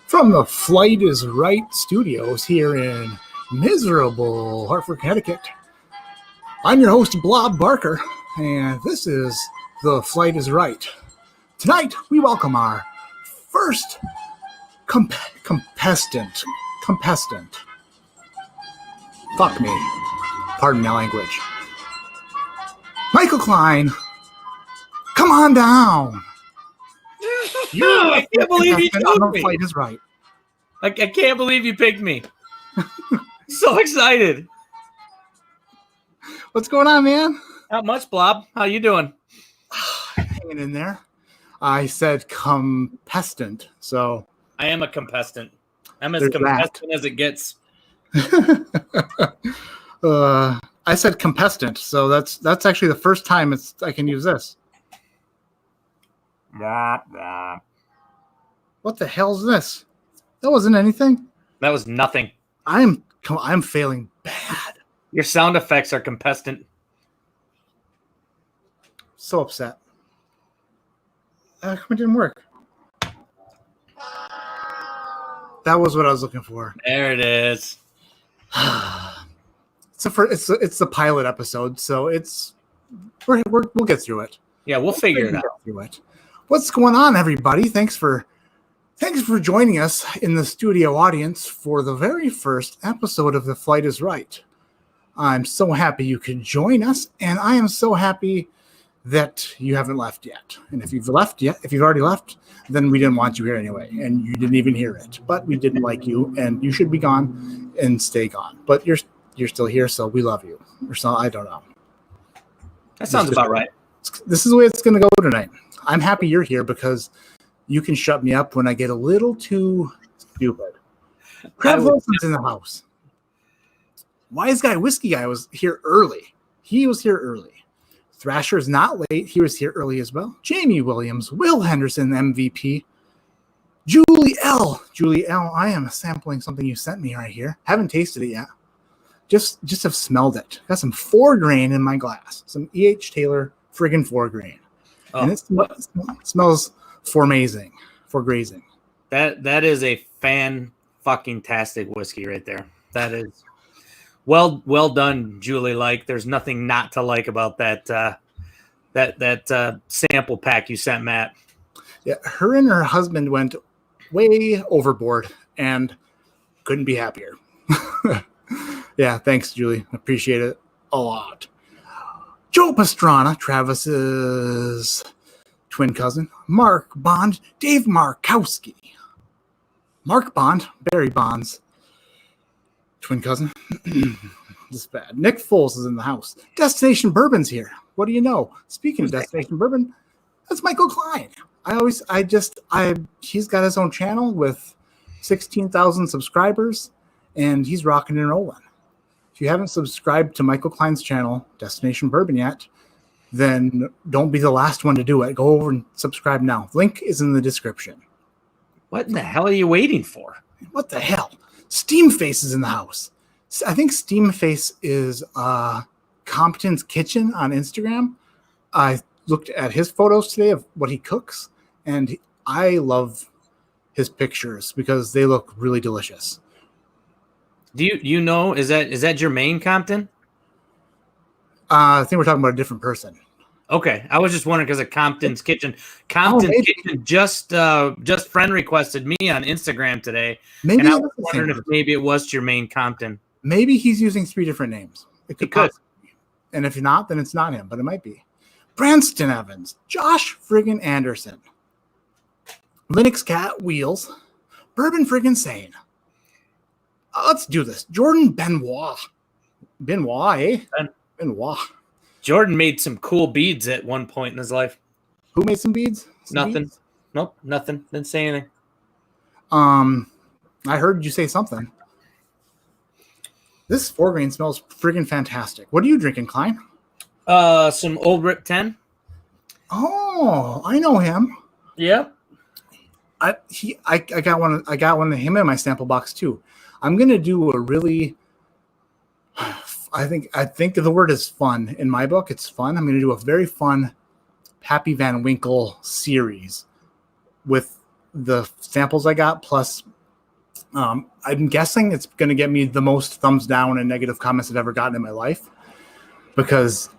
From the Flight is Right studios here in miserable Hartford, Connecticut, I'm your host, Blob Barker, and this is The Flight is Right. Tonight, we welcome our first contestant. Fuck me. Pardon my language. Michael Cline, come on down. I can't believe you chose The me. Flight is Right. I can't believe you picked me. So excited. What's going on, man? Not much, Blob. How you doing? Hanging in there. I said contestant, so I am a contestant. I'm as There's contestant as it gets. I said contestant, so that's actually the first time I can use this. What the hell's this? That wasn't anything. That was nothing. I'm failing bad. Your sound effects are contestant. So upset. It didn't work. That was what I was looking for. There it is. It's the pilot episode, so we'll get through it. Yeah, we'll figure it out. Through it. What's going on, everybody? Thanks for joining us in the studio audience for the very first episode of The Flight is Right. I'm so happy you could join us, and I am so happy that you haven't left yet. And if you've already left, then we didn't want you here anyway, and you didn't even hear it. But we didn't like you, and you should be gone and stay gone. But you're still here, so we love you. Or so, I don't know. That sounds about right. This is the way it's going to go tonight. I'm happy you're here because you can shut me up when I get a little too stupid. Crab Wilson's in the house. Wise Guy Whiskey Guy was here early. He was here early. Thrasher's not late. He was here early as well. Jamie Williams, Will Henderson, MVP. Julie L. I am sampling something you sent me right here. Haven't tasted it yet. Just have smelled it. Got some 4 grain in my glass. Some E.H. Taylor friggin' 4 grain. Oh, and it smells for amazing, for grazing. That is a fan-fucking-tastic whiskey right there. That is well done, Julie. Like, there's nothing not to like about that sample pack you sent Matt. Yeah, her and her husband went way overboard and couldn't be happier. Yeah, thanks, Julie. Appreciate it a lot. Joe Pastrana, Travis's twin cousin. Mark Bond, Dave Markowski. Mark Bond, Barry Bonds, twin cousin. This is bad. Nick Foles is in the house. Destination Bourbon's here. What do you know? Speaking of Destination Bourbon, that's Michael Cline. He's got his own channel with 16,000 subscribers, and he's rocking and rolling. If you haven't subscribed to Michael Cline's channel, Destination Bourbon, yet, then don't be the last one to do it. Go over and subscribe now. Link is in the description. What in the hell are you waiting for? What the hell? Steamface is in the house. I think Steamface is Compton's Kitchen on Instagram. I looked at his photos today of what he cooks, and I love his pictures because they look really delicious. Do you know, is that Jermaine Compton? I think we're talking about a different person. Okay, I was just wondering because of Compton's Kitchen. Compton's Kitchen just friend requested me on Instagram today, and I was wondering if maybe it was Jermaine Compton. Maybe he's using 3 different names. It could. And if not, then it's not him, but it might be. Branston Evans, Josh friggin' Anderson, Linux Cat Wheels, Bourbon friggin' Sane. Let's do this. Jordan Benoit. Benoit. Jordan made some cool beads at one point in his life. Who made some beads? Nothing. Nope, nothing. Didn't say anything. I heard you say something. This 4 grain smells friggin' fantastic. What are you drinking, Cline? Some Old Rip 10. Oh, I know him. Yep. I got one of him in my sample box too. I'm gonna do a really I think the word is fun in my book. It's fun. I'm gonna do a very fun Pappy Van Winkle series with the samples I got, plus I'm guessing it's going to get me the most thumbs down and negative comments I've ever gotten in my life, because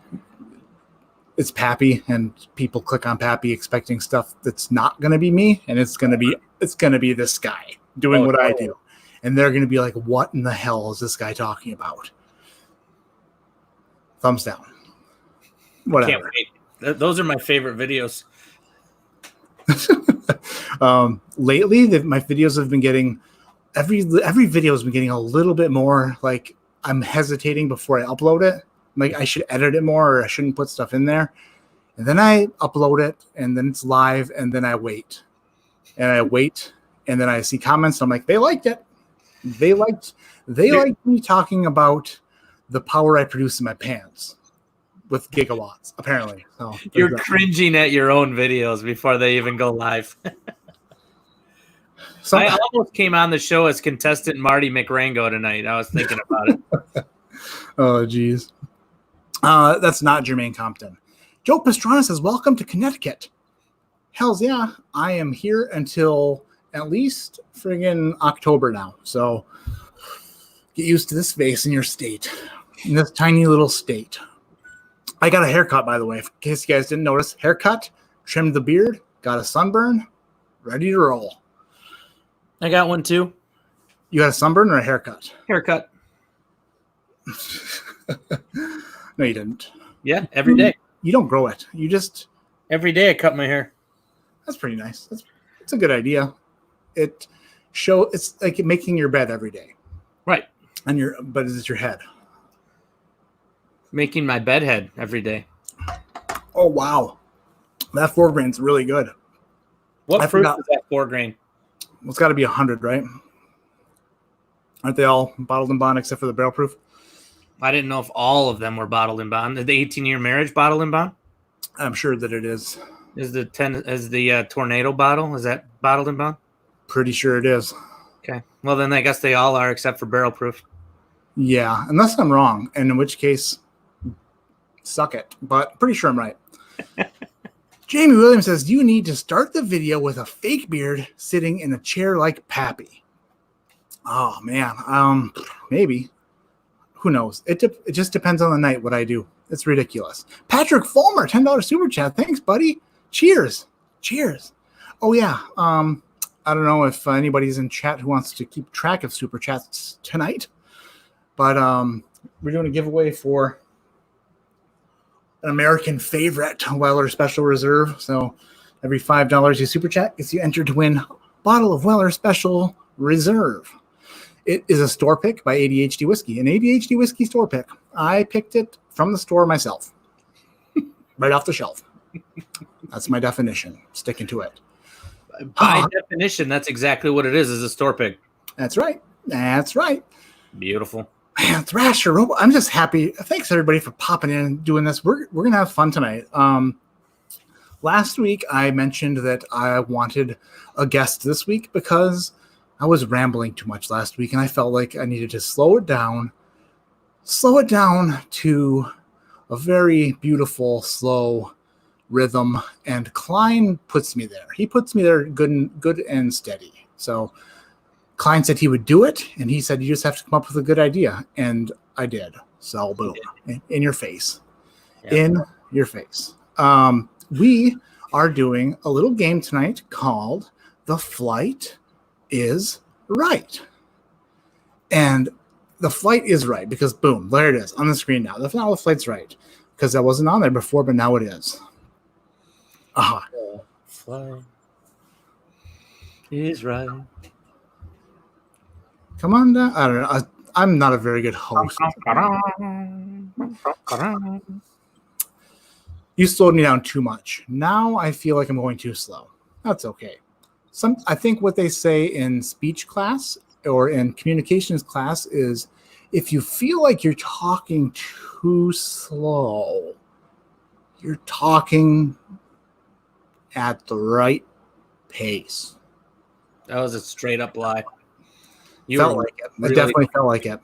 it's Pappy and people click on Pappy expecting stuff that's not going to be me, and it's going to be this guy doing what I do, and they're going to be like, what in the hell is this guy talking about? Thumbs down. Whatever. Can't wait. Those are my favorite videos. Lately, my videos have been getting every video has been getting a little bit more like I'm hesitating before I upload it. Like I should edit it more, or I shouldn't put stuff in there. And then I upload it, and then it's live, and then I wait. And then I see comments. I'm like, they liked it. They liked me talking about the power I produce in my pants with gigawatts, apparently. So you're cringing at your own videos before they even go live. I almost came on the show as contestant Marty McRango tonight. I was thinking about it. Oh, geez. That's not Jermaine Compton. Joe Pastrana says, welcome to Connecticut. Hells yeah. I am here until at least friggin' October now. So get used to this face in your state, in this tiny little state. I got a haircut, by the way, in case you guys didn't notice. Haircut, trimmed the beard, got a sunburn, ready to roll. I got one too. You got a sunburn or a haircut? Haircut. No, you didn't. Yeah, every day. You don't grow it. You just... Every day I cut my hair. That's pretty nice. It's a good idea. It's like making your bed every day. Right. But it's your head. Making my bed head every day. Oh, wow. That 4 grain's really good. What fruit is that 4 grain? It's got to be 100, right? Aren't they all bottled and bond except for the barrel proof? I didn't know if all of them were bottled and bond. The 18-year marriage bottled and bond? I'm sure that it is. Is the tornado bottle? Is that bottled and bond? Pretty sure it is. Okay. Well, then I guess they all are except for barrel proof. Yeah, unless I'm wrong, and in which case, suck it. But pretty sure I'm right. Jamie Williams says, do you need to start the video with a fake beard sitting in a chair like Pappy? Oh, man. Maybe. Who knows? It just depends on the night what I do. It's ridiculous. Patrick Fulmer, $10 super chat. Thanks, buddy. Cheers. Oh, yeah. I don't know if anybody's in chat who wants to keep track of super chats tonight, but we're doing a giveaway for an American favorite Weller Special Reserve. So every $5 you super chat gets you entered to win a bottle of Weller Special Reserve. It is a store pick by ADHD Whiskey, an ADHD Whiskey store pick. I picked it from the store myself, right off the shelf. That's my definition. Sticking to it. By definition, that's exactly what it is a store pick. That's right. Beautiful. Man, Thrasher, I'm just happy. Thanks everybody for popping in and doing this. We're gonna have fun tonight. Last week I mentioned that I wanted a guest this week because I was rambling too much last week, and I felt like I needed to slow it down to a very beautiful, slow rhythm. And Cline puts me there. He puts me there good and steady. So Cline said he would do it, and he said you just have to come up with a good idea, and I did. So boom, in your face, in your face. We are doing a little game tonight called The Flight is Right. And the flight is right because boom, there it is on the screen now. The flight's right because that wasn't on there before, but now it is. Aha. Flight is right. Come on down. I don't know. I'm not a very good host. You slowed me down too much. Now I feel like I'm going too slow. That's okay. I think what they say in speech class or in communications class is if you feel like you're talking too slow, you're talking at the right pace. That was a straight up lie. Felt like it. It definitely felt like it.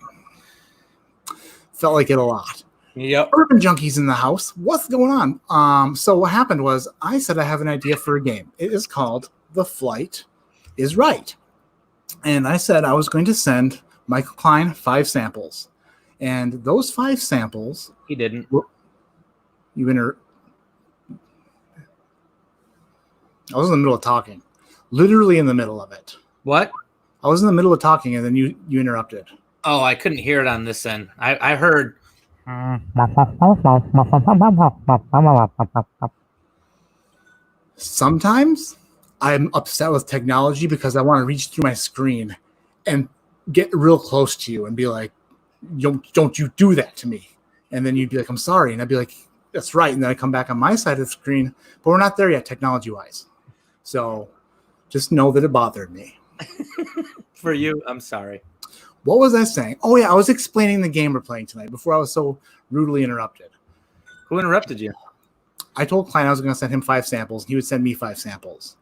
Felt like it a lot. Yep. Bourbon junkies in the house. What's going on? So what happened was I said I have an idea for a game. It is called The Flight is Right. And I said I was going to send Michael Cline 5 samples. And those 5 samples... He didn't. I was in the middle of talking. Literally in the middle of it. What? I was in the middle of talking, and then you interrupted. Oh, I couldn't hear it on this end. I heard... Sometimes I'm upset with technology because I want to reach through my screen and get real close to you and be like, don't you do that to me. And then you'd be like, I'm sorry. And I'd be like, that's right. And then I come back on my side of the screen, but we're not there yet technology-wise. So just know that it bothered me. For you, I'm sorry. What was I saying? Oh, yeah, I was explaining the game we're playing tonight before I was so rudely interrupted. Who interrupted you? I told Cline I was going to send him 5 samples. He would send me 5 samples.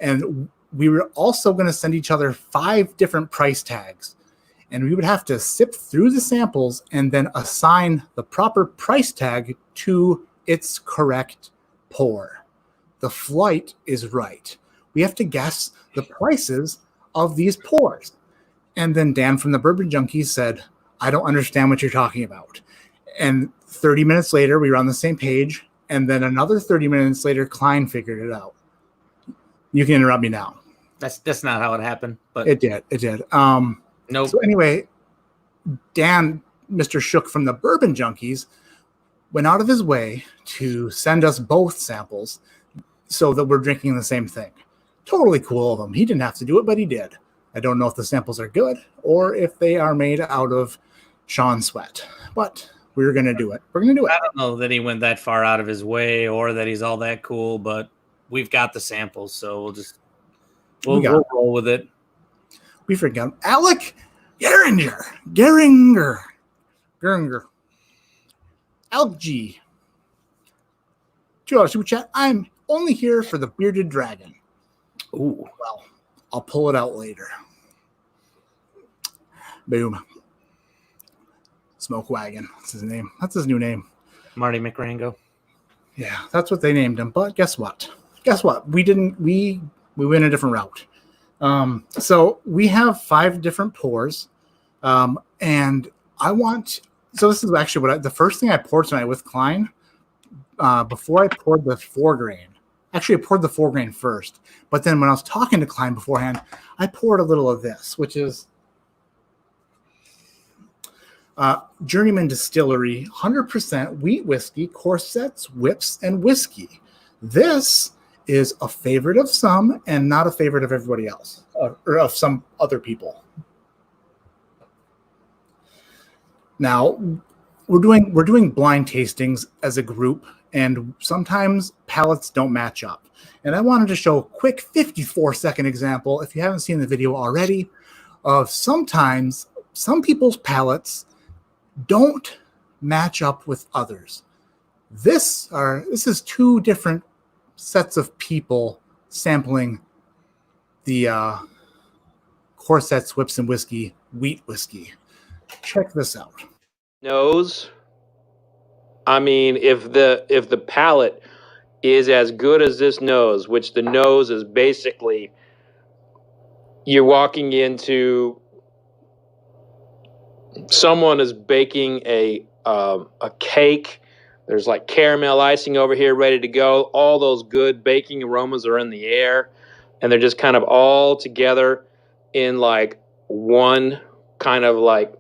And we were also going to send each other 5 different price tags. And we would have to sift through the samples and then assign the proper price tag to its correct pour. The flight is right. We have to guess the prices of these pours. And then Dan from the Bourbon Junkies said, I don't understand what you're talking about. And 30 minutes later, we were on the same page. And then another 30 minutes later, Cline figured it out. You can interrupt me now. That's not how it happened. But It did. Nope. So anyway, Dan, Mr. Shook from the Bourbon Junkies, went out of his way to send us both samples so that we're drinking the same thing. Totally cool of him. He didn't have to do it, but he did. I don't know if the samples are good or if they are made out of Sean Sweat, but we're going to do it. We're going to do it. I don't know that he went that far out of his way or that he's all that cool, but we've got the samples, so we'll roll with it. We forgot Alec Geringer. Alec G. $2 super chat. I'm only here for the bearded dragon. Ooh. Well, I'll pull it out later. Boom. Smoke Wagon. That's his name. That's his new name. Marty McRango. Yeah, that's what they named him. But guess what? We went a different route. So we have 5 different pours. And so this is actually the first thing I poured tonight with Cline, before I poured the 4 grain. Actually, I poured the 4 grain first. But then when I was talking to Cline beforehand, I poured a little of this, which is Journeyman Distillery 100% wheat whiskey, corsets, whips, and whiskey. This is a favorite of some and not a favorite of everybody else, or of some other people. Now, we're doing blind tastings as a group, and sometimes palates don't match up. And I wanted to show a quick 54-second example, if you haven't seen the video already, of sometimes some people's palates don't match up with others. This is 2 different sets of people sampling the corsets, whips, and whiskey, wheat whiskey. Check this out. Nose. I mean, if the palate is as good as this nose, which the nose is basically, you're walking into, someone is baking a cake. There's like caramel icing over here ready to go. All those good baking aromas are in the air, and they're just kind of all together in like one kind of like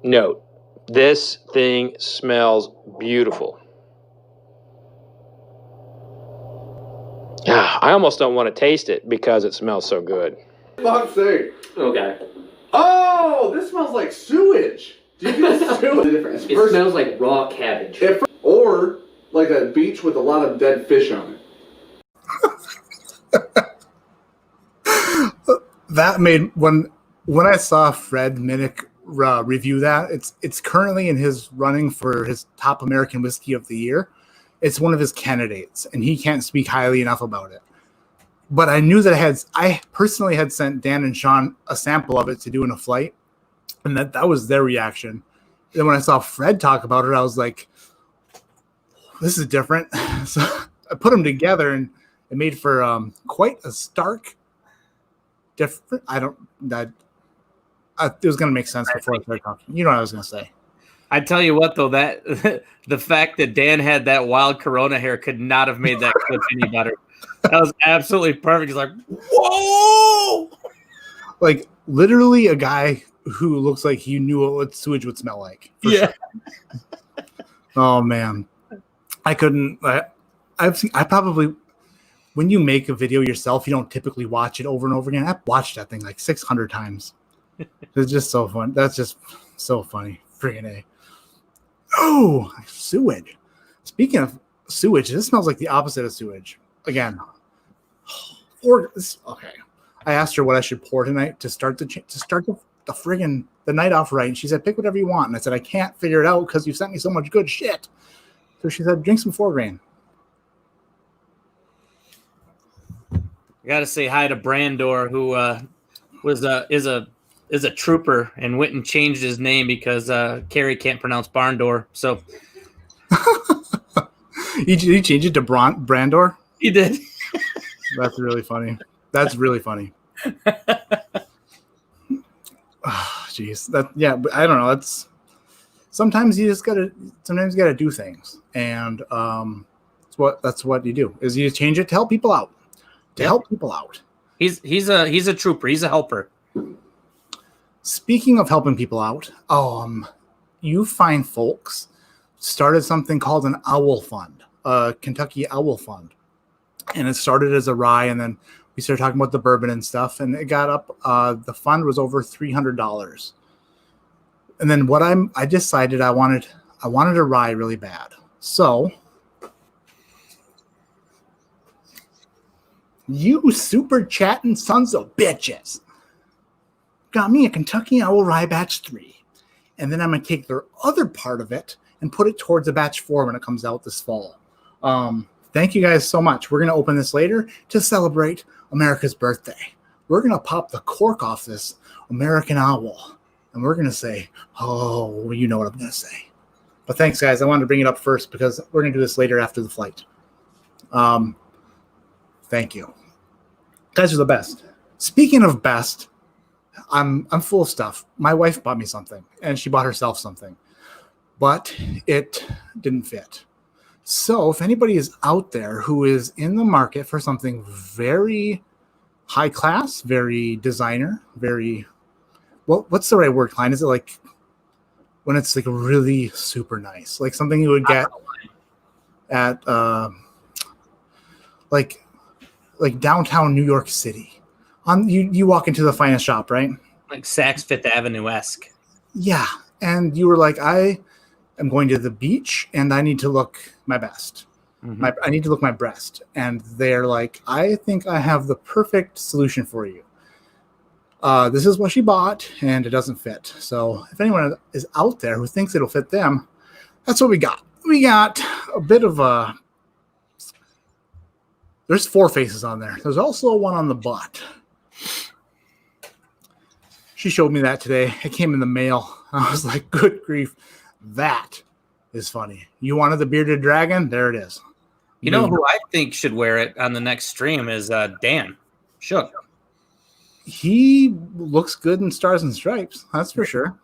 note. This thing smells beautiful. I almost don't want to taste it because it smells so good. Fuck's sake. Okay. Oh, this smells like sewage. Do you feel sewage? It smells like raw cabbage. Or like a beach with a lot of dead fish on it. That made when I saw Fred Minnick review that, it's currently in his running for his top American whiskey of the year. It's one of his candidates, and he can't speak highly enough about it. But I knew that I personally had sent Dan and Sean a sample of it to do in a flight, and that was their reaction. Then when I saw Fred talk about it, I was like, this is different. So I put them together, and it made for quite a stark different. It was going to make sense before I started talking. You know what I was going to say. I tell you what, though, that the fact that Dan had that wild Corona hair could not have made that clip any better. That was absolutely perfect. He's like, whoa! Like, literally a guy who looks like he knew what sewage would smell like. Yeah. Sure. Oh, man. I couldn't. I probably, when you make a video yourself, you don't typically watch it over and over again. I've watched that thing like 600 times. It's just so fun. That's just so funny. Friggin' A. Oh, sewage. Speaking of sewage, this smells like the opposite of sewage. Again. Okay. I asked her what I should pour tonight to start the friggin' the night off right. And she said, pick whatever you want. And I said, I can't figure it out because you sent me so much good shit. So she said, drink some 4 grain. I got to say hi to Brandor, who is a trooper and went and changed his name because Carrie can't pronounce barn door. So he changed it to Brandor? He did. That's really funny. That's really funny. Oh, jeez. But I don't know. Sometimes you gotta do things. And that's what you do, is you change it to help people out. Help people out. He's a trooper. He's a helper. Speaking of helping people out, you fine folks started something called an owl fund, a Kentucky Owl Fund. And it started as a rye, and then we started talking about the bourbon and stuff, and it got up. The fund was over $300. And then I decided I wanted a rye really bad. So you super chatting sons of bitches got me a Kentucky Owl Rye Batch 3. And then I'm going to take their other part of it and put it towards a Batch 4 when it comes out this fall. Thank you guys so much. We're going to open this later to celebrate America's birthday. We're going to pop the cork off this American Owl. And we're going to say, oh, you know what I'm going to say. But thanks, guys. I wanted to bring it up first because we're going to do this later after the flight. Thank you. Guys are the best. Speaking of best, I'm full of stuff. My wife bought me something, and she bought herself something. But it didn't fit. So if anybody is out there who is in the market for something very high class, very designer, very... what's the right word, Cline? Is it like when it's like really super nice? Like something you would get at like downtown New York City. You walk into the finest shop, right? Like Saks Fifth Avenue-esque. Yeah. And you were like, I am going to the beach and I need to look my best. Mm-hmm. I need to look my best. And they're like, I think I have the perfect solution for you. This is what she bought, and it doesn't fit. So if anyone is out there who thinks it'll fit them, that's what we got. We got a bit of a... There's 4 faces on there. There's also one on the butt. She showed me that today. It came in the mail. I was like, good grief. That is funny. You wanted the bearded dragon? There it is. You know who I think should wear it on the next stream is Dan Shook. He looks good in Stars and Stripes. That's for sure.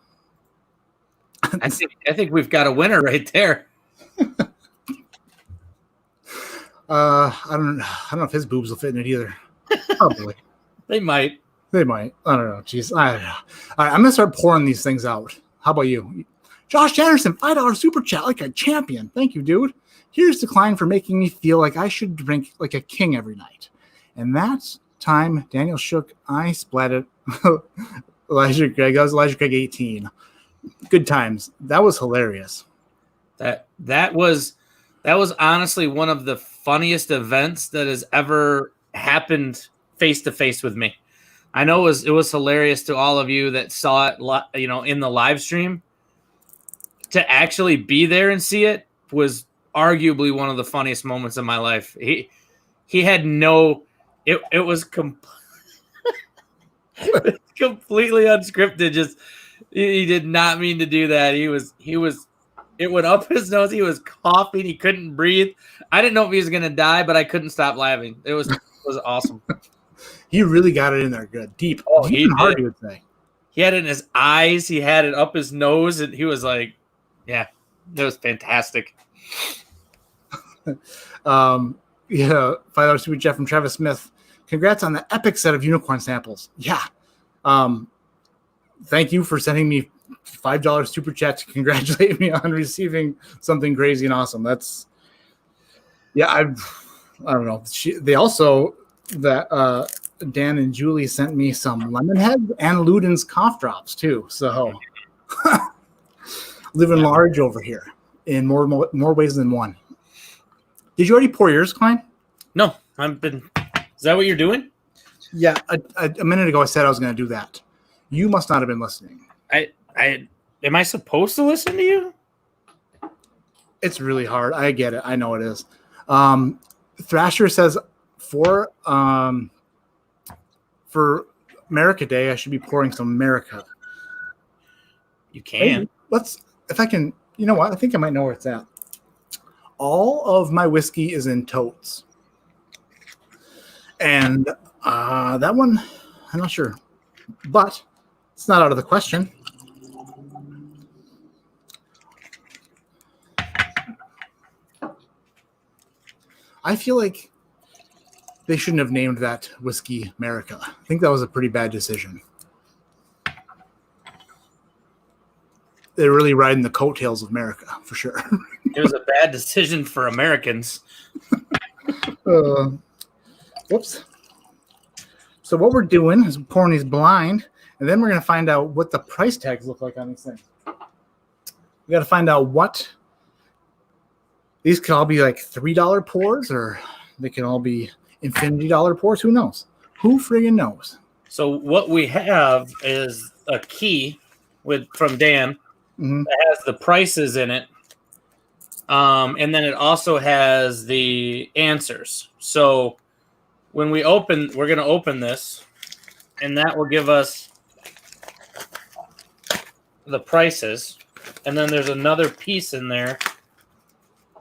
I think we've got a winner right there. I don't know if his boobs will fit in it either. Probably. They might. I don't know. Jeez. I don't know. All right, I'm gonna start pouring these things out. How about you? Josh Anderson, $5 super chat like a champion. Thank you, dude. Here's the Cline for making me feel like I should drink like a king every night. And that's time Daniel Shook, I splatted Elijah Craig. That was Elijah Craig 18. Good times. That was hilarious. That was honestly one of the funniest events that has ever happened face to face with me. I know it was hilarious to all of you that saw it, in the live stream. To actually be there and see it was arguably one of the funniest moments of my life. He had no. It was completely unscripted. Just He did not mean to do that. He was. It went up his nose. He was coughing. He couldn't breathe. I didn't know if he was gonna die, but I couldn't stop laughing. It was awesome. He really got it in there good, deep. Oh, deep he and hard, did. you would say. He had it in his eyes. He had it up his nose, and he was like, "Yeah, that was fantastic." Yeah, $5 super chat from Travis Smith. Congrats on the epic set of unicorn samples. Yeah. Thank you for sending me $5 super chat to congratulate me on receiving something crazy and awesome. That's I don't know. They also Dan and Julie sent me some Lemonhead and Luden's cough drops too. So living large over here in more ways than one. Did you already pour yours, Cline? No, I've been. Is that what you're doing? Yeah, a minute ago I said I was going to do that. You must not have been listening. Am I supposed to listen to you? It's really hard. I get it. I know it is. Thrasher says for America Day, I should be pouring some America. You can. Hey, if I can, you know what? I think I might know where it's at. All of my whiskey is in totes. And that one, I'm not sure. But it's not out of the question. I feel like they shouldn't have named that whiskey America. I think that was a pretty bad decision. They're really riding the coattails of America, for sure. It was a bad decision for Americans. Whoops. So what we're doing is pouring these blind, and then we're going to find out what the price tags look like on these things. We got to find out what these could all be like $3 pours, or they can all be infinity dollar pours. Who knows? Who friggin' knows? So what we have is a key from Dan that has the prices in it. And then it also has the answers. So when we're going to open this, and that will give us the prices. And then there's another piece in there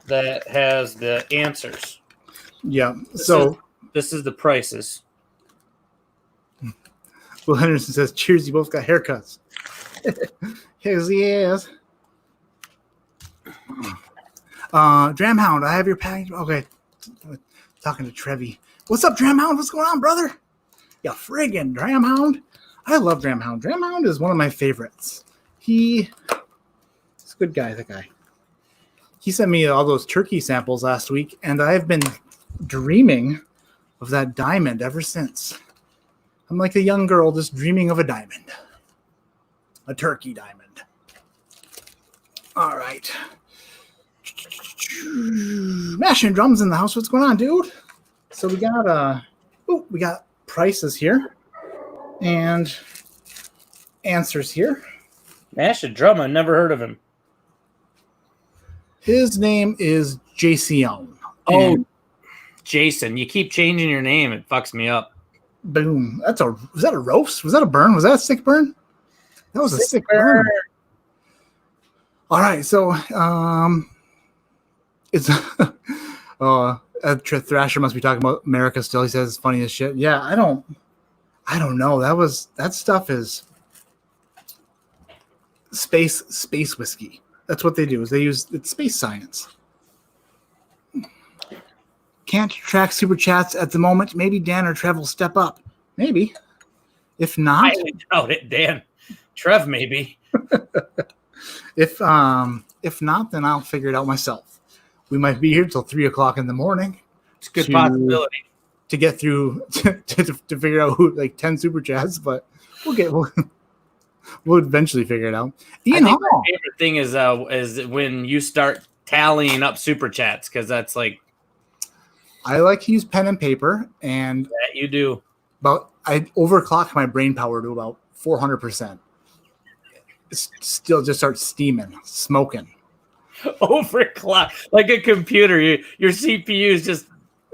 that has the answers. Yeah. This is the prices. Will Henderson says, cheers, you both got haircuts. Yes. Dramhound, I have your package. Okay. Talking to Trevi. What's up, Dramhound? What's going on, brother? Yeah, friggin' Dramhound. I love Dramhound. Dramhound is one of my favorites. He's a good guy, that guy. He sent me all those turkey samples last week, and I've been dreaming of that diamond ever since. I'm like a young girl just dreaming of a diamond. A turkey diamond. All right. Mashing drums in the house. What's going on, dude? So we got prices here and answers here. Mash a drum. I never heard of him. His name is Jason. Oh, Jason. You keep changing your name. It fucks me up. Boom. Was that a roast? Was that a burn? Was that a sick burn? That was a sick burn. All right. So, it's Thrasher must be talking about America still. He says it's funny as shit. Yeah, I don't know. That stuff is space whiskey. That's what they do. It's space science. Can't track super chats at the moment. Maybe Dan or Trev will step up. Maybe. If not, I doubt it, Dan. Trev, maybe. If not, then I'll figure it out myself. We might be here till 3:00 in the morning. It's a good possibility to get through to figure out who, like 10 super chats, but we'll eventually figure it out. Ian Hall. My favorite thing is when you start tallying up super chats, because that's like, I like to use pen and paper, and that you do. But I overclock my brain power to about 400%. It still just starts steaming, smoking. Overclock, like a computer. Your CPU is just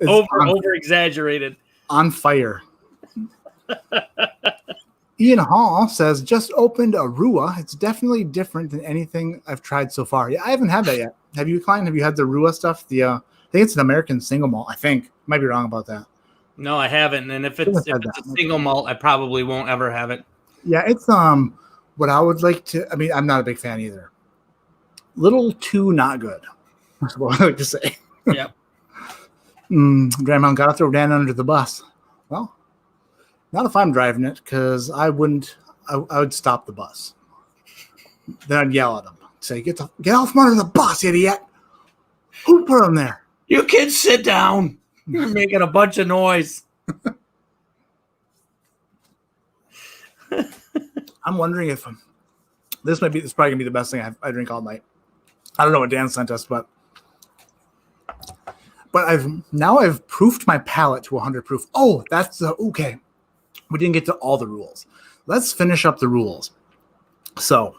over exaggerated. On fire. Ian Hall says, just opened a Rua. It's definitely different than anything I've tried so far. Yeah, I haven't had that yet. Have you, Cline? Have you had the Rua stuff? I think it's an American single malt. I think. Might be wrong about that. No, I haven't. And if it's a single malt, I probably won't ever have it. Yeah, it's what I would like to. I mean, I'm not a big fan either. Little too not good. That's what I like to say. Yep. Grandma, gotta throw Dan under the bus. Well, not if I'm driving it, because I wouldn't. I would stop the bus. Then I'd yell at him, say, "Get off from under the bus, idiot! Who put him there? You kids sit down. You're making a bunch of noise." I'm wondering if this probably gonna be the best thing I drink all night. I don't know what Dan sent us, but I've proofed my palate to 100 proof. Oh, that's okay. We didn't get to all the rules. Let's finish up the rules. So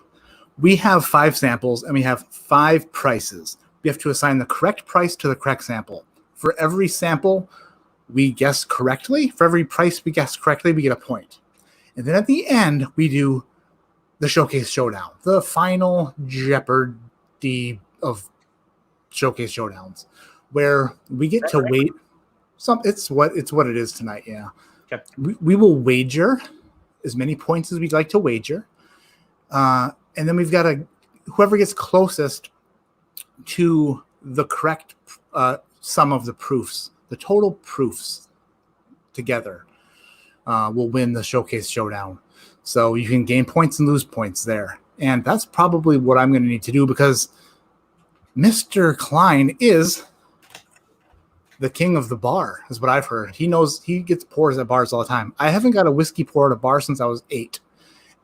we have 5 samples and we have 5 prices. We have to assign the correct price to the correct sample. For every sample we guess correctly, for every price we guess correctly, we get a point. And then at the end, we do the Showcase Showdown, the final Jeopardy of Showcase Showdowns, where we get to wait. It's what it is tonight. Yeah. Okay. We will wager as many points as we'd like to wager, and then we've got whoever gets closest to the correct sum of the proofs, the total proofs together, will win the Showcase Showdown. So you can gain points and lose points there. And that's probably what I'm going to need to do, because Mr. Cline is the king of the bar, is what I've heard. He gets pours at bars all the time. I haven't got a whiskey pour at a bar since I was 8.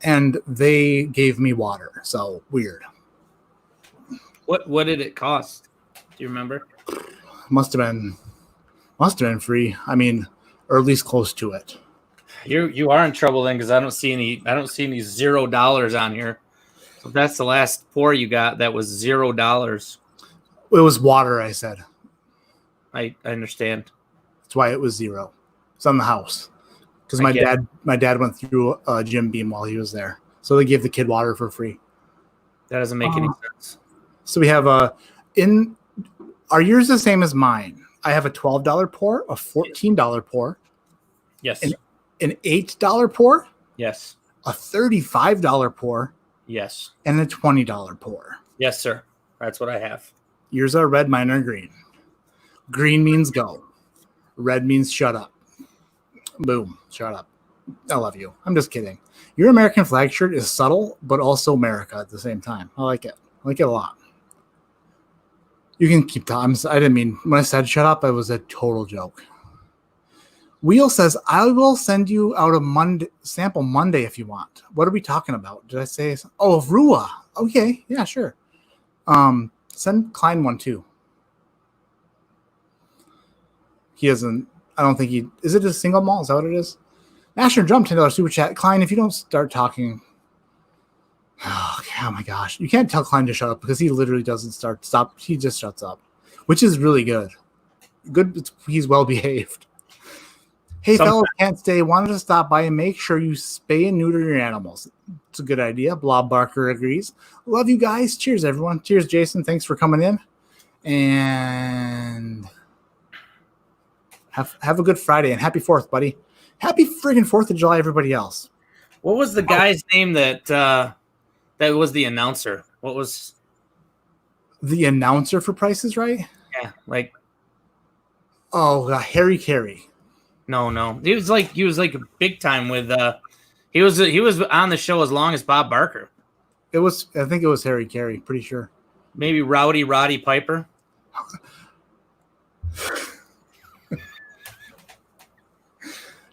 And they gave me water. So weird. What did it cost? Do you remember? Must have been free. I mean, or at least close to it. You are in trouble then, because I don't see any $0 on here. So if that's the last pour you got, that was $0. It was water, I said. I understand. That's why it was 0. It's on the house. Because my dad went through a Jim Beam while he was there. So they gave the kid water for free. That doesn't make any sense. So we have are yours the same as mine? I have a $12 pour, a $14 pour. Yes. An $8 pour? Yes. A $35 pour? Yes. And a $20 pour? Yes, sir. That's what I have. Yours are red, mine are green. Green means go. Red means shut up. Boom. Shut up. I love you. I'm just kidding. Your American flag shirt is subtle, but also America at the same time. I like it. I like it a lot. You can keep talking. I didn't mean, when I said shut up, it was a total joke. Wheel says, I will send you out a sample Monday if you want. What are we talking about? Did I say? Oh, Rua. Okay. Yeah, sure. Send Cline one too. He hasn't, I don't think is it a single malt? Is that what it is? Asher Jump, $10 super chat. Cline, if you don't start talking, oh my gosh. You can't tell Cline to shut up because he literally doesn't stop. He just shuts up, which is really good. He's well behaved. Hey, fellows, can't stay. Wanted to stop by and make sure you spay and neuter your animals. It's a good idea. Blob Barker agrees. Love you guys. Cheers, everyone. Cheers, Jason. Thanks for coming in. And have a good Friday and happy 4th, buddy. Happy friggin' 4th of July, everybody else. What was the guy's name that was the announcer? What was the announcer for Price is Right? Yeah, like Harry Carey. No. He was like big time with he was on the show as long as Bob Barker. I think it was Harry Carey, pretty sure. Maybe Roddy Piper.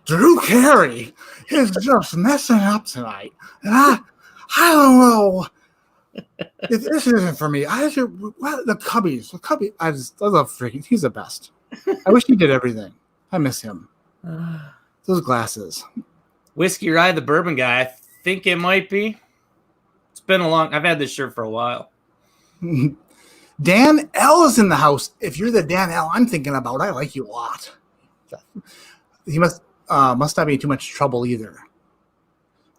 Drew Carey is just messing up tonight. And I don't know if this isn't for me. The Cubbies. I love freaking. He's the best. I wish he did everything. I miss him. Those glasses. Whiskey Rye, the bourbon guy. I think it might be. It's been I've had this shirt for a while. Dan L is in the house. If you're the Dan L I'm thinking about, I like you a lot. He must not be in too much trouble either.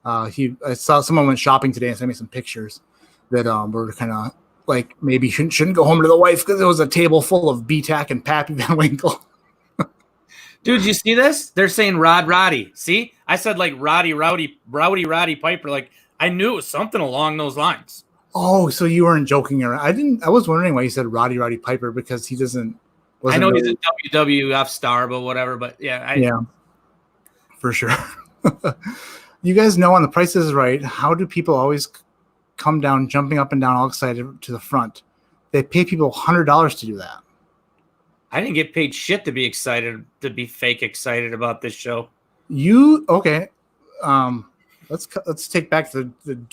I saw someone went shopping today and sent me some pictures that were kind of like maybe shouldn't go home to the wife because there was a table full of B-Tac and Pappy Van Winkle. Dude, you see this? They're saying Roddy. See? I said like Roddy Piper. Like I knew it was something along those lines. Oh, so you weren't joking around. I was wondering why you said Roddy Piper because he doesn't. I know really, he's a WWF star, but whatever. But yeah. Yeah, for sure. You guys know on The Price is Right, how do people always come down, jumping up and down, all excited to the front? They pay people $100 to do that. I didn't get paid shit to be excited, to be fake excited about this show. Okay? Let's take back the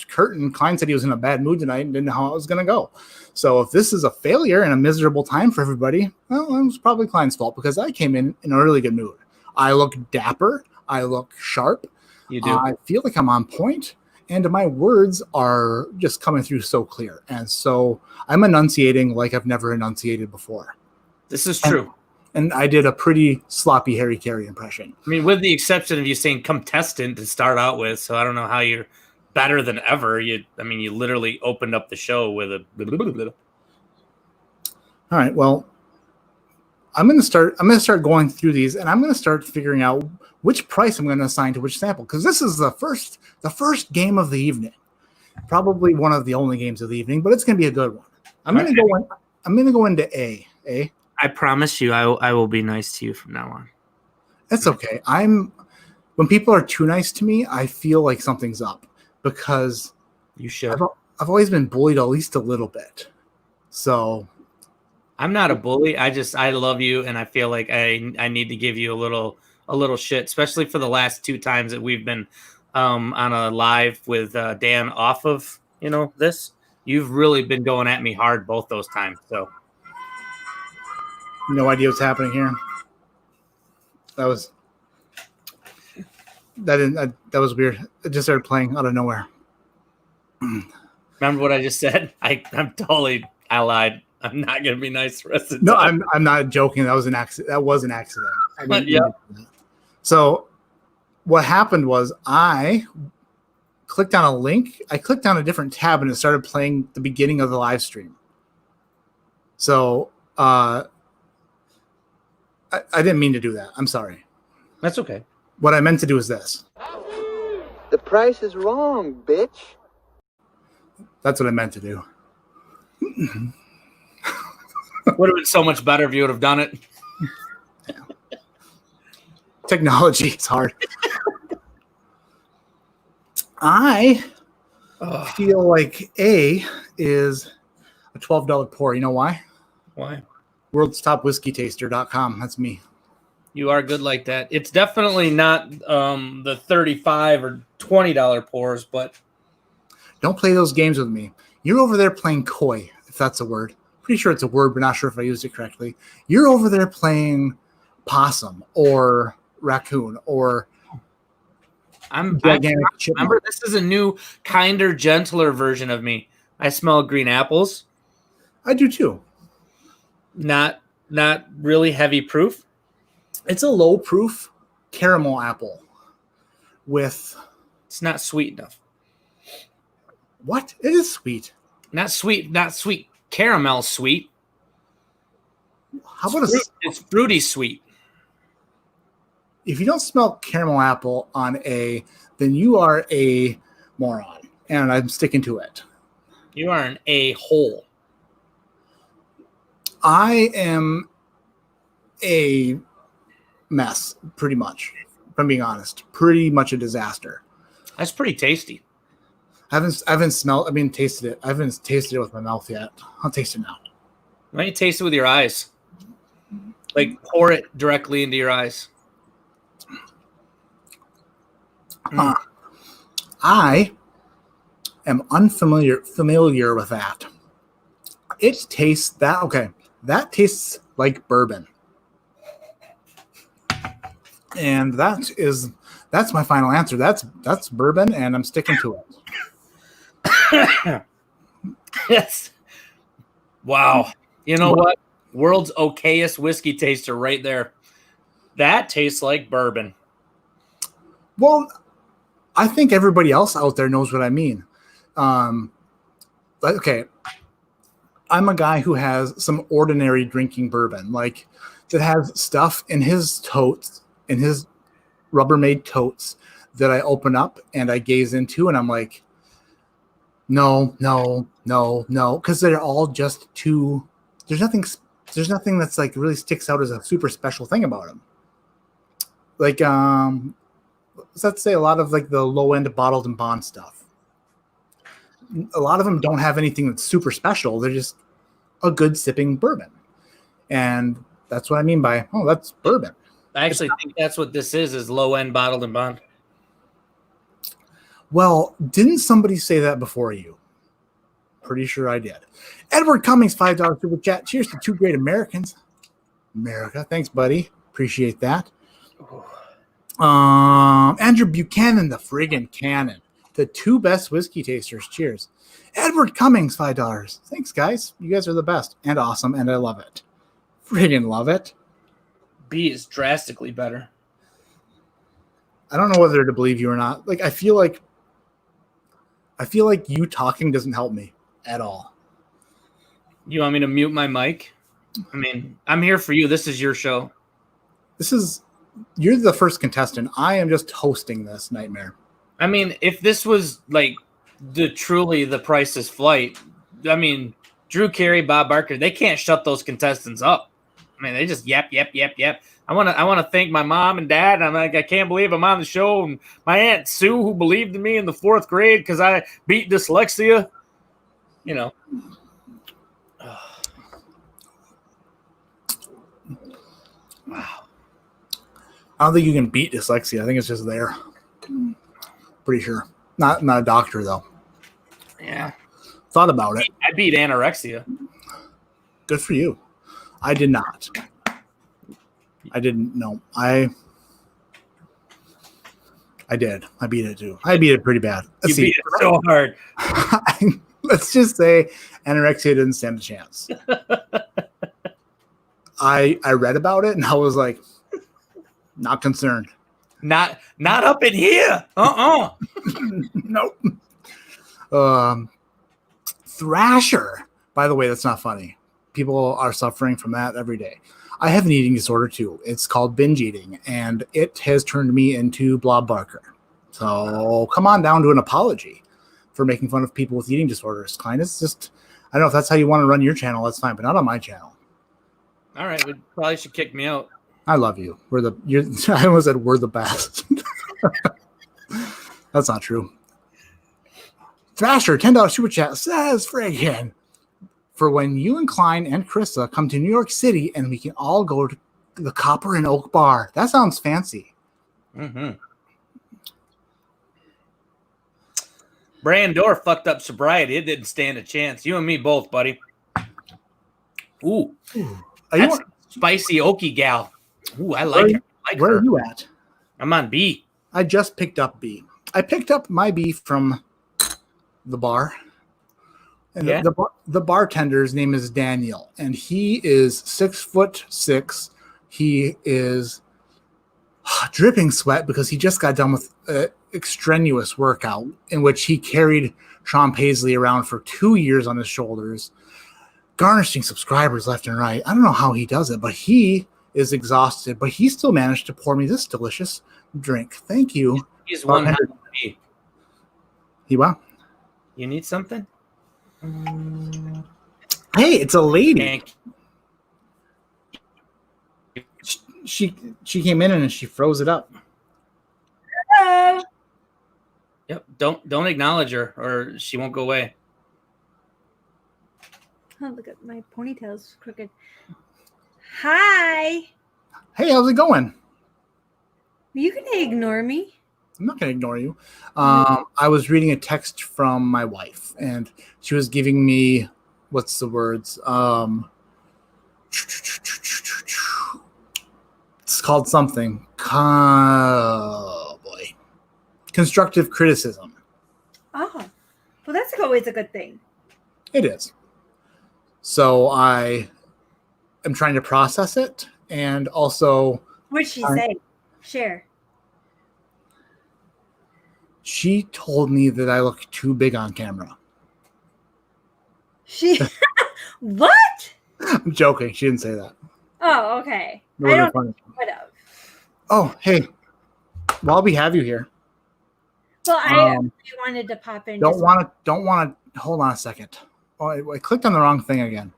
curtain. Cline said he was in a bad mood tonight and didn't know how it was going to go. So if this is a failure and a miserable time for everybody, well, it was probably Cline's fault because I came in a really good mood. I look dapper. I look sharp. You do. I feel like I'm on point, and my words are just coming through so clear. And so I'm enunciating like I've never enunciated before. This is true. And I did a pretty sloppy Harry Carey impression. I mean, with the exception of you saying contestant to start out with, so I don't know how you're better than ever. You literally opened up the show with a blah, blah, blah, blah. All right, well, I'm going to start going through these, and I'm going to start figuring out which price I'm going to assign to which sample, because this is the first game of the evening. Probably one of the only games of the evening, but it's going to be a good one. I'm going to go into A. I promise you, I will be nice to you from now on. That's okay. When people are too nice to me, I feel like something's up because you should. I've always been bullied at least a little bit. So I'm not a bully. I love you, and I feel like I need to give you a little shit, especially for the last 2 times that we've been on a live with Dan off of this. You've really been going at me hard both those times. So. No idea what's happening here. That was weird. It just started playing out of nowhere. Remember what I just said? I lied. I'm not gonna be nice for us. No, I'm not joking. That was an accident. Yeah. So what happened was I clicked on a link. I clicked on a different tab and it started playing the beginning of the live stream. So I didn't mean to do that. I'm sorry. That's okay. What I meant to do is this. The price is wrong, bitch. That's what I meant to do. Would have been so much better if you would have done it. Yeah. Technology is hard. I feel like A is a $12 pour. You know why? Why? World'sTopWhiskeyTaster.com. That's me. You are good like that. It's definitely not the $35 or $20 pours, but don't play those games with me. You're over there playing coy, if that's a word. Pretty sure it's a word, but not sure if I used it correctly. You're over there playing possum or raccoon or gigantic chipmunk. Remember, this is a new, kinder, gentler version of me. I smell green apples. I do too. Not really heavy proof. It's a low proof caramel apple with. It's not sweet enough. What? It is sweet. Not sweet. Caramel sweet. How about it's fruity sweet. If you don't smell caramel apple on A, then you are a moron, and I'm sticking to it. You are an a-hole. I am a mess, pretty much, if I'm being honest. Pretty much a disaster. That's pretty tasty. I haven't tasted it. I haven't tasted it with my mouth yet. I'll taste it now. Why don't you taste it with your eyes? Like pour it directly into your eyes. I am familiar with that. It tastes that okay. That tastes like bourbon. And that's my final answer. That's bourbon, and I'm sticking to it. Yes. Wow. You know what? World's okayest whiskey taster right there. That tastes like bourbon. Well, I think everybody else out there knows what I mean. Okay, I'm a guy who has some ordinary drinking bourbon, like that has stuff in his totes, in his Rubbermaid totes that I open up and I gaze into, and I'm like, no, because they're all just too. There's nothing that's like really sticks out as a super special thing about them. Like, let's say a lot of like the low end bottled and bond stuff. A lot of them don't have anything that's super special. They're just a good sipping bourbon, and that's what I mean by that's bourbon. I actually think that's what this is low end bottled and bond. Well, didn't somebody say that before you? Pretty sure I did. Edward Cummings, $5 super chat. Cheers to two great Americans. America, thanks, buddy. Appreciate that. Andrew Buchanan, the friggin' cannon. The two best whiskey tasters. Cheers. Edward Cummings, $5. Thanks, guys. You guys are the best and awesome, and I love it. Friggin' love it. B is drastically better. I don't know whether to believe you or not. Like, I feel like you talking doesn't help me at all. You want me to mute my mic? I mean, I'm here for you. This is your show. You're the first contestant. I am just hosting this nightmare. I mean, if this was like truly the Price is Flight, I mean, Drew Carey, Bob Barker, they can't shut those contestants up. I mean, they just yap. I want to thank my mom and dad. I'm like, I can't believe I'm on the show, and my Aunt Sue, who believed in me in the 4th grade because I beat dyslexia. You know. Wow. I don't think you can beat dyslexia. I think it's just there. Pretty sure. Not a doctor though. Yeah. Thought about it. I beat anorexia. Good for you. I did not. I didn't know. I did. I beat it too. I beat it pretty bad. You beat it so hard. Let's just say anorexia didn't stand a chance. I read about it and I was like, not concerned. Not up in here. Nope. Thrasher. By the way, that's not funny. People are suffering from that every day. I have an eating disorder too. It's called binge eating, and it has turned me into Blob Barker. So come on down to an apology for making fun of people with eating disorders. Cline, it's just, I don't know if that's how you want to run your channel. That's fine, but not on my channel. All right, we probably should kick me out. I love you. I almost said we're the best. That's not true. Thrasher, $10 super chat says, friggin', for when you and Cline and Krista come to New York City and we can all go to the Copper and Oak Bar. That sounds fancy. Mm-hmm. Brandor fucked up sobriety. It didn't stand a chance. You and me both, buddy. Ooh. That's spicy oaky gal. Ooh, I like her. Where are you at? I'm on B. I just picked up B. I picked up my B from the bar. And the bartender's name is Daniel, and he is 6'6". He is dripping sweat because he just got done with an extraneous workout in which he carried Sean Paisley around for 2 years on his shoulders, garnishing subscribers left and right. I don't know how he does it, but he is exhausted, but he still managed to pour me this delicious drink. Thank you. He's 100 B. He what? You need something? Hey, it's a lady. She came in and she froze it up. Hello. Yep. Don't acknowledge her or she won't go away. Oh, look at my ponytail's crooked. Hi. Hey, how's it going? You can ignore me. I'm not going to ignore you. I was reading a text from my wife, and she was giving me, what's the words? It's called something. Oh, boy. Constructive criticism. Oh, well, that's always a good thing. It is. So I am trying to process it, and also... What'd she say? Share. She told me that I look too big on camera. She what? I'm joking. She didn't say that. Oh, okay. It would've been funny. Would have. Oh, hey. While we have you here, Well, I actually wanted to pop in. don't want to. Hold on a second. Oh, I clicked on the wrong thing again.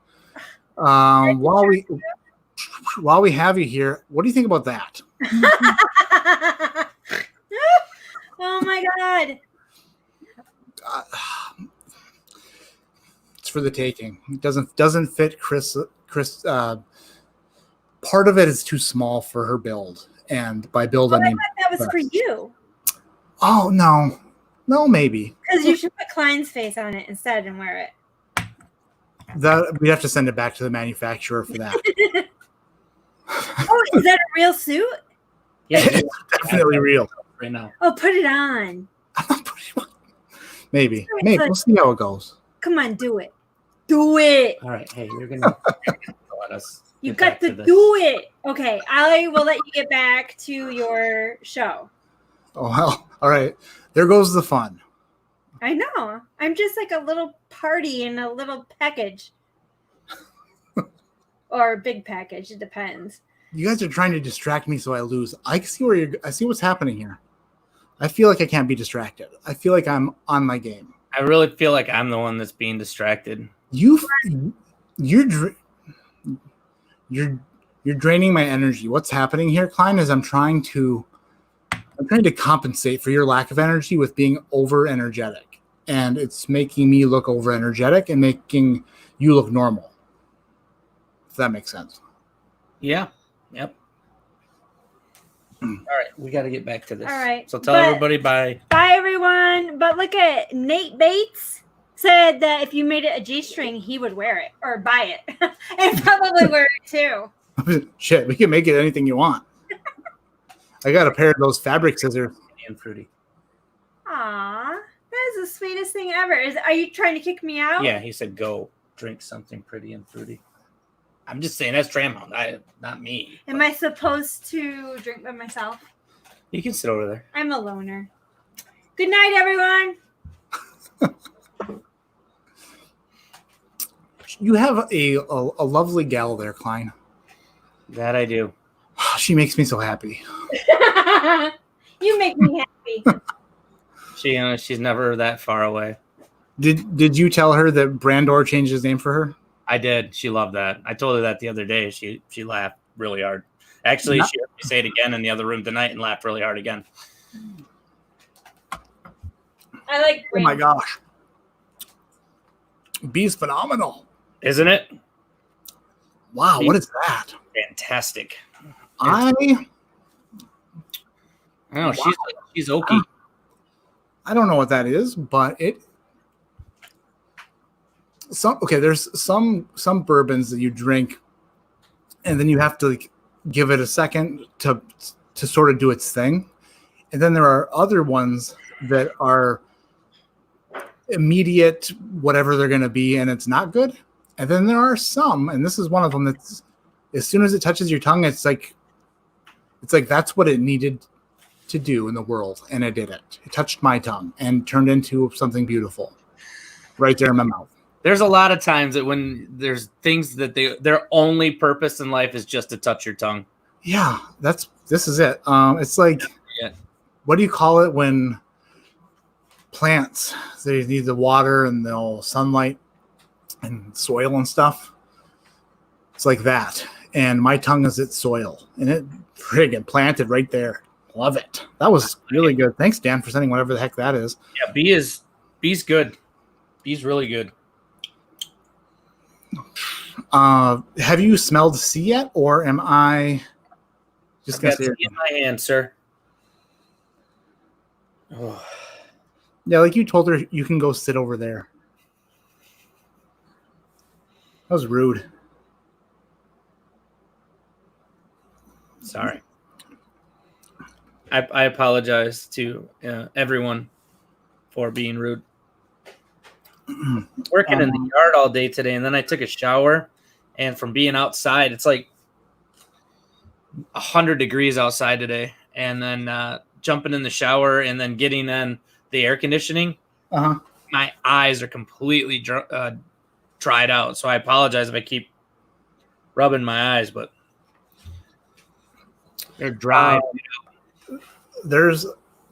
While we have you here, what do you think about that? Oh my god. It's for the taking. It doesn't fit Chris. Part of it is too small for her build, and by build I mean that was for you. Oh no, maybe Because you should put Cline's face on it instead and wear it. that we'd have to send it back to the manufacturer for that. Oh, is that a real suit? Yeah, It's definitely real. right now. Oh, put it on. Maybe we'll see how it goes. Come on, do it. Do it. All right, hey, you're gonna let us. You get got back to this. do it. Okay, I will let you get back to your show. Oh well, all right. There goes the fun. I know. I'm just like a little party in a little package. Or a big package. It depends. You guys are trying to distract me so I lose. I see what's happening here. I feel like I can't be distracted. I feel like I'm on my game. I really feel like I'm the one that's being distracted. You're draining my energy. What's happening here, Cline, is I'm trying to compensate for your lack of energy with being over energetic. And it's making me look over energetic and making you look normal. If that makes sense. Yeah. Yep. All right, we got to get back to this. All right, So tell everybody bye. Bye, everyone. But look at Nate Bates said that if you made it a G-string, he would wear it or buy it and probably wear it too. Shit, we can make it anything you want. I got a pair of those fabric scissors. And fruity. Aw, that is the sweetest thing ever. Are you trying to kick me out? Yeah, he said go drink something pretty and fruity. I'm just saying that's Tramhound, not me. Am I supposed to drink by myself? You can sit over there. I'm a loner. Good night, everyone. You have a lovely gal there, Cline. That I do. She makes me so happy. You make me happy. She's never that far away. Did you tell her that Brandor changed his name for her? I did. She loved that. I told her that the other day. She laughed really hard. Actually, she heard me say it again in the other room tonight and laughed really hard again. I like Oh my gosh. B's phenomenal. Isn't it? Wow, what is that? Fantastic. I know she's oaky. I don't know what that is, but there's some bourbons that you drink and then you have to give it a second to sort of do its thing. And then there are other ones that are immediate, whatever they're going to be, and it's not good. And then there are some, and this is one of them, that's as soon as it touches your tongue, it's like that's what it needed to do in the world, and it did it. It touched my tongue and turned into something beautiful right there in my mouth. There's a lot of times that when there's things that their only purpose in life is just to touch your tongue. Yeah, this is it. It's like, what do you call it when plants, they need the water and the sunlight and soil and stuff? It's like that. And my tongue is its soil, and it friggin' planted right there. Love it. That was really good. Thanks, Dan, for sending whatever the heck that is. Yeah, B's good. B's really good. Have you smelled C yet, or am I just gonna I've got say tea in my hand, sir? Oh. Yeah, like you told her you can go sit over there. That was rude. Sorry. I apologize to everyone for being rude. Working in the yard all day today, and then I took a shower, and from being outside, it's like 100 degrees outside today, and then jumping in the shower and then getting in the air conditioning, Uh-huh. my eyes are completely dried out. So I apologize if I keep rubbing my eyes, but they're dry. There's,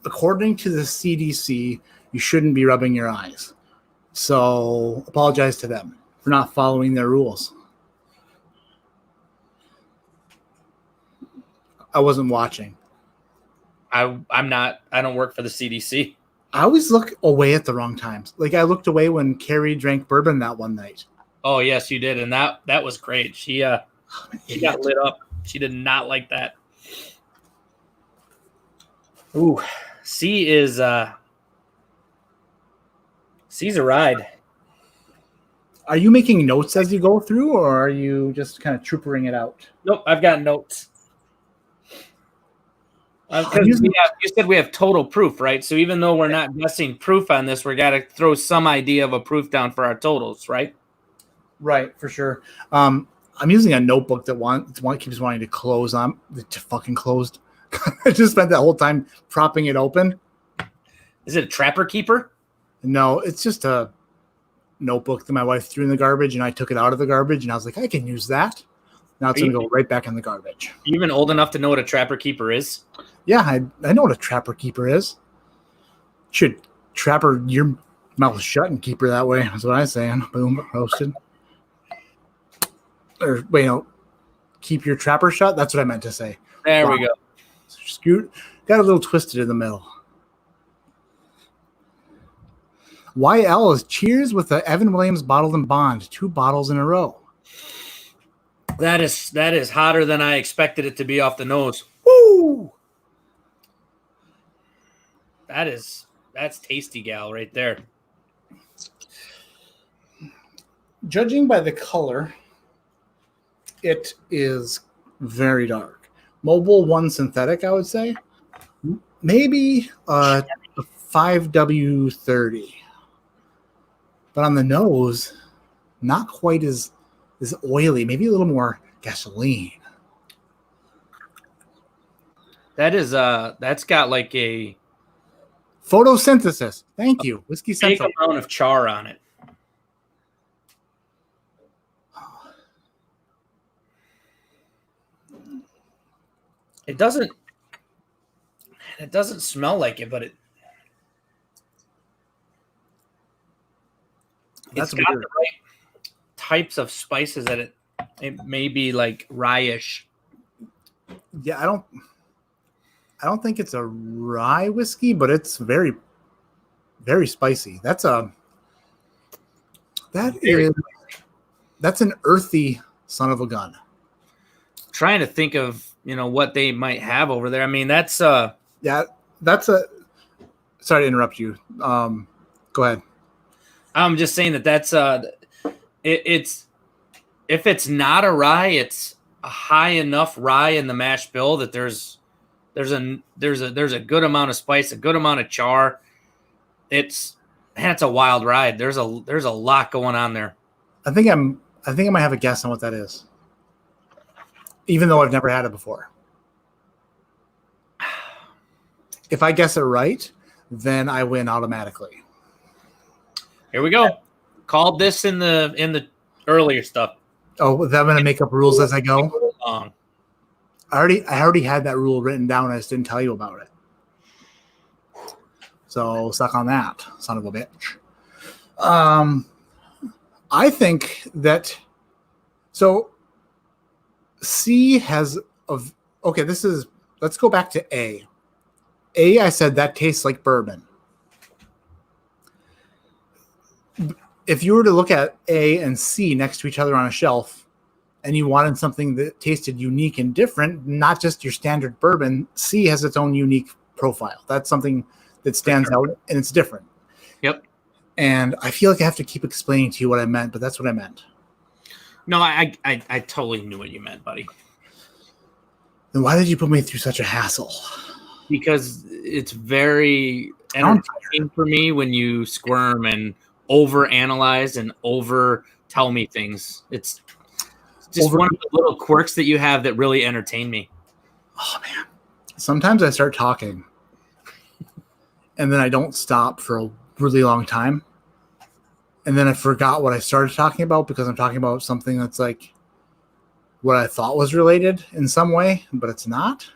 according to the CDC, you shouldn't be rubbing your eyes. So apologize to them for not following their rules. I wasn't watching. I'm not. I don't work for the CDC. I always look away at the wrong times. Like I looked away when Carrie drank bourbon that one night. Oh yes, you did, and that was great. She got lit up. She did not like that. Ooh, C's a ride. Are you making notes as you go through, or are you just kind of troopering it out? Nope, I've got notes. You said we have total proof, right? So even though we're not guessing proof on this, we got to throw some idea of a proof down for our totals, right? Right, for sure. I'm using a notebook that keeps wanting to close. It fucking closed. I just spent that whole time propping it open. Is it a Trapper Keeper? No, it's just a notebook that my wife threw in the garbage, and I took it out of the garbage, and I was like, I can use that. Now it's going to go right back in the garbage. Are you even old enough to know what a Trapper Keeper is? Yeah, I know what a Trapper Keeper is. Should trapper your mouth shut and keep her that way. That's what I'm saying. Boom, roasted. Or, keep your trapper shut. That's what I meant to say. There we go. Got a little twisted in the middle. YL is cheers with the Evan Williams Bottled and Bond. 2 bottles in a row. That is hotter than I expected it to be off the nose. Woo! That's tasty, gal, right there. Judging by the color, it is very dark. Mobile 1 synthetic, I would say. Maybe a 5W30. But on the nose, not quite as oily. Maybe a little more gasoline. That's got like a photosynthesis. Thank you. Whiskey big Central. amount of char on it. It doesn't smell like it, but it's got the right types of spices that it may be like rye-ish. Yeah, I don't think it's a rye whiskey, but it's very, very spicy. That's an earthy son of a gun. Trying to think of what they might have over there. I mean, sorry to interrupt you. Go ahead. I'm just saying that's it's if it's not a rye, it's a high enough rye in the mash bill that there's a good amount of spice, a good amount of char. It's a wild ride. There's a lot going on there. I think I might have a guess on what that is, even though I've never had it before. If I guess it right, then I win automatically. Here we go. Called this in the earlier stuff. Oh, I'm going to make up rules as I go. Long. I already had that rule written down. I just didn't tell you about it. So suck on that, son of a bitch. I think that so C has of okay. Let's go back to A. I said that tastes like bourbon. If you were to look at A and C next to each other on a shelf, and you wanted something that tasted unique and different, not just your standard bourbon, C has its own unique profile. That's something that stands out and it's different. Yep. And I feel like I have to keep explaining to you what I meant, but that's what I meant. No, I totally knew what you meant, buddy. Then why did you put me through such a hassle? Because it's very entertaining for me when you squirm and overanalyze and over tell me things. It's just one of the little quirks that you have that really entertain me. Oh man. Sometimes I start talking and then I don't stop for a really long time. And then I forgot what I started talking about because I'm talking about something that's like what I thought was related in some way, but it's not.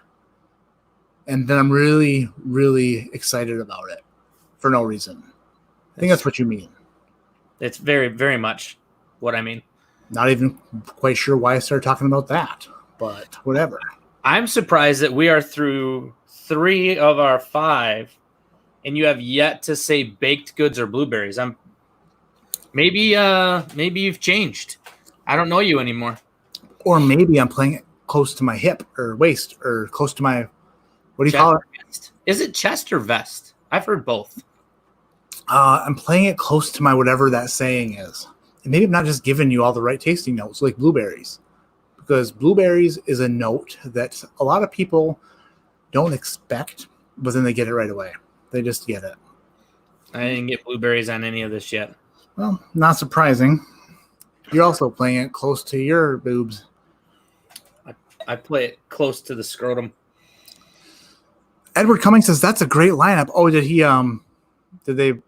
And then I'm really, really excited about it for no reason. I think that's what you mean. It's very, very much what I mean. Not even quite sure why I started talking about that, but whatever. I'm surprised that we are through 3 of our 5, and you have yet to say baked goods or blueberries. Maybe you've changed. I don't know you anymore. Or maybe I'm playing it close to my hip or waist or close to my, what do you call it? Vest. Is it chest or vest? I've heard both. I'm playing it close to my whatever that saying is. And maybe I'm not just giving you all the right tasting notes like blueberries. Because blueberries is a note that a lot of people don't expect, but then they get it right away. They just get it. I didn't get blueberries on any of this yet. Well, not surprising. You're also playing it close to your boobs. I play it close to the scrotum. Edward Cummings says that's a great lineup. Oh, did he? Do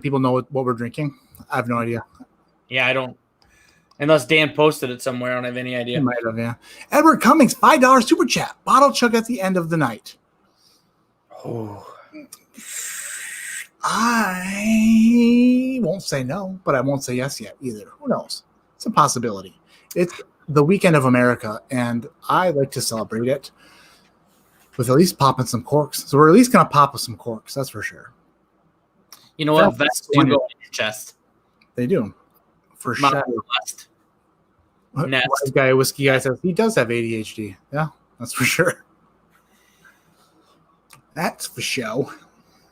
people know what we're drinking? I have no idea. Yeah, I don't. Unless Dan posted it somewhere, I don't have any idea. He might have, yeah. Edward Cummings, $5 super chat. Bottle chug at the end of the night. Oh. I won't say no, but I won't say yes yet either. Who knows? It's a possibility. It's the weekend of America, and I like to celebrate it with at least popping some corks. So we're at least going to pop with some corks, that's for sure. You know what? Vests do go in your chest. They do. For Mount sure. West. Nest. Wise guy, whiskey guy says he does have ADHD. Yeah, that's for sure. That's for show.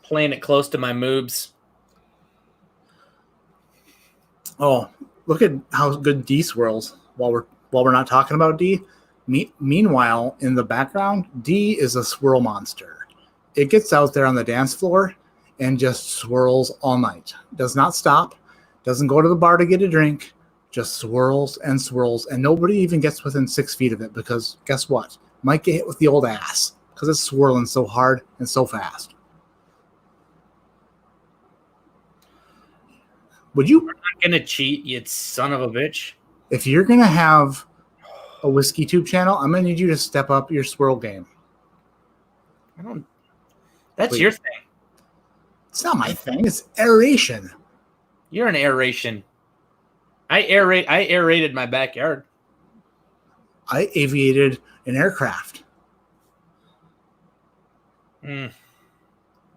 Playing it close to my moobs. Oh, look at how good D swirls while we're not talking about D. Meanwhile, in the background, D is a swirl monster. It gets out there on the dance floor and just swirls all night. Does not stop. Doesn't go to the bar to get a drink. Just swirls and swirls, and nobody even gets within 6 feet of it because guess what? Might get hit with the old ass because it's swirling so hard and so fast. Would you? We're not gonna cheat, you son of a bitch. If you're gonna have a whiskey tube channel, I'm gonna need you to step up your swirl game. I don't. That's Please. your thing. It's not my thing. It's aeration. You're an aeration. I aerated my backyard. I aviated an aircraft.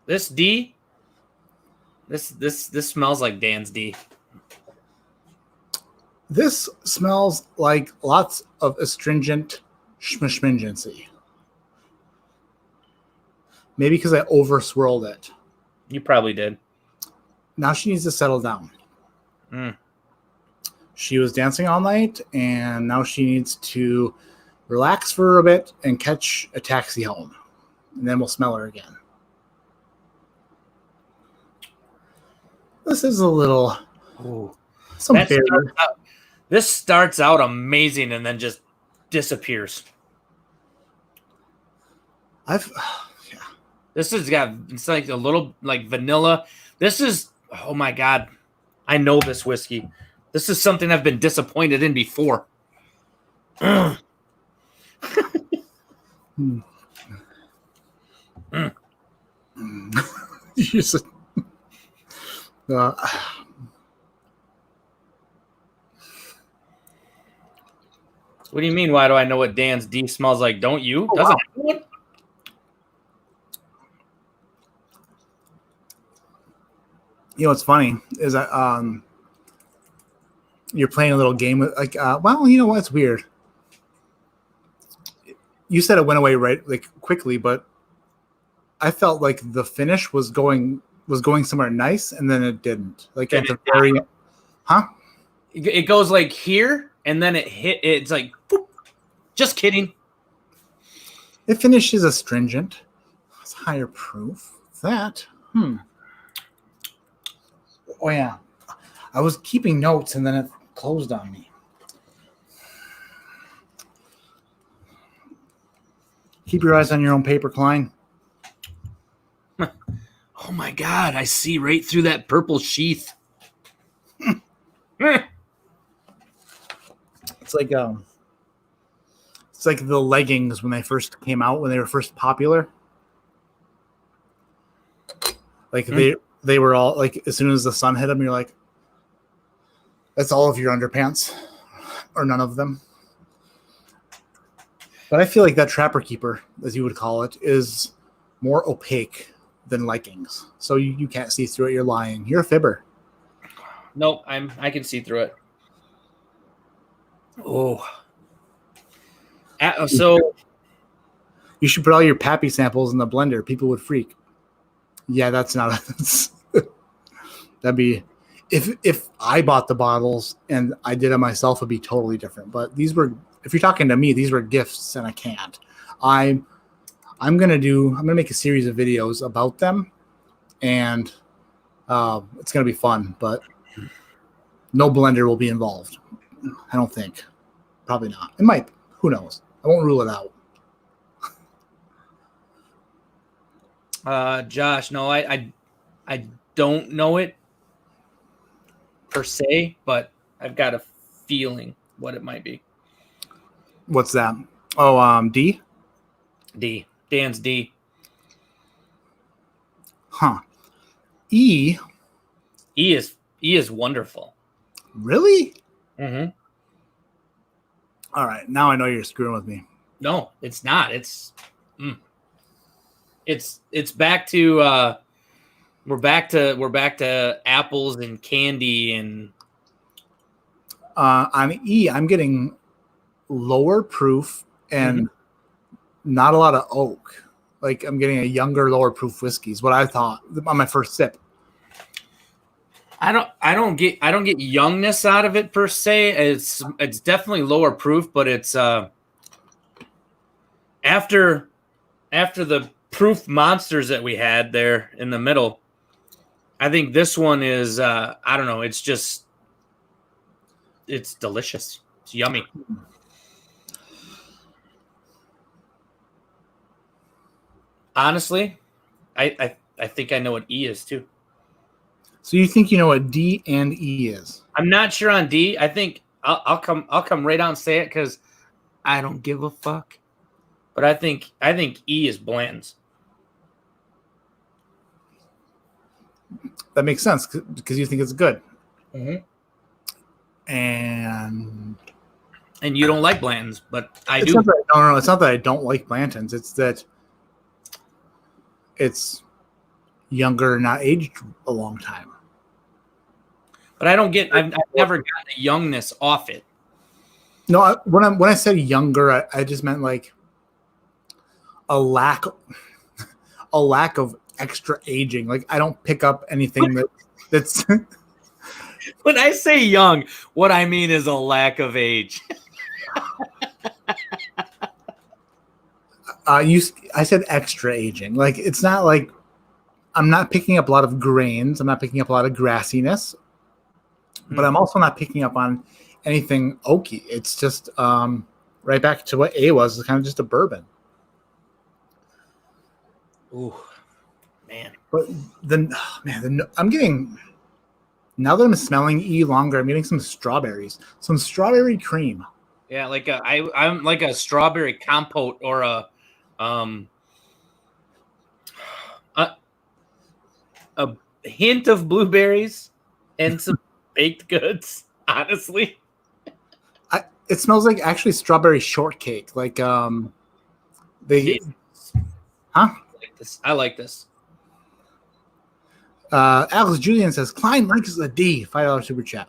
This D. This smells like Dan's D. This smells like lots of astringent schmingency. Maybe because I over swirled it. You probably did. Now she needs to settle down. She was dancing all night, and now she needs to relax for a bit and catch a taxi home. And then we'll smell her again. This is a little... some This starts out amazing and then just disappears. This has got, it's like a little like vanilla. This is, oh my God. I know this whiskey. This is something I've been disappointed in before. You just, what do you mean? Why do I know what Dan's D smells like? Don't you? Doesn't anyone? You know what's funny is that you're playing a little game with like well, you know what? It's weird. You said it went away right like quickly, but I felt like the finish was going somewhere nice, and then it didn't. Like at the very, It goes like here, and then it hit. It's like, boop. Just kidding. It finishes astringent. It's higher proof. That. Oh yeah, I was keeping notes, and then it closed on me. Keep your eyes on your own paper, Cline. Oh my God, I see right through that purple sheath. It's like the leggings when they first came out, when they were first popular. Like they were all like, as soon as the sun hit them, you're like, that's all of your underpants, or none of them. But I feel like that trapper keeper, as you would call it, is more opaque than leggings. So you can't see through it. You're lying. You're a fibber. Nope, I can see through it. Oh. So you should put all your Pappy samples in the blender. People would freak. Yeah, that's not that'd be if I bought the bottles and I did it myself, it'd be totally different. But these were, if you're talking to me, these were gifts and I can't. I'm gonna make a series of videos about them, and it's gonna be fun, but no blender will be involved. I don't think. Probably not. It might. Who knows? I won't rule it out. Josh, no, I don't know it per se, but I've got a feeling what it might be. What's that? Oh, D? D. Dan's D. Huh. E. E is wonderful. Really? Mm-hmm. All right. Now I know you're screwing with me. No, it's not. It's back to we're back to apples and candy and on E, I'm getting lower proof and not a lot of oak. Like I'm getting a younger, lower proof whiskey is what I thought on my first sip. I don't get youngness out of it per se. It's definitely lower proof, but it's after the proof monsters that we had there in the middle. I think this one is I don't know, it's delicious. It's yummy. Honestly, I think I know what E is too. So you think you know what D and E is? I'm not sure on D. I think I'll come right out and say it because I don't give a fuck. But I think E is Blanton's. That makes sense because you think it's good. Mm-hmm. And you don't like Blanton's, but I do. No, it's not that I don't like Blanton's. It's that it's younger, not aged a long time. But I don't get. I've never gotten a youngness off it. No, when I said younger, I just meant like a lack of extra aging. Like I don't pick up anything that's. When I say young, what I mean is a lack of age. I said extra aging. Like it's not like I'm not picking up a lot of grains. I'm not picking up a lot of grassiness, but I'm also not picking up on anything oaky. It's just right back to what A was. It's kind of just a bourbon. Ooh, man. But then, I'm getting, now that I'm smelling E longer, I'm getting some strawberries, some strawberry cream. Yeah, like I'm like a strawberry compote or a hint of blueberries and some baked goods. Honestly, it smells like actually strawberry shortcake. Like they, huh? I like this. Alex Julian says Cline likes a D. $5 super chat.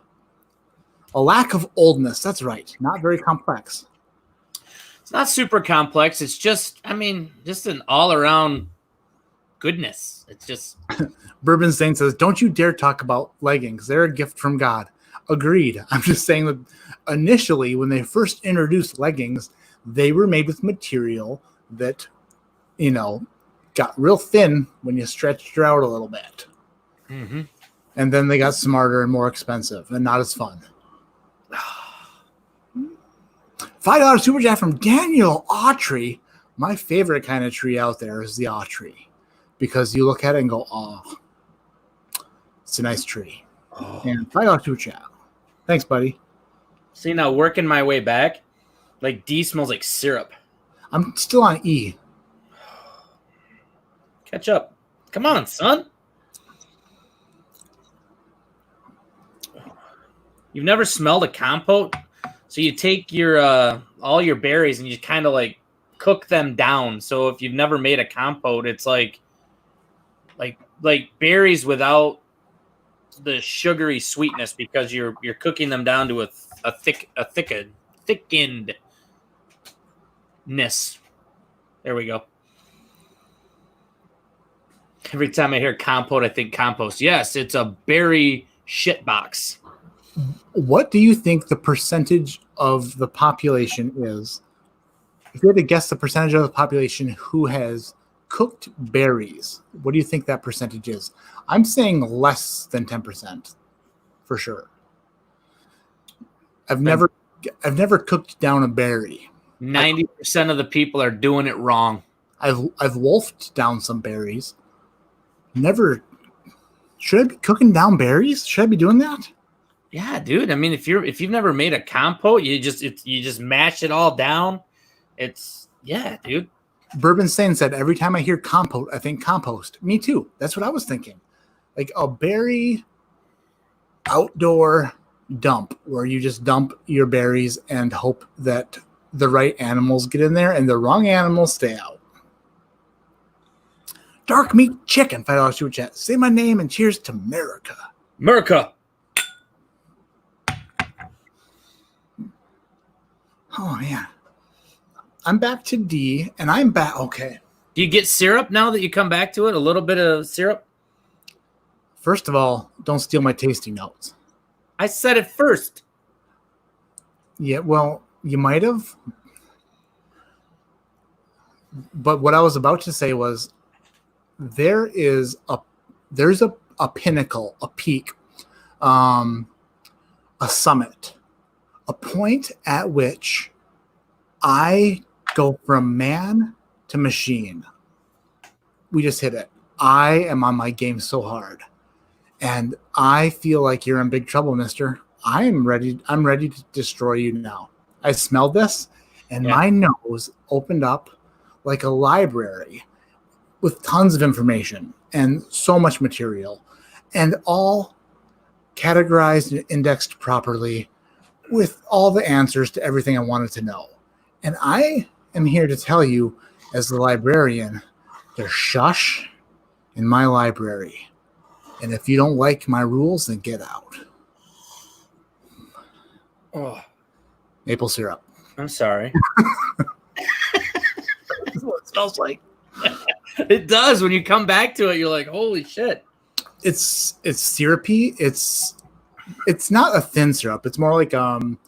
A lack of oldness. That's right. Not very complex. It's not super complex. It's just, I mean, just an all-around goodness. It's just. Bourbon Saint says, don't you dare talk about leggings. They're a gift from God. Agreed. I'm just saying that initially, when they first introduced leggings, they were made with material that, got real thin when you stretched her out a little bit. Mm-hmm. And then they got smarter and more expensive and not as fun. $5 super chat from Daniel Autry. My favorite kind of tree out there is the Autry. because you look at it and go, oh, it's a nice tree. Oh. And $5 to a chat. Thanks, buddy. See, now working my way back, like D smells like syrup. I'm still on E. Catch up. Come on, son. You've never smelled a compote? So you take your all your berries and you kind of like cook them down. So if you've never made a compote, it's like berries without the sugary sweetness because you're cooking them down to a thickenedness. There we go. Every time I hear compote, I think compost. Yes, it's a berry shit box. What do you think the percentage of the population is? If you had to guess the percentage of the population who has cooked berries, what do you think that percentage is? I'm saying less than 10% for sure. I've never cooked down a berry. 90% of the people are doing it wrong. I've wolfed down some berries. Never. Should I be cooking down berries? Should I be doing that? Yeah, dude. I mean, if you've never made a compote, you just mash it all down. Yeah, dude. Bourbon Sane said, every time I hear compote, I think compost. Me too. That's what I was thinking. Like a berry outdoor dump where you just dump your berries and hope that the right animals get in there and the wrong animals stay out. Dark meat chicken, $5 to a chat. Say my name and cheers to America. America. Oh, man. I'm back to D, and I'm back. Okay. Do you get syrup now that you come back to it? A little bit of syrup? First of all, don't steal my tasting notes. I said it first. Yeah, well, you might have. But what I was about to say was there's a pinnacle, a peak, a summit, a point at which I go from man to machine. We just hit it. I am on my game so hard. And I feel like you're in big trouble, mister. I'm ready to destroy you now. I smelled this, and my nose opened up like a library with tons of information and so much material, and all categorized and indexed properly with all the answers to everything I wanted to know. And I am here to tell you, as the librarian, there's shush in my library. And if you don't like my rules, then get out. Oh, Maple syrup. I'm sorry. That's what it smells like. It does. When you come back to it, you're like, holy shit. It's syrupy. It's not a thin syrup. It's more like in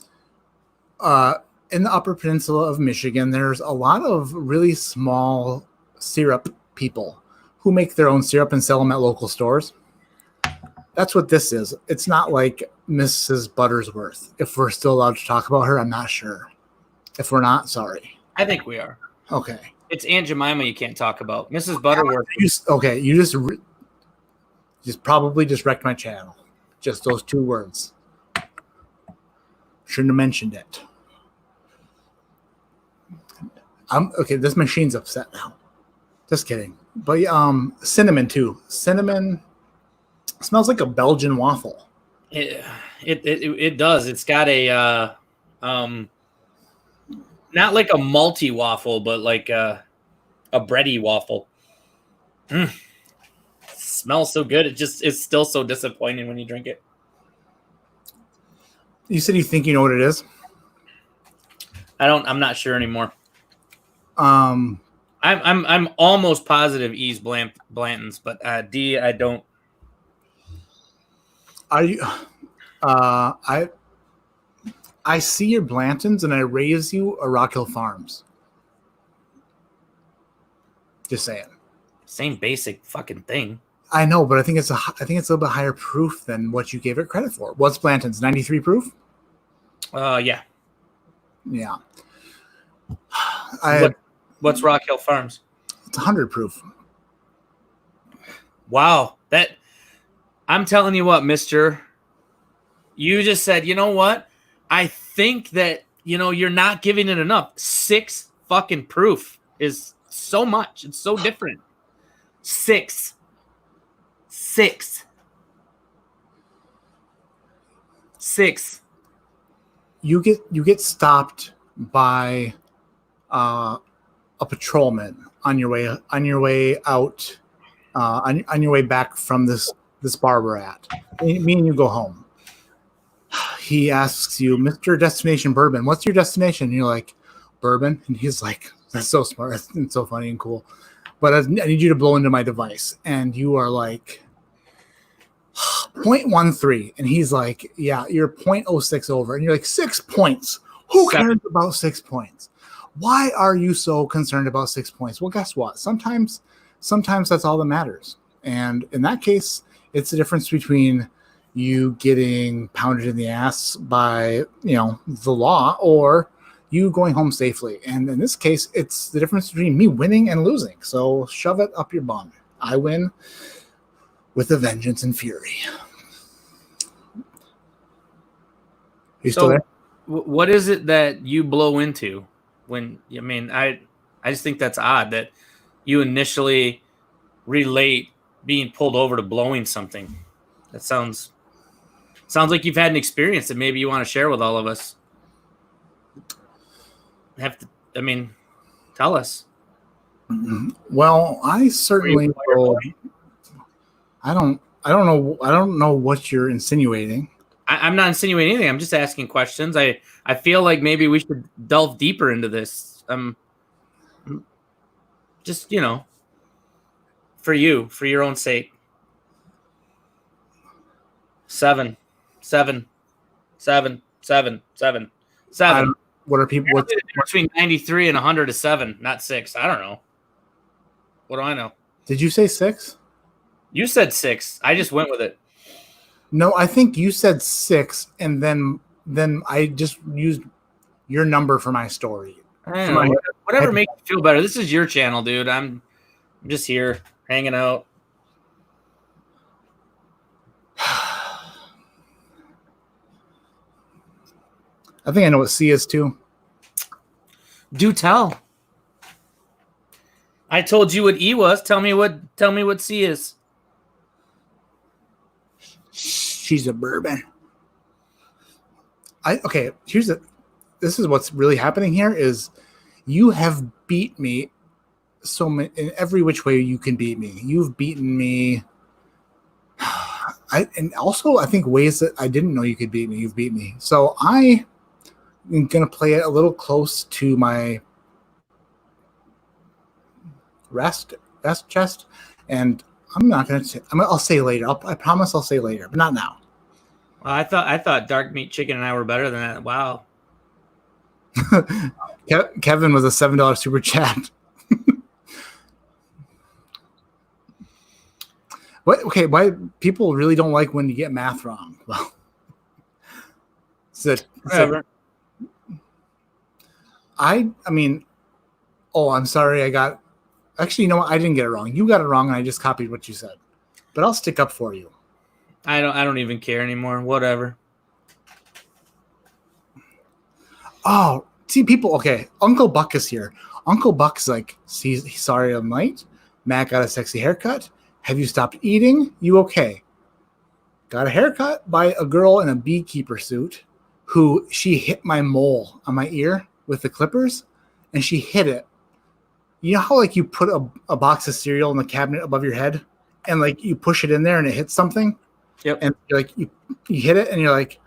the Upper Peninsula of Michigan, there's a lot of really small syrup people who make their own syrup and sell them at local stores. That's what this is. It's not like Mrs. Buttersworth. If we're still allowed to talk about her, I'm not sure. If we're not, sorry. I think we are. Okay. It's Aunt Jemima you can't talk about. Mrs. Butterworth. You just probably just wrecked my channel. Just those two words. Shouldn't have mentioned it. Okay, this machine's upset now. Just kidding. But cinnamon too. Cinnamon smells like a Belgian waffle. It does. It's got a not like a malty waffle, but like a bready waffle. Smells so good. It's still so disappointing when you drink it. You said you think you know what it is? I'm not sure anymore. I'm almost positive E's Blanton's, but D I don't. Are you? I see your Blantons and I raise you a Rock Hill Farms. Just saying. Same basic fucking thing. I know, but I think it's a little bit higher proof than what you gave it credit for. What's Blanton's? 93 proof? Yeah. Yeah. What's Rock Hill Farms? It's 100 proof. Wow. I'm telling you what, mister. You just said, you know what? I think that, you're not giving it enough. 6 fucking proof is so much. It's so different. 6. You get stopped by a patrolman on your way out, on your way back from this bar we're at. Me and you go home. He asks you, Mr. Destination Bourbon, what's your destination? And you're like, Bourbon? And he's like, that's so smart. It's so funny and cool. But I need you to blow into my device. And you are like, 0.13. And he's like, yeah, you're 0.06 over. And you're like, 6 points. Who cares about 6 points? Why are you so concerned about 6 points? Well, guess what? Sometimes that's all that matters. And in that case, it's the difference between you getting pounded in the ass by, the law, or you going home safely. And in this case, it's the difference between me winning and losing. So shove it up your bum. I win with a vengeance and fury. You still there? What is it that you blow into I just think that's odd that you initially relate being pulled over to blowing something. That sounds like you've had an experience that maybe you want to share with all of us. Tell us. Well, I certainly will. I don't know what you're insinuating. I'm not insinuating anything. I'm just asking questions. I feel like maybe we should delve deeper into this. Just, for your own sake. 7. What are people? What's between 93 and 100 is 7, not 6. I don't know. What do I know? Did you say 6? You said 6. I just went with it. No, I think you said 6, and then I just used your number for my story. Whatever makes you feel better. This is your channel, dude. I'm just here hanging out. I think I know what C is too. Do tell. I told you what E was. Tell me what C is. She's a bourbon. This is what's really happening here is you have beat me in every which way you can beat me. You've beaten me. And also I think ways that I didn't know you could beat me. You've beat me. So I'm going to play it a little close to my rest chest. And I'm not going to. I'll say later. I promise I'll say later, but not now. Well, I thought dark meat chicken and I were better than that. Wow. Kevin was a $7 super chat. What? Okay, why people really don't like when you get math wrong? Well, whatever. I'm sorry. Actually, you know what? I didn't get it wrong. You got it wrong, and I just copied what you said. But I'll stick up for you. I don't even care anymore. Whatever. Oh, see, people. Okay, Uncle Buck is here. Uncle Buck's like, he's sorry I'm late. Matt got a sexy haircut. Have you stopped eating? You okay? Got a haircut by a girl in a beekeeper suit who she hit my mole on my ear with the clippers, and she hit it. You know how like you put a box of cereal in the cabinet above your head and like you push it in there and it hits something? Yep. And you're like you hit it and you're like,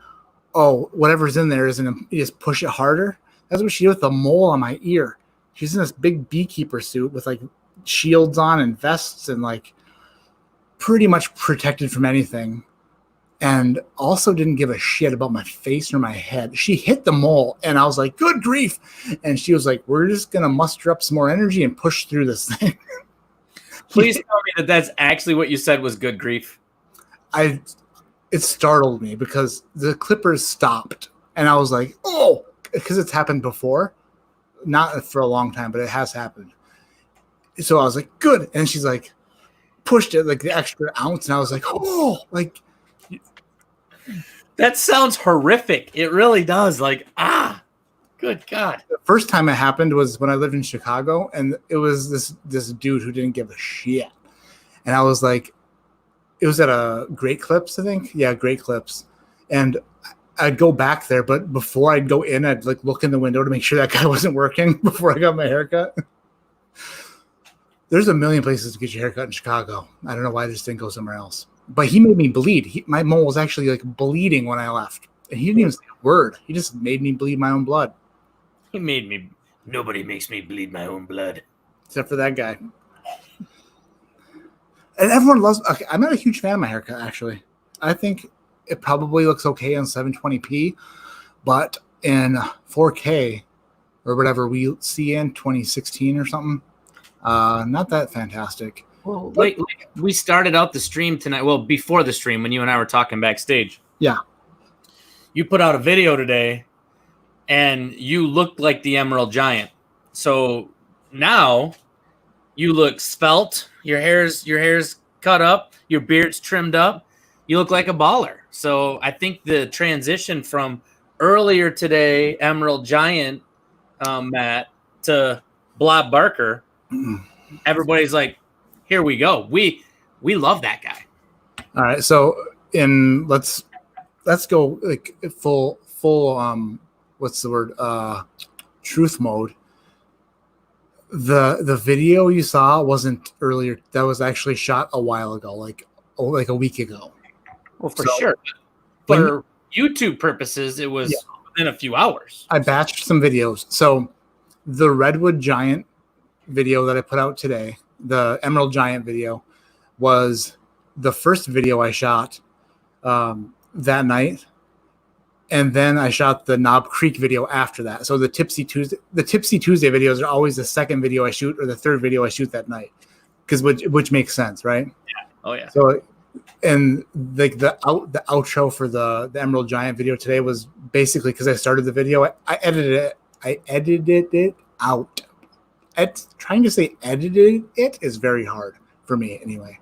oh, whatever's in there isn't. You just push it harder. That's what she did with the mole on my ear. She's in this big beekeeper suit with like shields on and vests and like pretty much protected from anything. And also didn't give a shit about my face or my head. She hit the mole, and I was like, good grief. And she was like, we're just going to muster up some more energy and push through this thing. Please tell me that that's actually what you said was good grief. It startled me because the clippers stopped. And I was like, oh, because it's happened before. Not for a long time, but it has happened. So I was like, good. And she's like, pushed it like the extra ounce, and I was like, oh, like that sounds horrific. It really does. Like, good God. The first time it happened was when I lived in Chicago, and it was this dude who didn't give a shit. And I was like, it was at a Great Clips, I think. Yeah, Great Clips. And I'd go back there, but before I'd go in, I'd like look in the window to make sure that guy wasn't working before I got my haircut. There's a million places to get your haircut in Chicago. I don't know why I just didn't go somewhere else. But he made me bleed. My mole was actually like bleeding when I left. And he didn't even say a word. He just made me bleed my own blood. He made me. Nobody makes me bleed my own blood. Except for that guy. And everyone loves. Okay, I'm not a huge fan of my haircut, actually. I think it probably looks okay on 720p, but in 4K or whatever we see in 2016 or something, not that fantastic. Well, like we started out the stream tonight. Well, before the stream, when you and I were talking backstage. Yeah. You put out a video today, and you looked like the Emerald Giant. So now you look svelte. Your hair's cut up. Your beard's trimmed up. You look like a baller. So I think the transition from earlier today, Emerald Giant, Matt, to Blob Barker, everybody's like, here we go. We love that guy. All right. So let's go like full what's the word? Truth mode. The video you saw wasn't earlier. That was actually shot a while ago, like a week ago. Well, for sure. For YouTube purposes, it was within a few hours. I batched some videos. So the Redwood Giant video that I put out today, the Emerald Giant video, was the first video I shot that night. And then I shot the Knob Creek video after that. So the Tipsy Tuesday videos are always the second video I shoot or the third video I shoot that night, because which makes sense, right? Yeah. Oh yeah. So, and like the outro for the Emerald Giant video today was basically because I started the video, I edited it out. Trying to say edited it is very hard for me anyway.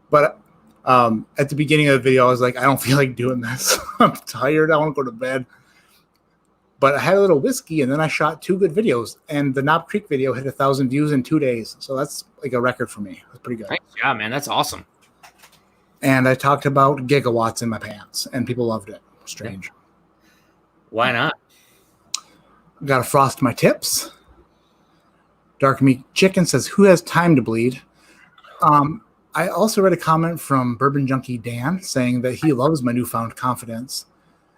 But at the beginning of the video, I was like, I don't feel like doing this. I'm tired. I want to go to bed. But I had a little whiskey, and then I shot 2 good videos. And the Knob Creek video hit 1,000 views in 2 days. So that's like a record for me. That's pretty good. Nice job, man. That's awesome. And I talked about gigawatts in my pants, and people loved it. Strange. Why not? Got to frost my tips. Dark Meat Chicken says, who has time to bleed? I also read a comment from Bourbon Junkie Dan saying that he loves my newfound confidence.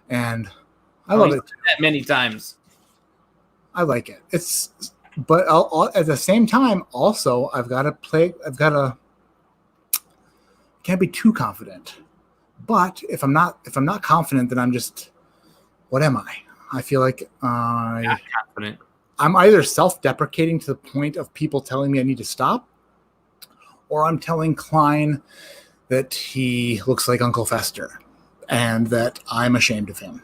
And I love it. That many times. I like it. But at the same time, also, can't be too confident. But if I'm not confident, then I'm just, what am I? I feel like Not confident. I'm either self-deprecating to the point of people telling me I need to stop, or I'm telling Cline that he looks like Uncle Fester and that I'm ashamed of him.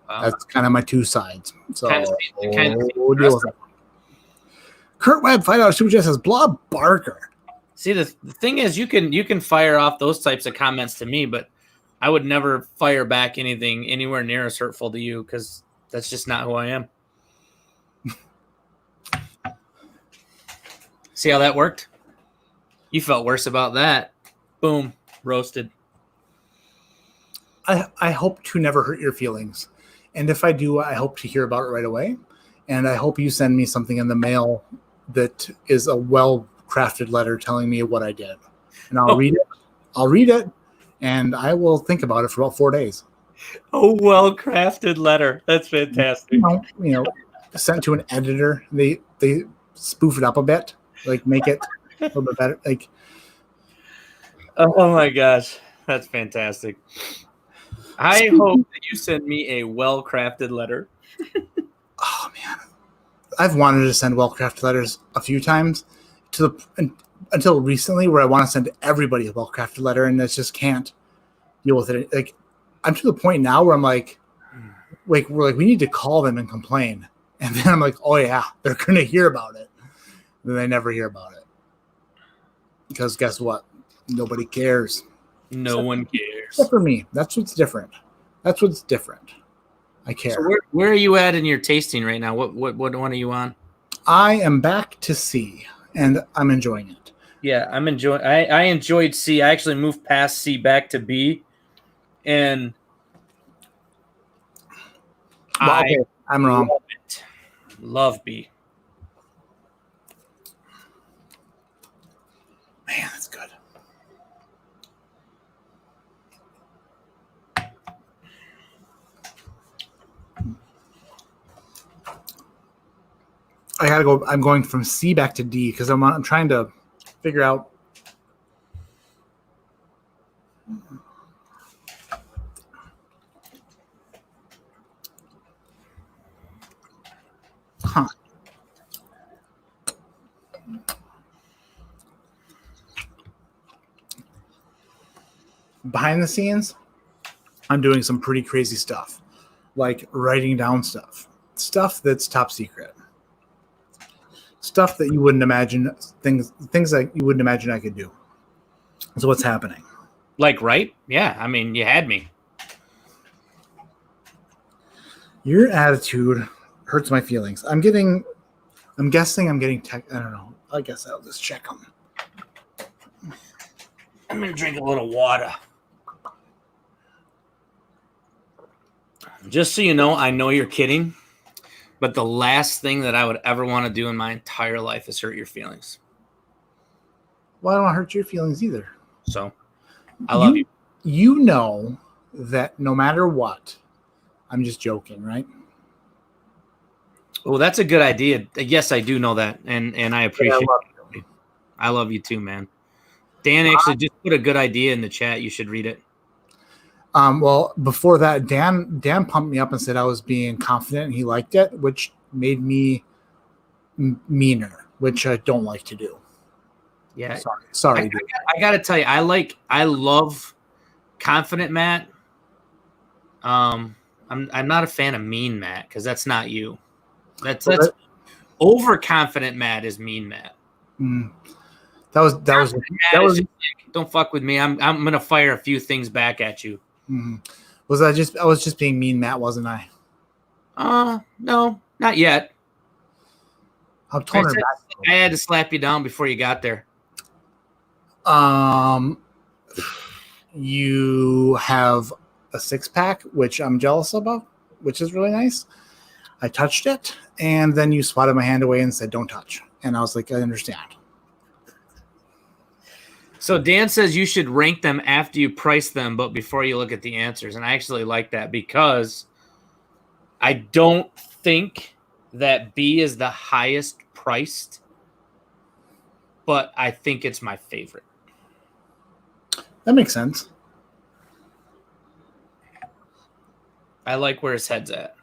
That's kind of my two sides. So we'll deal with it. Kurt Webb, $5 super chat says Blob Barker. See, the thing is, you can fire off those types of comments to me, but I would never fire back anything anywhere near as hurtful to you, because that's just not who I am. See how that worked? You felt worse about that. Boom, roasted. I hope to never hurt your feelings. And if I do, I hope to hear about it right away. And I hope you send me something in the mail that is a well-crafted letter telling me what I did. And I'll read it. I'll read it, and I will think about it for about 4 days. A well-crafted letter. That's fantastic. You know, sent to an editor. They spoof it up a bit, like make it a little bit better. Like, oh my gosh, that's fantastic. I hope that you send me a well-crafted letter. Oh man, I've wanted to send well-crafted letters a few times until recently, where I want to send everybody a well-crafted letter, and I just can't deal with it. Like, I'm to the point now where I'm like we need to call them and complain, and then I'm like, oh yeah, they're gonna hear about it. Then they never hear about it, because guess what? Nobody cares. No one cares. Except for me. That's what's different. I care. So where are you at in your tasting right now? What one are you on? I am back to C, and I'm enjoying it. Yeah, I'm enjoying. I enjoyed C. I actually moved past C back to B, and I'm wrong. Love it. Love B. Man, that's good. I gotta go. I'm going from C back to D because I'm trying to figure out. Huh. Behind the scenes, I'm doing some pretty crazy stuff, like writing down stuff that's top secret, stuff that you wouldn't imagine, things that you wouldn't imagine I could do. So what's happening? Like, right? Yeah. I mean, you had me. Your attitude hurts my feelings. I'm guessing I'm getting I don't know. I guess I'll just check them. I'm gonna drink a little water. Just so you know, I know you're kidding, but the last thing that I would ever want to do in my entire life is hurt your feelings. Well, I don't want to hurt your feelings either. So, I love you. You know that no matter what, I'm just joking, right? Well, that's a good idea. Yes, I do know that, and I appreciate it. I love you too, man. Dan actually just put a good idea in the chat. You should read it. Well, before that, Dan pumped me up and said I was being confident and he liked it, which made me meaner, which I don't like to do. Yeah. Sorry. I got to tell you, I love confident Matt. I'm not a fan of mean Matt because that's not you. That's overconfident Matt is mean Matt. That was don't fuck with me. I'm gonna fire a few things back at you. I was just being mean, Matt, wasn't I? No, not yet. I'm toning her back. I had to slap you down before you got there. You have a 6-pack, which I'm jealous about, which is really nice. I touched it, and then you swatted my hand away and said, "Don't touch." And I was like, "I understand." So Dan says you should rank them after you price them, but before you look at the answers. And I actually like that because I don't think that B is the highest priced, but I think it's my favorite. That makes sense. I like where his head's at.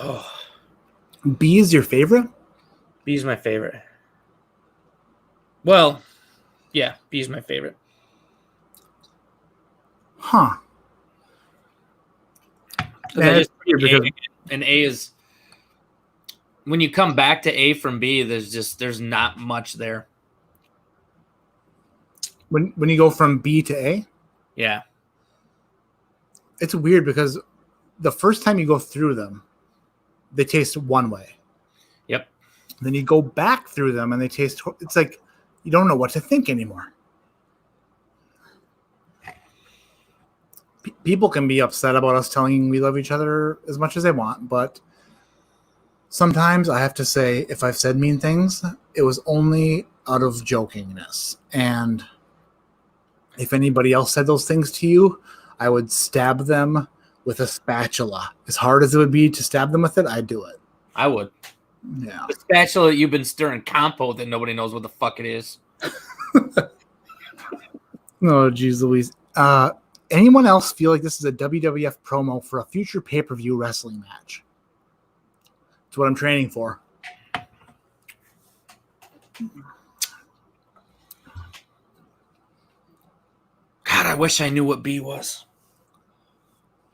Oh. B is your favorite? B is my favorite. Well, yeah, B is my favorite. Huh. Because A is when you come back to A from B, there's not much there. When you go from B to A? Yeah. It's weird because the first time you go through them, they taste one way. Yep. Then you go back through them and they taste, it's like you don't know what to think anymore. People can be upset about us telling we love each other as much as they want, but sometimes I have to say, if I've said mean things, it was only out of jokingness. And if anybody else said those things to you, I would stab them with a spatula. As hard as it would be to stab them with it, I'd do it. I would. Yeah. The spatula you've been stirring compote that nobody knows what the fuck it is. Oh, geez Louise. Anyone else feel like this is a WWF promo for a future pay-per-view wrestling match? It's what I'm training for. God, I wish I knew what B was.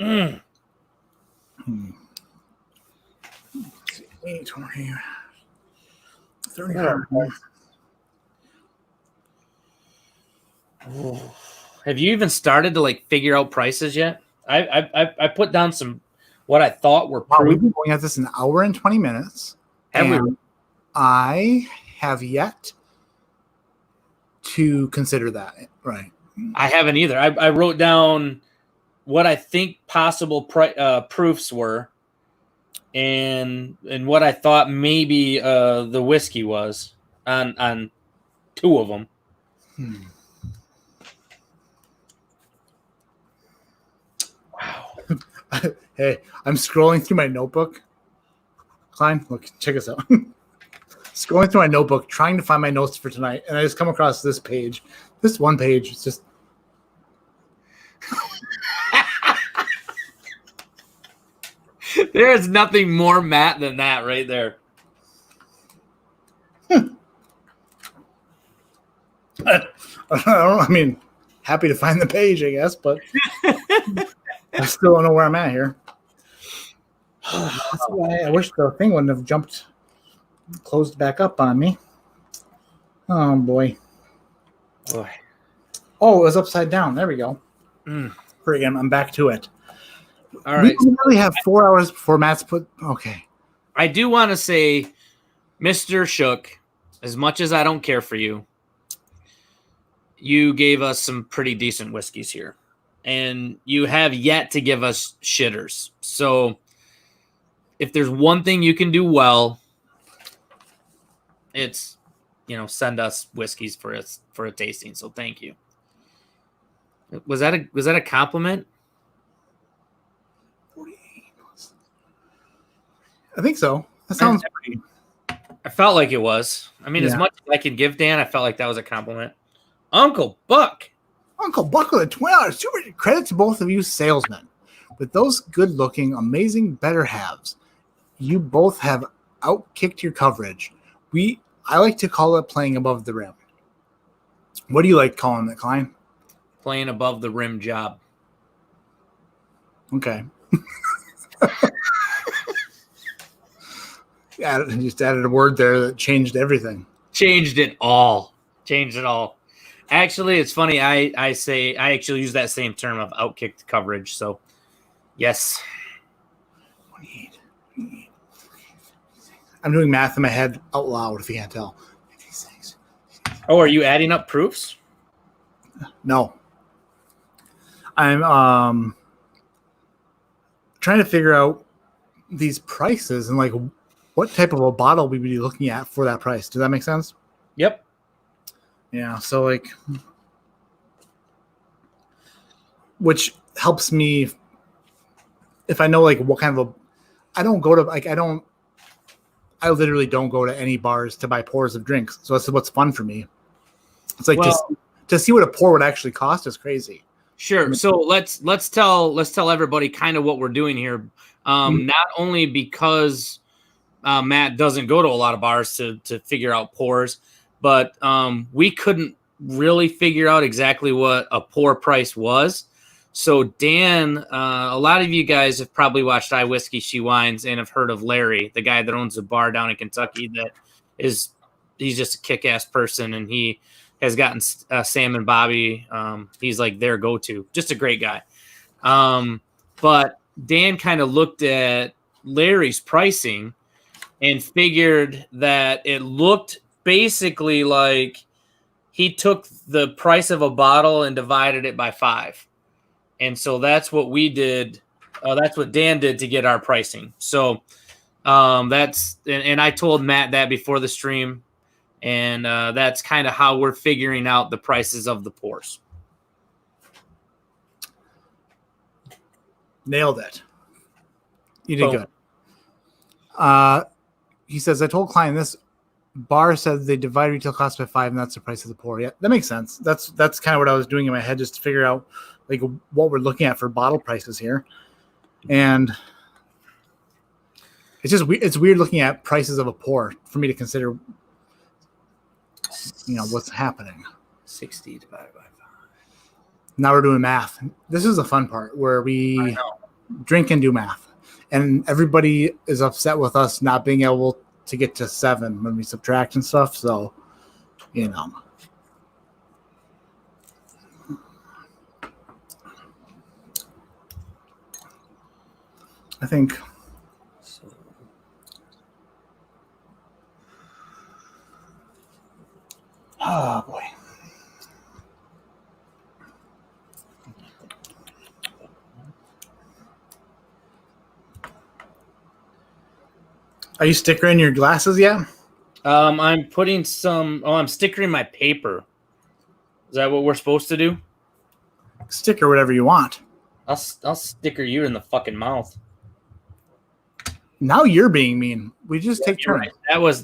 8, 20, 35. Have you even started to like figure out prices yet? I put down some what I thought were Wow, we've proof. been going at this an hour and 20 minutes. Have we? And I have yet to consider that. Right. I haven't either. I wrote down what I think possible proofs were, and what I thought maybe the whiskey was on two of them. Wow. Hey, I'm scrolling through my notebook. Cline, look, check us out. Scrolling through my notebook, trying to find my notes for tonight, and I just come across this page. This one page is just. There is nothing more Matt than that right there. I mean, happy to find the page, I guess, but I still don't know where I'm at here. That's why I wish the thing wouldn't have closed back up on me. Oh, boy. Oh, it was upside down. There we go. Friggin', I'm back to it. All right. We really have 4 hours before Matt's put. Okay. I do want to say, Mr. Shook, as much as I don't care for you, you gave us some pretty decent whiskeys here. And you have yet to give us shitters. So if there's one thing you can do well, it's, send us whiskeys for a tasting. So thank you. Was that a compliment? I think so. That sounds pretty. I felt like it was. I mean, as much as I could give Dan, I felt like that was a compliment. Uncle Buck with a $20 super credit to both of you salesmen. With those good-looking, amazing better halves, you both have outkicked your coverage. I like to call it playing above the rim. What do you like calling it, Cline? Playing above the rim job. Okay. Just added a word there that changed everything. Changed it all. Actually, it's funny. I actually use that same term of outkicked coverage. So, yes. I'm doing math in my head out loud, if you can't tell. Oh, are you adding up proofs? No. I'm trying to figure out these prices and like what type of a bottle we would be looking at for that price. Does that make sense? Yep. Yeah. So like, which helps me if I know like what kind of I literally don't go to any bars to buy pours of drinks. So that's what's fun for me. It's like to see what a pour would actually cost is crazy. Sure. So let's tell everybody kind of what we're doing here. Not only because Matt doesn't go to a lot of bars to figure out pours, but we couldn't really figure out exactly what a pour price was. So Dan, a lot of you guys have probably watched I Whiskey She Wines and have heard of Larry, the guy that owns a bar down in Kentucky. He's just a kick-ass person, and he has gotten Sam and Bobby. He's like their go-to, just a great guy. But Dan kind of looked at Larry's pricing and figured that it looked basically like he took the price of a bottle and divided it by 5. And so that's what we did. That's what Dan did to get our pricing. So and I told Matt that before the stream. And that's kind of how we're figuring out the prices of the pours. Nailed it. You did good. He says, I told Cline this bar said they divide retail cost by 5, and that's the price of the pour. Yeah, that makes sense. That's kind of what I was doing in my head, just to figure out like what we're looking at for bottle prices here. And it's weird looking at prices of a pour for me to consider, what's happening. 60 divided by 5. Now we're doing math. This is the fun part where we drink and do math. And everybody is upset with us not being able to get to 7 when we subtract and stuff. So, I think. Oh boy. Are you stickering your glasses yet? I'm putting some. Oh, I'm stickering my paper. Is that what we're supposed to do? Sticker whatever you want. I'll sticker you in the fucking mouth. Now you're being mean. We just take turns. Right.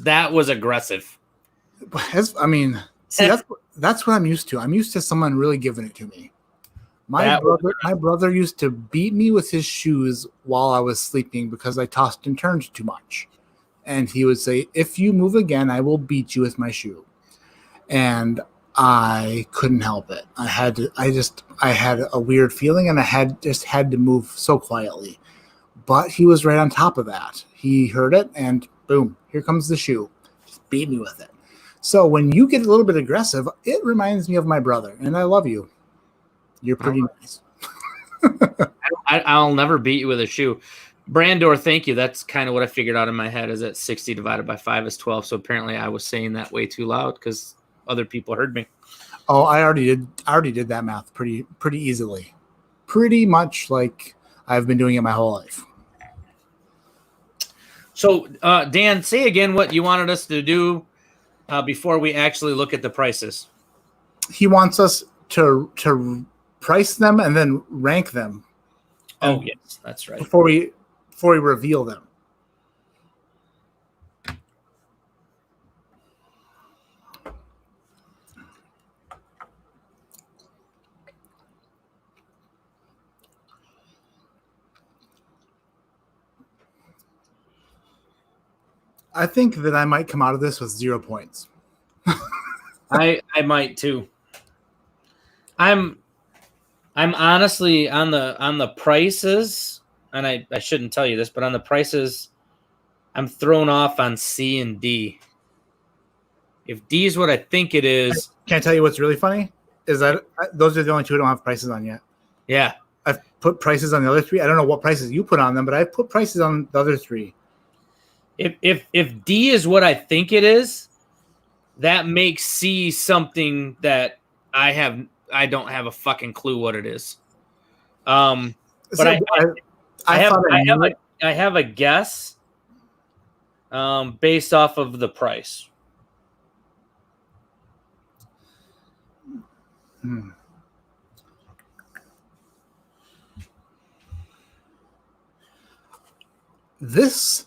That was aggressive. I mean, see, that's what I'm used to. I'm used to someone really giving it to me. My brother used to beat me with his shoes while I was sleeping because I tossed and turned too much. And he would say, if you move again, I will beat you with my shoe. And I couldn't help it. I had a weird feeling, and I had to move so quietly. But he was right on top of that. He heard it, and boom, here comes the shoe. Just beat me with it. So when you get a little bit aggressive, it reminds me of my brother, and I love you. You're pretty nice. I'll never beat you with a shoe. Brandor, thank you. That's kind of what I figured out in my head, is that 60 divided by 5 is 12. So apparently I was saying that way too loud because other people heard me. Oh, I already did that math pretty easily. Pretty much like I've been doing it my whole life. So, Dan, say again what you wanted us to do before we actually look at the prices. He wants us to price them and then rank them. Oh, yes, that's right. Before we reveal them. I think that I might come out of this with 0 points. I might too. I'm honestly on the prices, and I shouldn't tell you this, but on the prices, I'm thrown off on C and D. If D is what I think it is, Can't tell you what's really funny is that those are the only two I don't have prices on yet. Yeah, I've put prices on the other three. I don't know what prices you put on them, but I've put prices on the other three. If D is what I think it is, that makes C something that I don't have a fucking clue what it is. But So I have a guess based off of the price. This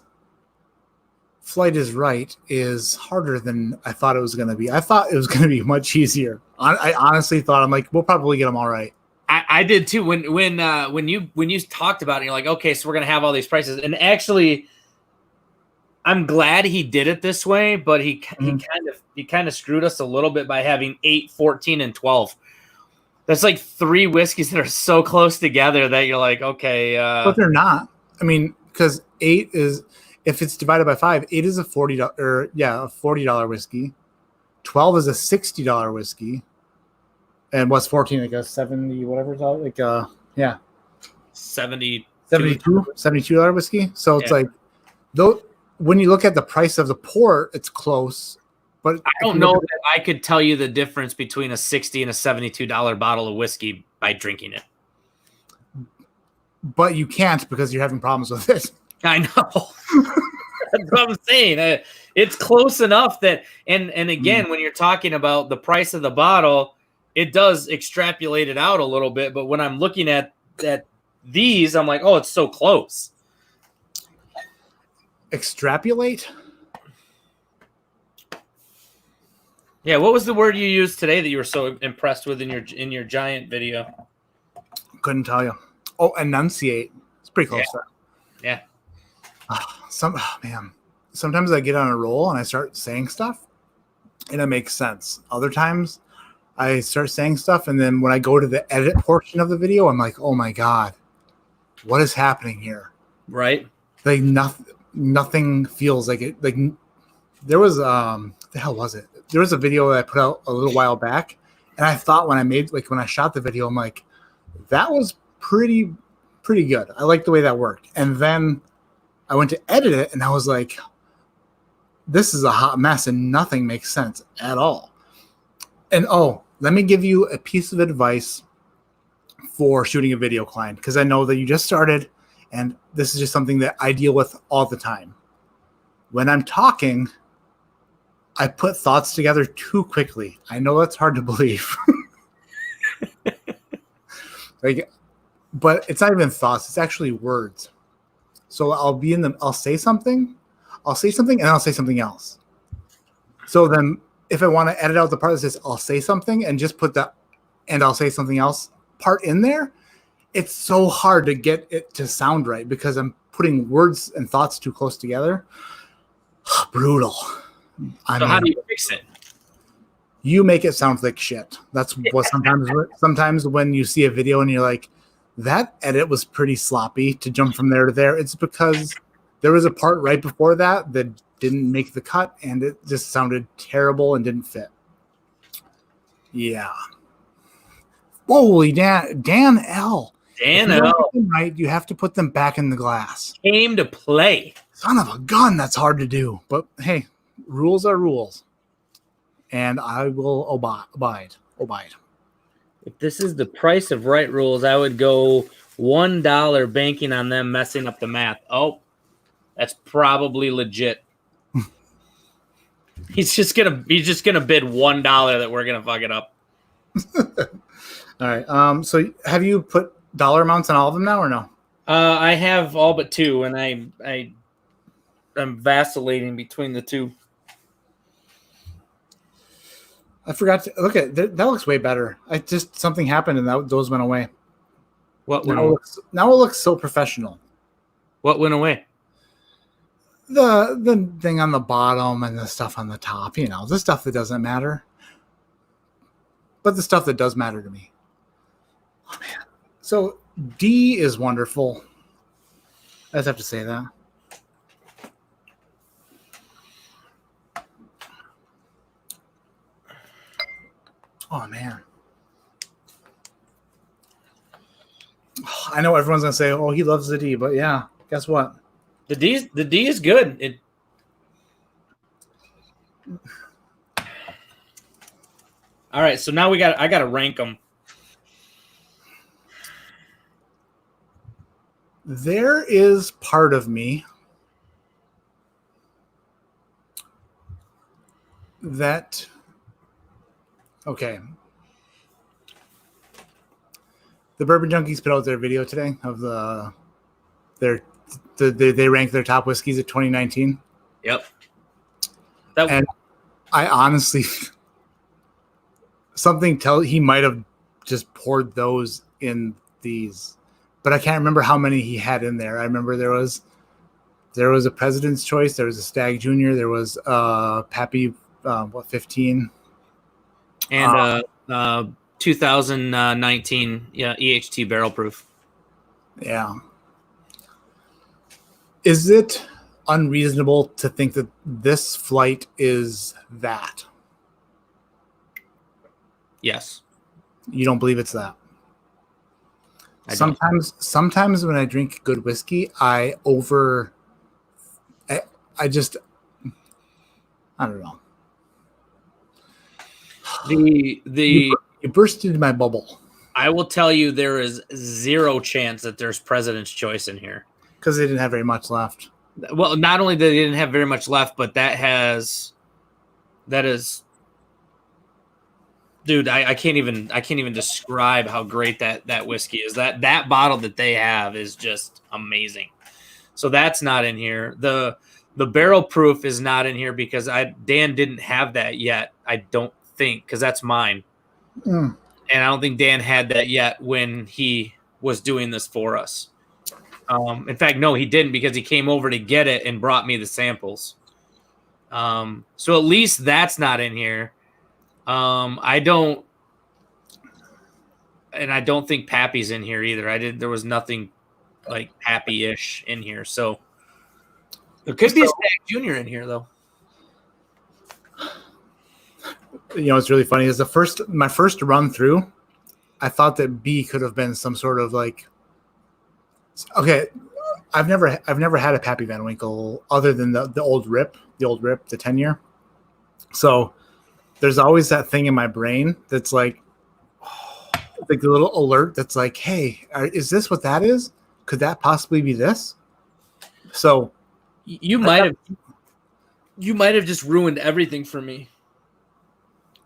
Flight is Right is harder than I thought it was going to be. I thought it was going to be much easier. I honestly thought, I'm like, we'll probably get them all right. I did too. When you talked about it, you're like, okay, so we're gonna have all these prices. And actually, I'm glad he did it this way, but he kind of screwed us a little bit by having 8, 14, and 12. That's like 3 whiskeys that are so close together that you're like, okay. But they're not. I mean, because 8 is, if it's divided by 5, 8 is a $40 whiskey. 12 is a $60 whiskey. And what's 14? Like a 70, whatever it's called? Like, yeah. $72 whiskey. So it's like, though, when you look at the price of the port, it's close. But I don't know that I could tell you the difference between a $60 and a $72 bottle of whiskey by drinking it. But you can't because you're having problems with it. I know. That's what I'm saying. It's close enough that, and again, when you're talking about the price of the bottle, it does extrapolate it out a little bit. But when I'm looking at these, I'm like, oh, it's so close. Extrapolate? Yeah, what was the word you used today that you were so impressed with in your giant video? Couldn't tell you. Oh, enunciate. It's pretty close. Yeah. Man. Sometimes I get on a roll and I start saying stuff, and it makes sense. Other times, I start saying stuff, and then when I go to the edit portion of the video, I'm like, oh my God, what is happening here? Right. Like nothing feels like it. Like there was, what the hell was it? There was a video that I put out a little while back, and I thought when I shot the video, I'm like, that was pretty pretty good. I like the way that worked. And then I went to edit it, and I was like, this is a hot mess, and nothing makes sense at all. And let me give you a piece of advice for shooting a video, Cline, because I know that you just started, and this is just something that I deal with all the time. When I'm talking, I put thoughts together too quickly. I know that's hard to believe. But it's not even thoughts, it's actually words. So I'll say something, and I'll say something else. So then if I want to edit out the part that says I'll say something and just put the and I'll say something else part in there, it's so hard to get it to sound right because I'm putting words and thoughts too close together. Brutal. So how do you fix it? You make it sound like shit. That's what sometimes when you see a video and you're like, that edit was pretty sloppy to jump from there to there. It's because there was a part right before that didn't make the cut and it just sounded terrible and didn't fit. Yeah. Holy Dan L. Dan L. Right, you have to put them back in the glass. Came to play. Son of a gun, that's hard to do. But hey, rules are rules. And I will abide. If this is the price of right rules, I would go $1 banking on them messing up the math. Oh, that's probably legit. He's just gonna bid $1 that we're gonna fuck it up. All right. So have you put dollar amounts on all of them now or no? I have all but two, and I'm vacillating between the two. I forgot to look at that. Looks way better. Something happened and those went away. What went away? Now it looks so professional. What went away? The thing on the bottom and the stuff on the top. The stuff that doesn't matter. But the stuff that does matter to me. Oh man. So D is wonderful. I just have to say that. Oh man. I know everyone's gonna say, "Oh, he loves the D," but yeah, guess what? The D is good. All right, so now I got to rank them. There is part of me that okay. The Bourbon Junkies put out their video today of they rank their top whiskeys of 2019. Yep. And I honestly he might have just poured those in these, but I can't remember how many he had in there. I remember there was a President's Choice, there was a Stag Junior, there was Pappy 15, and 2019 EHT barrel proof. Yeah. Is it unreasonable to think that this flight is that? Yes. You don't believe it's that? Sometimes when I drink good whiskey, I don't know. You burst into my bubble. I will tell you there is zero chance that there's President's Choice in here. Because they didn't have very much left. Well, not only that they didn't have very much left, but that is, dude, I can't even describe how great that whiskey is. That bottle that they have is just amazing. So that's not in here. The barrel proof is not in here because Dan didn't have that yet. I don't think, because that's mine. And I don't think Dan had that yet when he was doing this for us. In fact, no, he didn't, because he came over to get it and brought me the samples. So at least that's not in here. I don't think Pappy's in here either. There was nothing like Pappy-ish in here. So there could be a Stag Junior in here though. It's really funny is my first run through, I thought that B could have been some sort of like Okay, I've never had a Pappy Van Winkle other than the old rip, the 10-year. So there's always that thing in my brain that's like the little alert that's like, hey, is this what that is? Could that possibly be this? So you might have just ruined everything for me.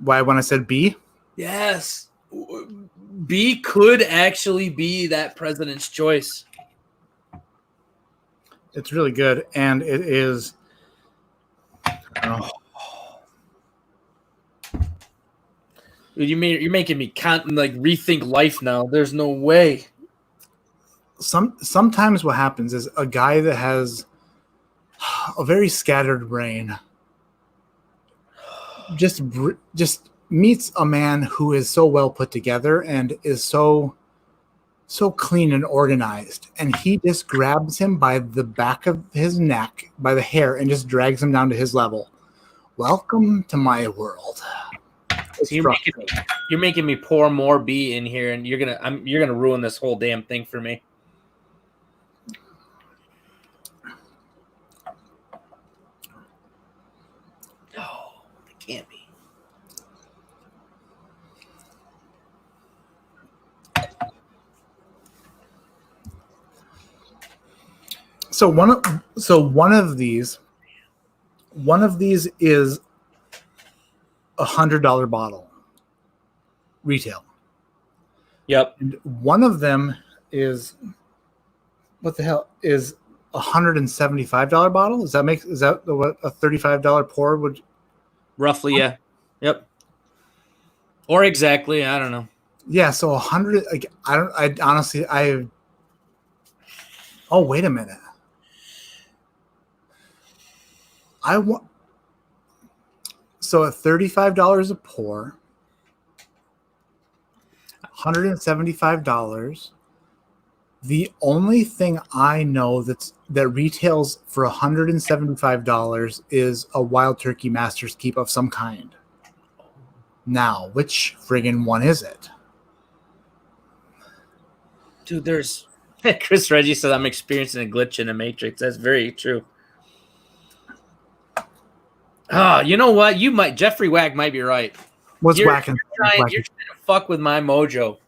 why when I said B? Yes. B could actually be that president's choice. It's really good, and it is. Oh, Dude, you're making me rethink life now. There's no way. sometimes what happens is a guy that has a very scattered brain just meets a man who is so well put together and is so clean and organized, and he just grabs him by the back of his neck by the hair and just drags him down to his level. Welcome to my world. So you're making me pour more B in here, and you're gonna ruin this whole damn thing for me. No, it can't be. So one of these is $100 bottle retail. Yep. And one of them is what the hell is $175 bottle? Is that what a $35 pour would Roughly, yeah. Yep. Or exactly, I don't know. Yeah, so 100 like I honestly oh, wait a minute. I want so at $35 a pour, $175. The only thing I know that retails for $175 is a Wild Turkey Master's Keep of some kind. Now, which friggin' one is it? Dude, there's Chris Reggie said I'm experiencing a glitch in the Matrix. That's very true. Ah, you know what? Jeffrey Whack might be right. What's You're whacking? trying to fuck with my mojo.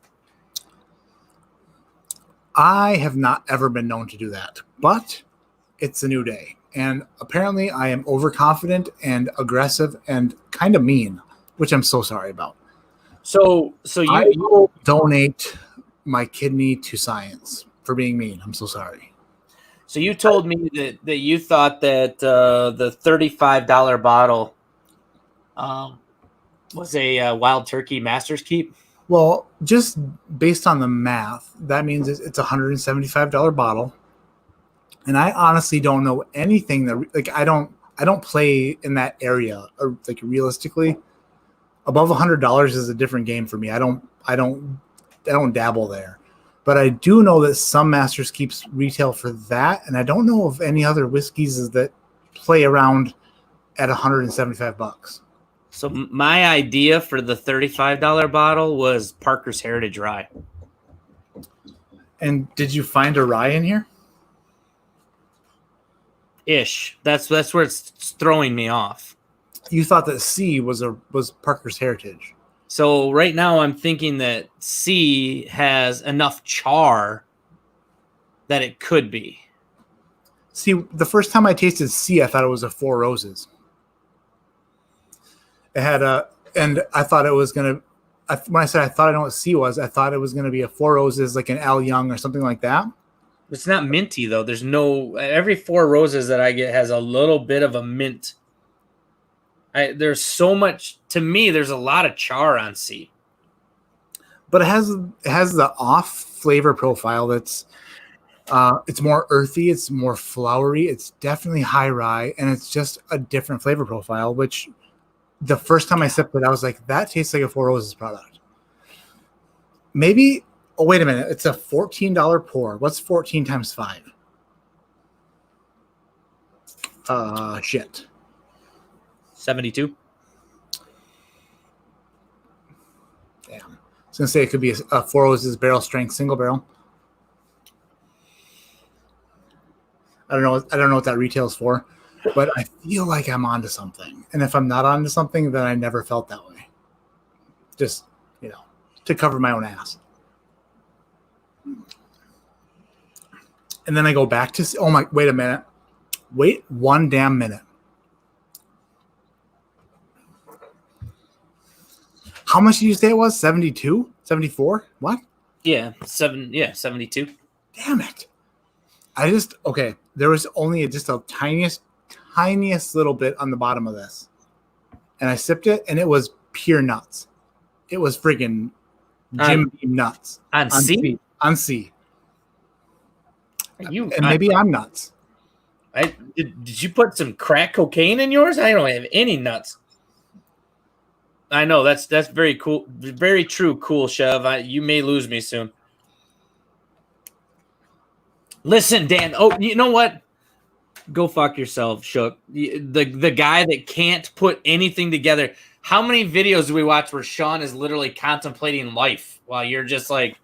I have not ever been known to do that, but it's a new day. And apparently I am overconfident and aggressive and kind of mean, which I'm so sorry about. So I will donate my kidney to science for being mean. I'm so sorry. So you told me that you thought that the $35 bottle was a Wild Turkey Master's Keep? Well, just based on the math, that means it's $175 bottle. And I honestly don't know anything that I don't play in that area, or like realistically above $100 is a different game for me. I don't dabble there. But I do know that some Masters Keeps retail for that, and I don't know of any other whiskeys that play around at $175. So my idea for the $35 bottle was Parker's Heritage Rye. And did you find a rye in here? Ish. That's where it's throwing me off. You thought that C was Parker's Heritage. So right now I'm thinking that C has enough char that it could be. See, the first time I tasted C, I thought it was a Four Roses. It had and I thought it was going to, when I said I thought I know what C was, I thought it was going to be a Four Roses, like an Al Young or something like that. It's not minty though. There's every Four Roses that I get has a little bit of a mint. There's so much, to me, there's a lot of char on C. But it has the off flavor profile that's it's more earthy, it's more flowery, it's definitely high rye, and it's just a different flavor profile, which the first time I sipped it, I was like, that tastes like a Four Roses product. Maybe, oh, wait a minute, it's a $14 pour. What's 14 times 5? Shit. 72. Damn. I was going to say it could be a Four Roses barrel strength single barrel. I don't know what that retails for, but I feel like I'm onto something. And if I'm not onto something, then I never felt that way. Just, to cover my own ass. And then I go back to, wait a minute. Wait one damn minute. How much did you say it was? 72? 74? What? Yeah, 72. Damn it. There was only just a tiniest little bit on the bottom of this. And I sipped it, and it was pure nuts. It was friggin' Jim Beam nuts. On C? On C. And maybe I'm nuts. Did you put some crack cocaine in yours? I don't have any nuts. I know that's very cool, very true. Cool, Chev. You may lose me soon. Listen, Dan. Oh, you know what? Go fuck yourself, Shook. The guy that can't put anything together. How many videos do we watch where Sean is literally contemplating life while you're just like,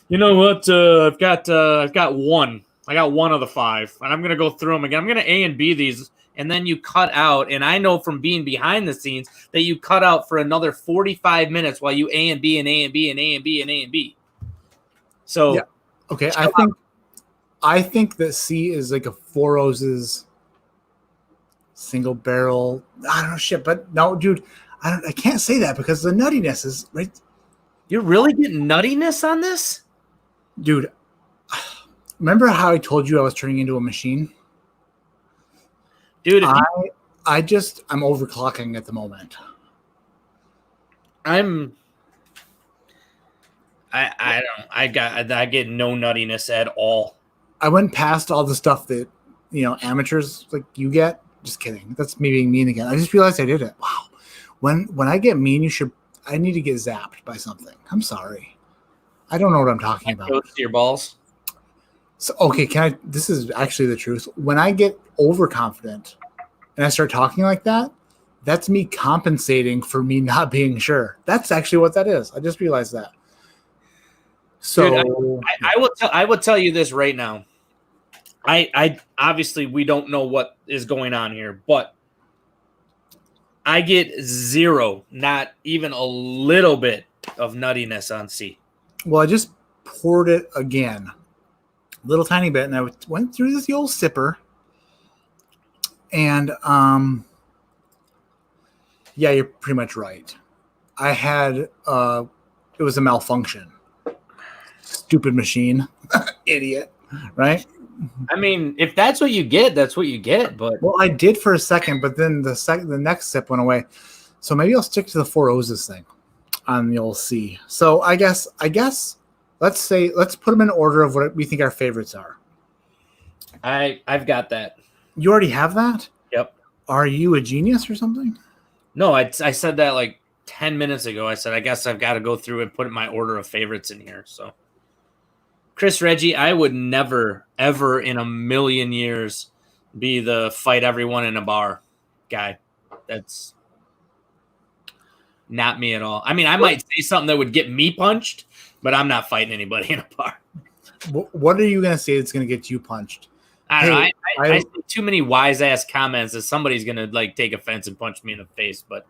you know what? I've got one. I got one of the 5, and I'm gonna go through them again. I'm gonna A and B these. And then you cut out, and I know from being behind the scenes that you cut out for another 45 minutes while you A and B and A and B and A and B and A and B. So, yeah. Okay, I think that C is like a Four Roses single barrel. I don't know shit, but no, dude, I can't say that because the nuttiness is right. You're really getting nuttiness on this, dude. Remember how I told you I was turning into a machine? Dude, I'm overclocking at the moment. I get no nuttiness at all. I went past all the stuff that amateurs like you get. Just kidding. That's me being mean again. I just realized I did it. Wow. When I get mean, I need to get zapped by something. I'm sorry. I don't know what I'm talking about. Goes to your balls. So okay, this is actually the truth. When I get overconfident and I start talking like that, that's me compensating for me not being sure. That's actually what that is. I just realized that. So dude, I will tell you this right now. I obviously we don't know what is going on here, but I get zero, not even a little bit of nuttiness on C. Well, I just poured it again. Little tiny bit, and I went through the old sipper, and yeah, you're pretty much right. I had it was a malfunction. Stupid machine, idiot, right? I mean, if that's what you get, that's what you get. But well, I did for a second, but then the next sip went away. So maybe I'll stick to the Four Roses thing on the old C. So I guess. Let's put them in order of what we think our favorites are. I've got that. You already have that? Yep. Are you a genius or something? No, I said that like 10 minutes ago. I said, I guess I've got to go through and put my order of favorites in here. So, Chris Reggie, I would never, ever in a million years be the fight everyone in a bar guy. That's not me at all. I mean, I might say something that would get me punched, but I'm not fighting anybody in a bar. What are you going to say that's going to get you punched? I don't know. I say too many wise-ass comments that somebody's going to like take offense and punch me in the face. But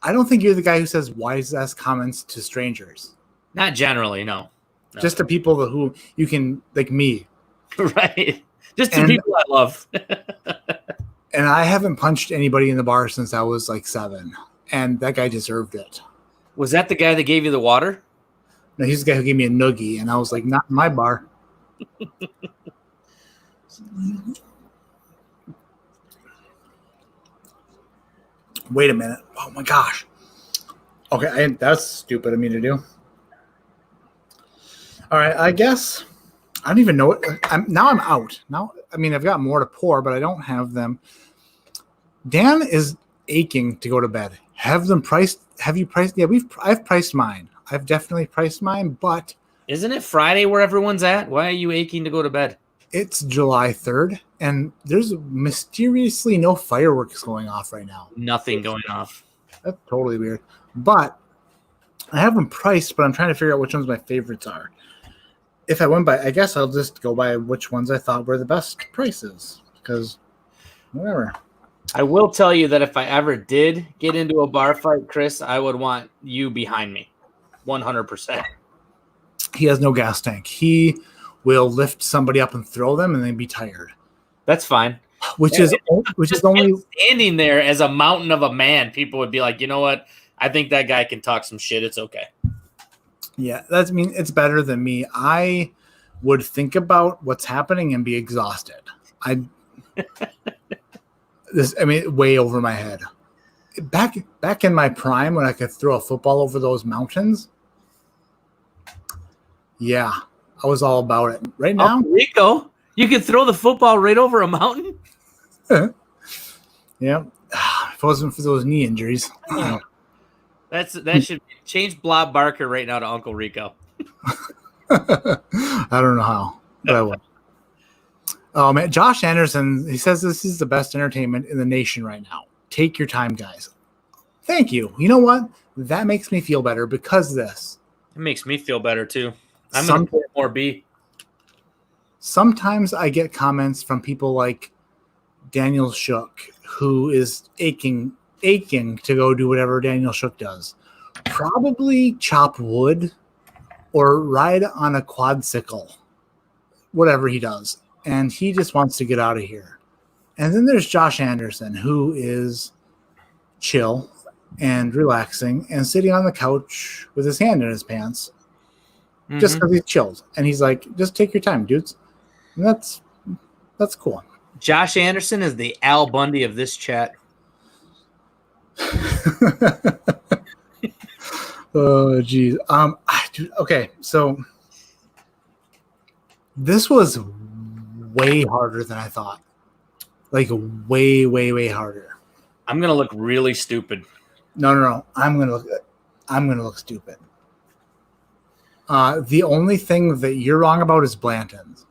I don't think you're the guy who says wise-ass comments to strangers. Not generally, no. Just to people who you can, like me. Right. Just to people I love. And I haven't punched anybody in the bar since I was like 7. And that guy deserved it. Was that the guy that gave you the water? No, he's the guy who gave me a noogie, and I was like, not in my bar. Wait a minute. Oh my gosh. Okay, that's stupid of me to do. All right, I guess I don't even know it. I'm out. Now, I mean, I've got more to pour, but I don't have them. Dan is aching to go to bed. Have you priced? Yeah, I've priced mine. I've definitely priced mine, but isn't it Friday where everyone's at? Why are you aching to go to bed? It's July 3rd, and there's mysteriously no fireworks going off right now. Nothing going off. That's totally weird. But I have them priced, but I'm trying to figure out which ones my favorites are. if I went by, I guess I'll just go by which ones I thought were the best prices. Because whatever. I will tell you that if I ever did get into a bar fight, Chris, I would want you behind me, 100%. He has no gas tank. He will lift somebody up and throw them, and then be tired. That's fine. Which is only standing there as a mountain of a man. People would be like, you know what? I think that guy can talk some shit. It's okay. Yeah, it's better than me. I would think about what's happening and be exhausted. Way over my head. Back in my prime when I could throw a football over those mountains. Yeah, I was all about it. Right now, Rico, you could throw the football right over a mountain. Yeah, if it wasn't for those knee injuries. That should change Blob Barker right now to Uncle Rico. I don't know how, but I will. Oh man, Josh Anderson, he says this is the best entertainment in the nation right now. Take your time, guys. Thank you. You know what? That makes me feel better because this. It makes me feel better too. I'm going to put more B. Sometimes I get comments from people like Daniel Shook, who is aching to go do whatever Daniel Shook does. Probably chop wood or ride on a quadcycle, whatever he does. And he just wants to get out of here. And then there's Josh Anderson, who is chill and relaxing and sitting on the couch with his hand in his pants just because he's chilled. And he's like, just take your time, dudes. And that's cool. Josh Anderson is the Al Bundy of this chat. Oh, geez. Okay, so this was way harder than I thought. Like way, way, way harder. I'm gonna look really stupid. No. I'm gonna look stupid. The only thing that you're wrong about is Blanton's.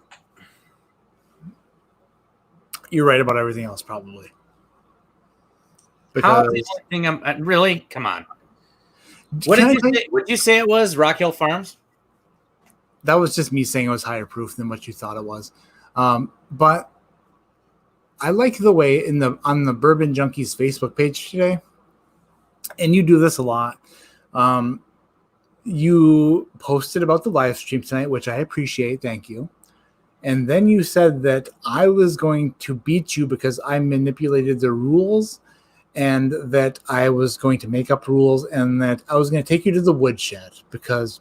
You're right about everything else, probably. How is the only thing I'm really? Come on. What did you say? Would you say it was Rock Hill Farms? That was just me saying it was higher proof than what you thought it was. But I like the way on the Bourbon Junkies Facebook page today, and you do this a lot. You posted about the live stream tonight, which I appreciate. Thank you. And then you said that I was going to beat you because I manipulated the rules and that I was going to make up rules and that I was going to take you to the woodshed because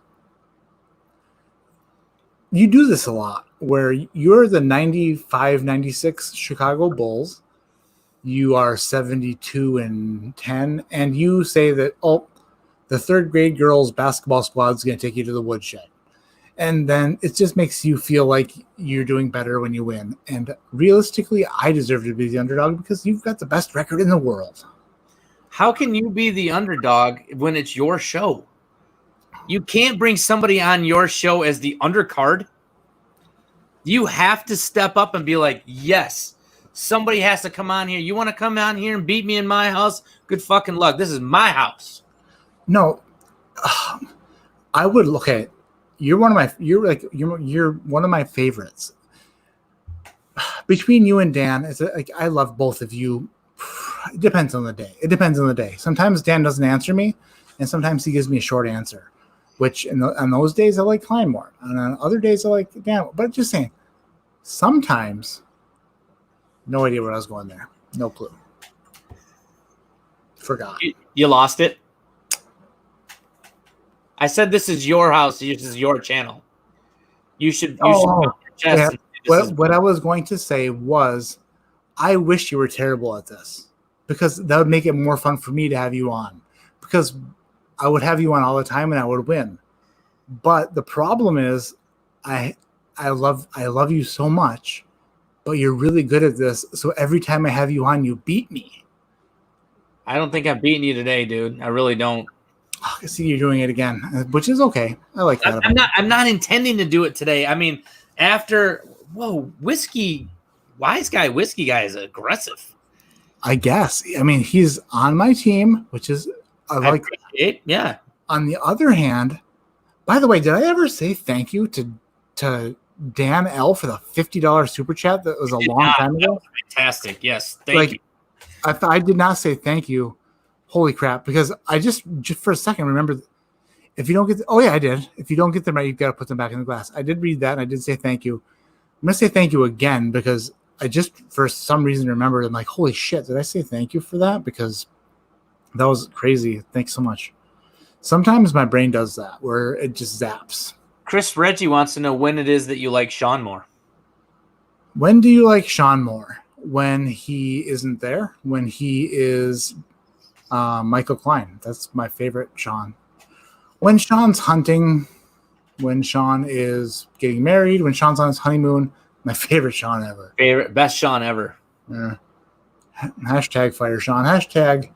you do this a lot where you're the 95-96 Chicago Bulls. You are 72-10, and you say that, the third grade girls basketball squad is going to take you to the woodshed. And then it just makes you feel like you're doing better when you win. And realistically, I deserve to be the underdog because you've got the best record in the world. How can you be the underdog when it's your show? You can't bring somebody on your show as the undercard. You have to step up and be like, yes, somebody has to come on here. You want to come on here and beat me in my house? Good fucking luck. This is my house. No, I would look at it. You're one of my favorites. Between you and Dan, it's like I love both of you. It depends on the day. Sometimes Dan doesn't answer me, and sometimes he gives me a short answer. Which on those days I like Cline more, and on other days I like Dan. But just saying, sometimes, no idea where I was going there. No clue. Forgot. You lost it. I said this is your house. This is your channel. You should. Yeah. What I was going to say was, I wish you were terrible at this because that would make it more fun for me to have you on. Because I would have you on all the time and I would win. But the problem is, I love you so much, but you're really good at this. So every time I have you on, you beat me. I don't think I'm beating you today, dude. I really don't. I see you're doing it again, which is okay. I like that. I'm not intending to do it today. I mean, whiskey guy is aggressive. I guess. I mean, he's on my team, which is I like it. Yeah. On the other hand, by the way, did I ever say thank you to to Dan L for the $50 super chat. That was a long time ago. Fantastic. Yes. Thank you. I did not say thank you. Holy crap. Because I just for a second remember, if you don't get I did. If you don't get them right, you've got to put them back in the glass. I did read that, and I did say thank you. I'm going to say thank you again because I just, for some reason, remembered. I'm like, holy shit, did I say thank you for that? Because that was crazy. Thanks so much. Sometimes my brain does that, where it just zaps. Chris Reggie wants to know when it is that you like Sean more. When do you like Sean more? When he isn't there? When he is Michael Cline? That's my favorite Sean. When Sean's hunting, when Sean is getting married, when Sean's on his honeymoon, my favorite Sean ever. Best Sean ever. Yeah. Hashtag fire Sean. Hashtag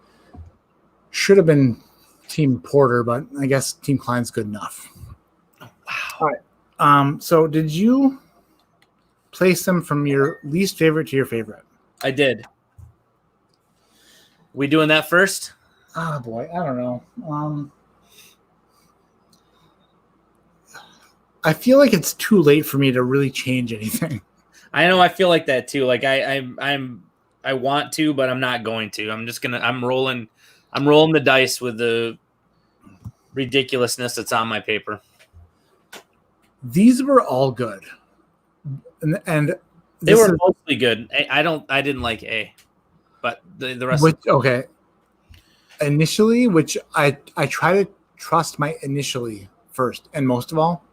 should have been Team Porter, but I guess Team Cline's good enough. Wow. All right. So did you place them from your least favorite to your favorite? I did. We doing that first? Oh boy, I don't know. I feel like it's too late for me to really change anything. I know. I feel like that too. Like I want to, but I'm not going to. I'm rolling the dice with the ridiculousness that's on my paper. These were all good, and they were mostly good. I didn't like A, but the rest. Okay. Initially, which I try to trust my initially first, and most of all,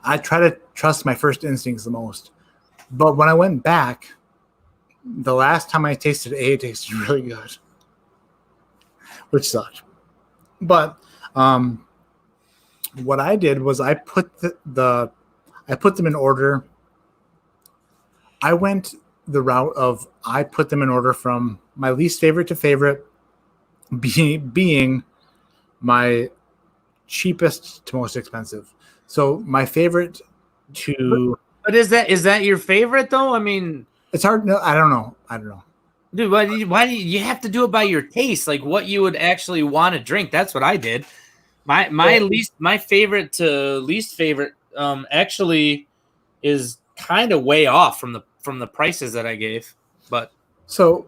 I try to trust my first instincts the most. But when I went back, the last time I tasted A, it tasted really good, which sucked. But what I did was I put I put them in order. I went the route of I put them in order from my least favorite to favorite, being my cheapest to most expensive. So my favorite to. But is that your favorite though? I mean, it's hard. No, I don't know. Dude, why do you have to do it by your taste? Like what you would actually want to drink. That's what I did. My favorite to least favorite actually is kind of way off from the prices that I gave. But so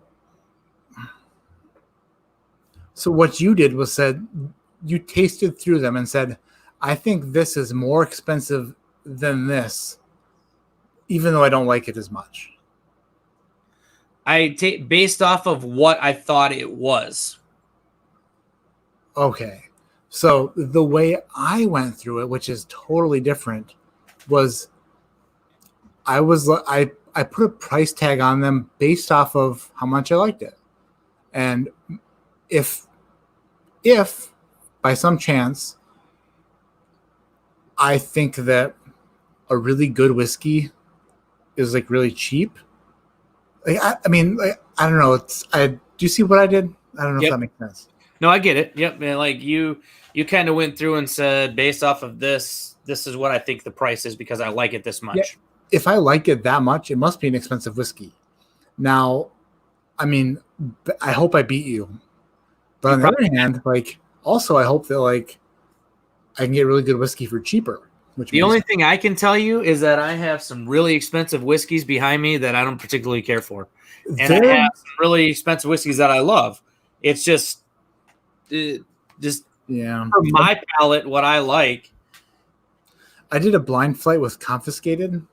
what you did was said you tasted through them and said, I think this is more expensive than this, even though I don't like it as much. Based off of what I thought it was. Okay. So the way I went through it, which is totally different, was I put a price tag on them based off of how much I liked it. And if by some chance I think that a really good whiskey is like really cheap, like I mean, like, I don't know. Do you see what I did? I don't know if that makes sense. No, I get it. Yep, man. Like you kind of went through and said, based off of this is what I think the price is because I like it this much. Yeah. If I like it that much, it must be an expensive whiskey. Now, I mean, I hope I beat you. But on the other hand, like, also I hope that like I can get really good whiskey for cheaper. The only thing I can tell you is that I have some really expensive whiskeys behind me that I don't particularly care for. And I have some really expensive whiskeys that I love. It's just yeah. For my palate, what I like. I did a blind flight with Confiscated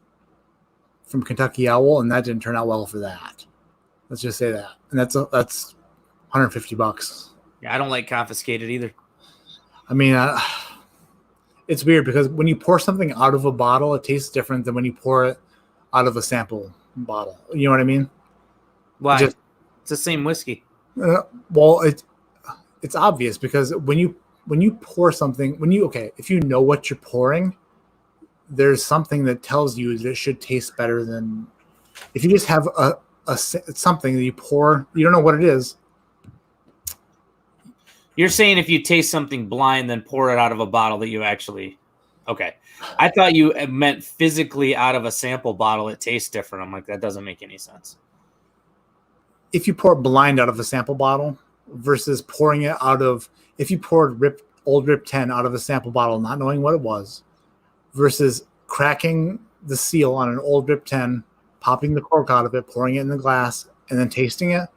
from Kentucky Owl, and that didn't turn out well for that. Let's just say that. And that's $150. Yeah, I don't like Confiscated either. I mean, it's weird because when you pour something out of a bottle, it tastes different than when you pour it out of a sample bottle. You know what I mean? Why? It's the same whiskey. Well, it's obvious because when you pour something, if you know what you're pouring, there's something that tells you that it should taste better than if you just have something that you pour, you don't know what it is. You're saying if you taste something blind, then pour it out of a bottle that you actually. Okay. I thought you meant physically out of a sample bottle, it tastes different. I'm like, that doesn't make any sense. If you pour it blind out of a sample bottle versus pouring it out of, if you poured old Rip 10 out of a sample bottle, not knowing what it was, versus cracking the seal on an old Rip 10, popping the cork out of it, pouring it in the glass, and then tasting it.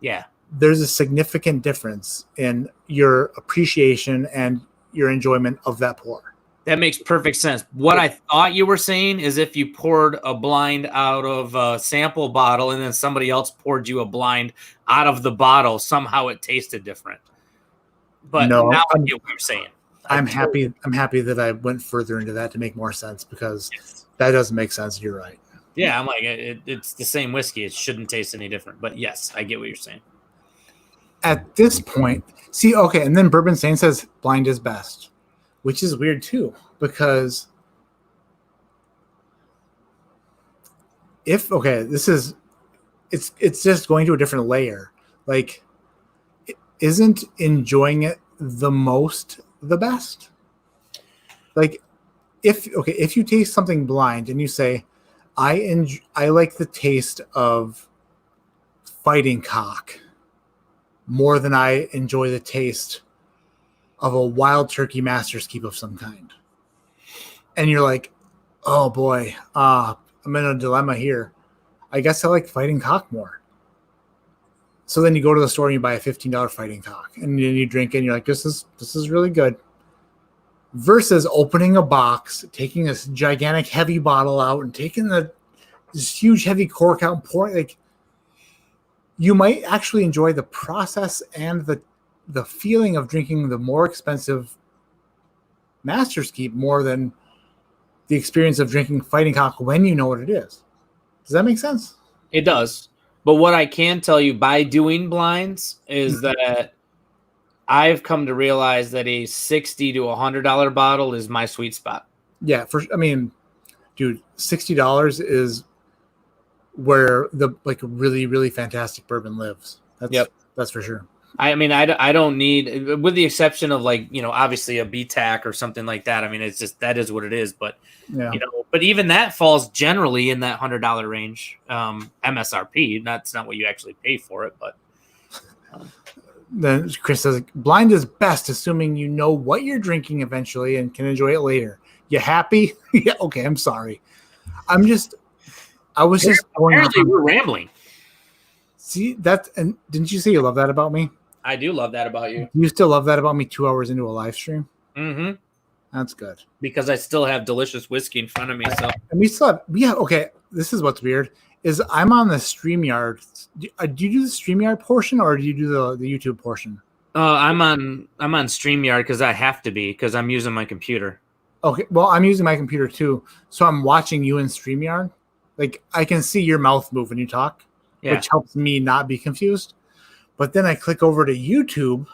Yeah. There's a significant difference in your appreciation and your enjoyment of that pour. That makes perfect sense. What I thought you were saying is if you poured a blind out of a sample bottle and then somebody else poured you a blind out of the bottle, somehow it tasted different. But No, now I get what you're saying. I'm happy that I went further into that to make more sense, because that doesn't make sense. You're right. Yeah, I'm like, it's the same whiskey. It shouldn't taste any different. But yes, I get what you're saying. At this point, see, okay, and then Bourbon Stain says blind is best, which is weird too, because it's just going to a different layer. Like, isn't enjoying it the most the best? Like, if you taste something blind and you say, I like the taste of fighting cock more than I enjoy the taste of a wild turkey master's keep of some kind, and you're like, oh boy, I'm in a dilemma here. I guess I like fighting cock more. So then you go to the store and you buy a $15 fighting cock, and then you drink it and you're like, this is really good. Versus opening a box, taking this gigantic heavy bottle out and taking this huge heavy cork out and pouring. Like, you might actually enjoy the process and the feeling of drinking the more expensive Master's Keep more than the experience of drinking fighting cock when you know what it is. Does that make sense? It does. But what I can tell you by doing blinds is that I've come to realize that a $60 to $100 bottle is my sweet spot. Yeah, dude, $60 is where the really, really fantastic bourbon lives. That's for sure. I mean, I don't need, with the exception of obviously a BTAC or something like that. I mean, it's just, that is what it is. But yeah, but even that falls generally in that $100 range, MSRP. That's not what you actually pay for it, but. Then Chris says, blind is best, assuming you know what you're drinking eventually and can enjoy it later. You happy? Yeah. Okay. I'm sorry. I was just apparently we're rambling. See that? And didn't you say you love that about me? I do love that about you. You still love that about me 2 hours into a live stream? Mm-hmm. That's good. Because I still have delicious whiskey in front of me. So and we still have, okay. This is what's weird is I'm on the StreamYard. Do you do the StreamYard portion or do you do the YouTube portion? I'm on StreamYard because I have to be because I'm using my computer. Okay. Well, I'm using my computer too. So I'm watching you in StreamYard. Like, I can see your mouth move when you talk, which helps me not be confused. But then I click over to YouTube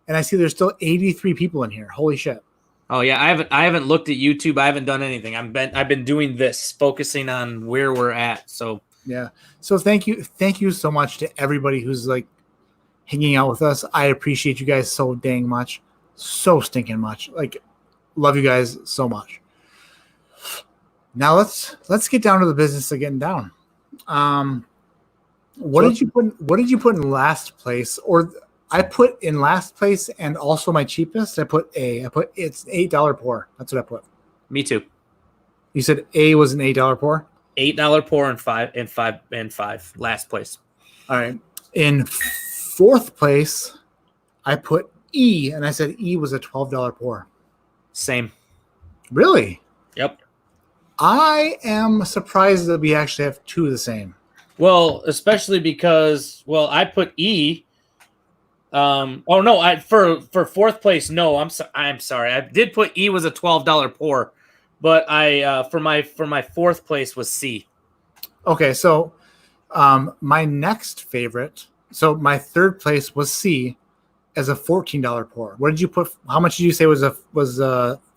and I see there's still 83 people in here. Holy shit. Oh yeah, I haven't looked at YouTube. I haven't done anything. I've been doing this, focusing on where we're at. So yeah. So thank you so much to everybody who's like hanging out with us. I appreciate you guys so dang much. So stinking much. Like, love you guys so much. Now let's get down to the business of getting down. What did you put in last place? Or I put in last place and also my cheapest. I put it's $8 pour. That's what I put. Me too. You said A was an $8 pour? $8 pour and five last place. All right. In fourth place, I put E, and I said E was a $12 pour. Same. Really? Yep. I am surprised that we actually have two of the same. Well, especially because I put E. Oh no! For fourth place, no. I'm sorry. I did put E was a $12 pour, but I for my fourth place was C. Okay, so my next favorite. So my third place was C as a $14 pour. What did you put? How much did you say was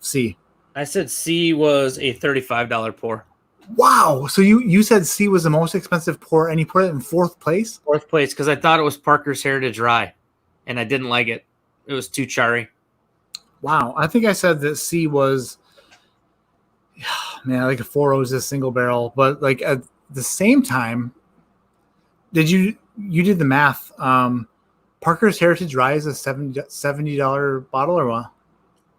C? I said C was a $35 pour. Wow. So you said C was the most expensive pour, and you put it in fourth place? Fourth place, because I thought it was Parker's Heritage Rye, and I didn't like it. It was too charry. Wow. I think I said that C was, like a Four Roses single barrel, but like at the same time, you did the math. Parker's Heritage Rye is a $70 bottle or what?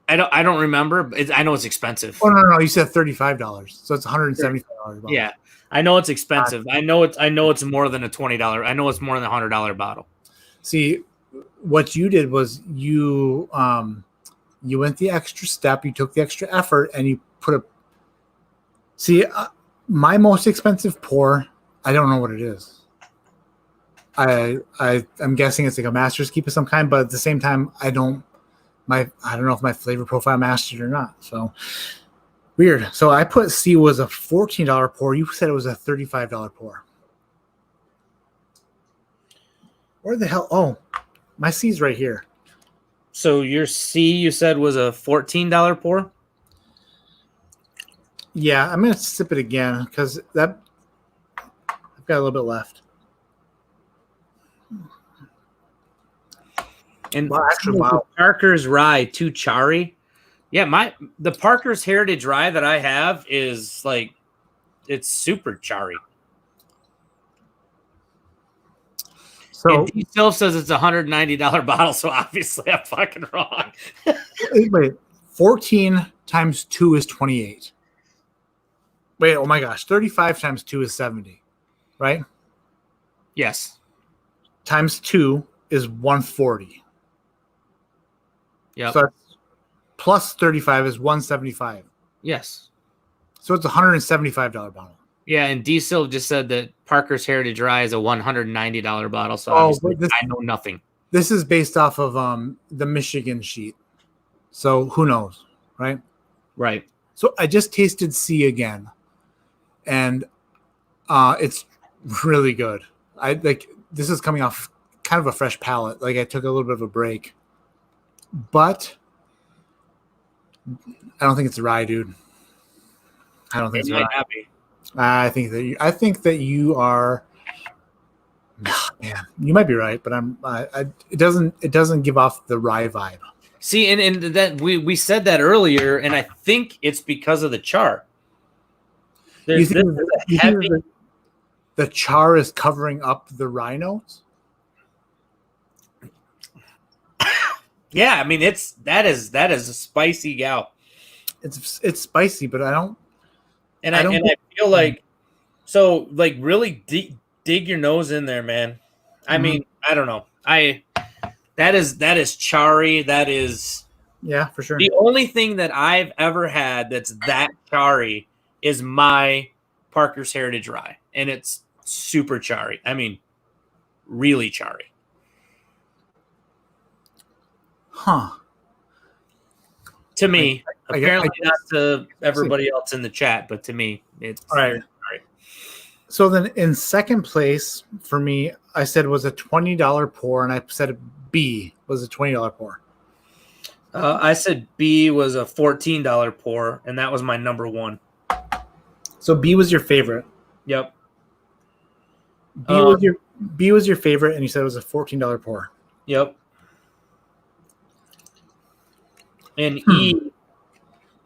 I don't remember. I know it's expensive. Oh no, you said $35, so it's $175. Yeah, I know it's expensive. I know it's more than a $20. I know it's more than $100 bottle. See, what you did was you went the extra step, you took the extra effort, and you put a. See, my most expensive pour, I don't know what it is. I'm guessing it's like a master's keep of some kind, but at the same time, I don't know if my flavor profile mastered or not. So weird. So I put C was a $14 pour. You said it was a $35 pour. Where the hell? Oh, my C's right here. So your C you said was a $14 pour? Yeah, I'm gonna sip it again because I've got a little bit left. And wow. Parker's Rye too charry. Yeah, the Parker's Heritage Rye that I have is like it's super charry. So and D Silv says it's a $190 bottle, so obviously I'm fucking wrong. wait, 14 times 2 is 28. Wait, oh my gosh, 35 times 2 is 70, right? Yes. Times 2 is 140. Yeah. So that's plus 35 is 175. Yes. So it's a $175 bottle. Yeah, and D Silv just said that Parker's Heritage Rye is a $190 bottle, so obviously I know nothing. This is based off of the Michigan sheet. So who knows, right? Right. So I just tasted C again. And it's really good. This is coming off kind of a fresh palate. Like I took a little bit of a break. But I don't think it's a rye, dude. I don't think it's a rye. I think that you are. Man, you might be right, but it doesn't give off the rye vibe. See, and that we said that earlier, and I think it's because of the char. You think the char is covering up the rye notes? Yeah, I mean that is a spicy gal. It's spicy, but I don't. And I feel like so like really dig your nose in there, man. I mean, I don't know. That is charry. That is yeah, for sure. The only thing that I've ever had that's that charry is my Parker's Heritage Rye, and it's super charry. I mean, really charry. Huh. To me, apparently not to everybody else in the chat, but to me, it's all right. So then in second place for me, I said was a $20 pour, and I said B was a $20 pour. I said B was a $14 pour, and that was my number one. So B was your favorite. Yep. B was your favorite, and you said it was a $14 pour. Yep. And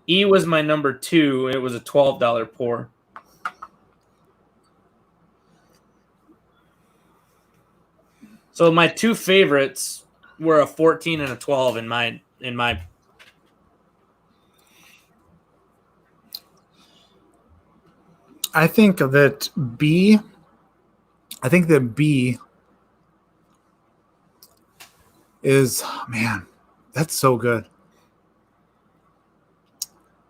E was my number two, and it was a $12 pour. So my two favorites were a 14 and a 12 in my. I think that B is, man, that's so good.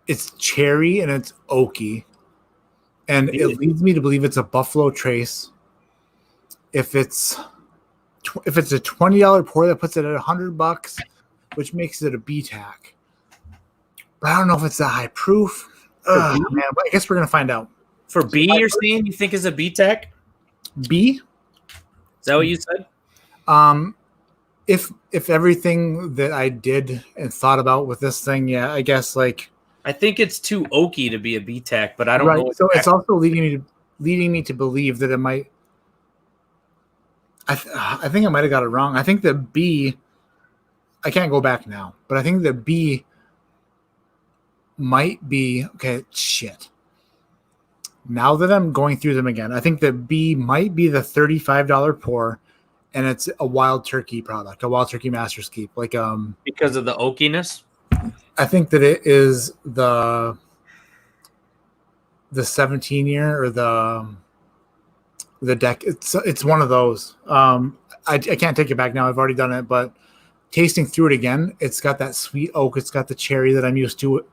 It's cherry and it's oaky, and it leads me to believe it's a Buffalo Trace. If it's a $20 pour, that puts it at $100, which makes it a B-tack. But I don't know if it's that high proof. Man, but I guess we're gonna find out. For B, you're saying you think is a B-tack? B? Is that what you said? If everything that I did and thought about with this thing, yeah, I guess like I think it's too oaky to be a B-tack, but I don't know. So it's also leading me to believe that it might. I think I might have got it wrong. I think that B. I can't go back now, but I think that B might be okay. Shit. Now that I'm going through them again, I think that B might be the $35 pour, and it's a Wild Turkey product, a Wild Turkey Master's Keep, like because of the oakiness. I think that it is the 17 year or the deck. It's one of those. I can't take it back now. I've already done it, but tasting through it again, it's got that sweet oak. It's got the cherry that I'm used to.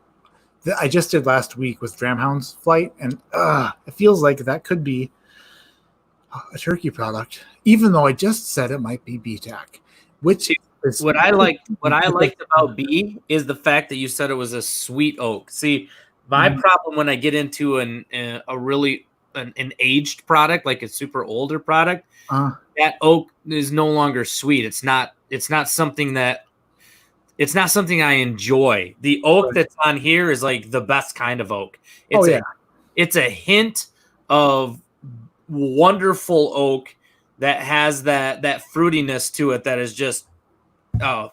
That I just did last week with Dramhound's Flight, and it feels like that could be a turkey product, even though I just said it might be BTAC. Which is what I liked about B is the fact that you said it was a sweet oak. See, my problem when I get into an aged product, like a super older product, that oak is no longer sweet. It's not something I enjoy. The oak that's on here is like the best kind of oak. It's a hint of wonderful oak that has that fruitiness to it that is just I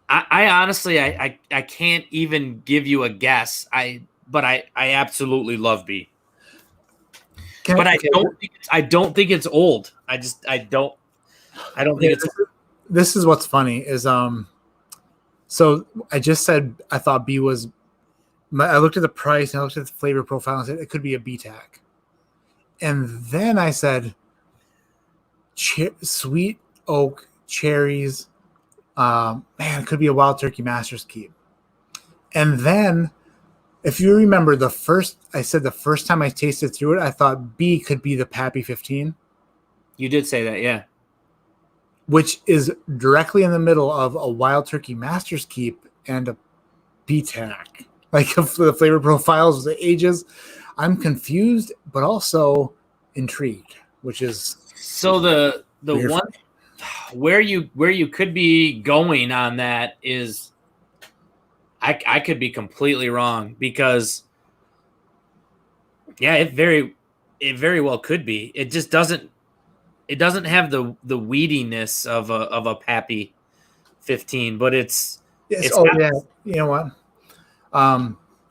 honestly I can't even give you a guess. But I absolutely love B. I don't think it's old. I don't think it's old. This is what's funny is so I just said I thought B was I looked at the price and I looked at the flavor profile and said it could be a BTAC. And then I said sweet oak cherries. Man, it could be a Wild Turkey Master's Keep. And then, if you remember the first time I tasted through it, I thought B could be the Pappy 15. You did say that, yeah. Which is directly in the middle of a Wild Turkey Master's Keep and a BTAC. Like the flavor profiles, the ages. I'm confused, but also intrigued, which is so the one where you could be going on that is I could be completely wrong because it very well could be. It just doesn't have the weediness of a Pappy 15, but you know what?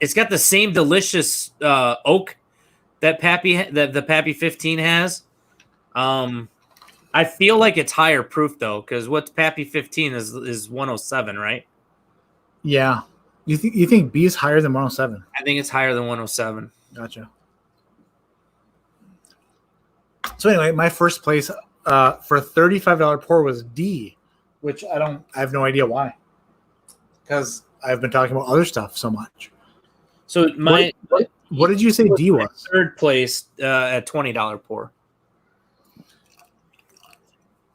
It's got the same delicious oak that the Pappy 15 has. I feel like it's higher proof though, because what's Pappy 15 is 107, right? Yeah. You think B is higher than 107? I think it's higher than 107. Gotcha. So anyway, my first place for a $35 pour was D, which I have no idea why. Because I've been talking about other stuff so much. So what did you say D was? Third place at $20 pour.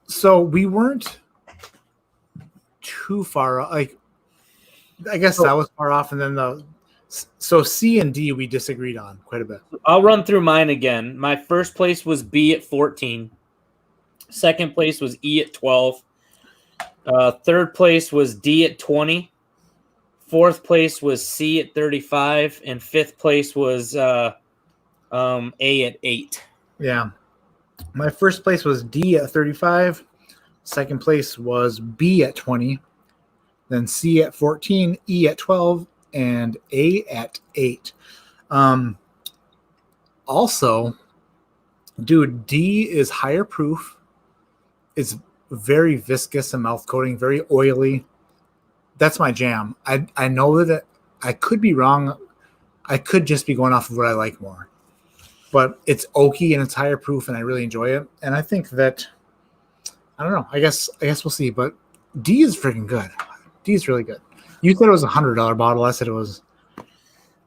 So we weren't too far. Like, I guess that was far off, and then so C and D we disagreed on quite a bit. I'll run through mine again. My first place was B at 14. Second place was E at 12. Third place was D at 20. Fourth place was C at 35, and fifth place was A at 8. Yeah. My first place was D at 35. Second place was B at 20. Then C at 14, E at 12, and A at 8. Also, dude, D is higher proof. It's very viscous and mouth coating, very oily. That's my jam. I know that I could be wrong. I could just be going off of what I like more. But it's oaky and it's higher proof, and I really enjoy it. And I think that I don't know. I guess we'll see. But D is freaking good. D is really good. You said it was $100 bottle. I said it was.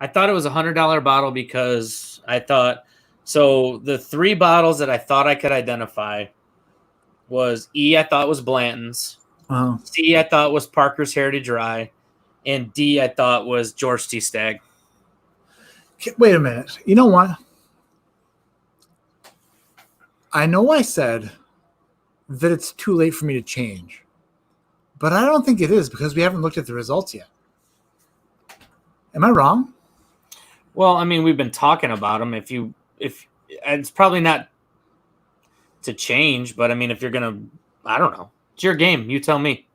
I thought it was $100 bottle because I thought so. The three bottles that I thought I could identify was E. I thought was Blanton's. C. I thought was Parker's Heritage Rye, and D. I thought was George T. Stagg. Wait a minute. You know what? I know I said that it's too late for me to change, but I don't think it is because we haven't looked at the results yet. Am I wrong? Well, I mean, we've been talking about them. If it's probably not to change, but I mean, if you're gonna, I don't know. It's your game. You tell me.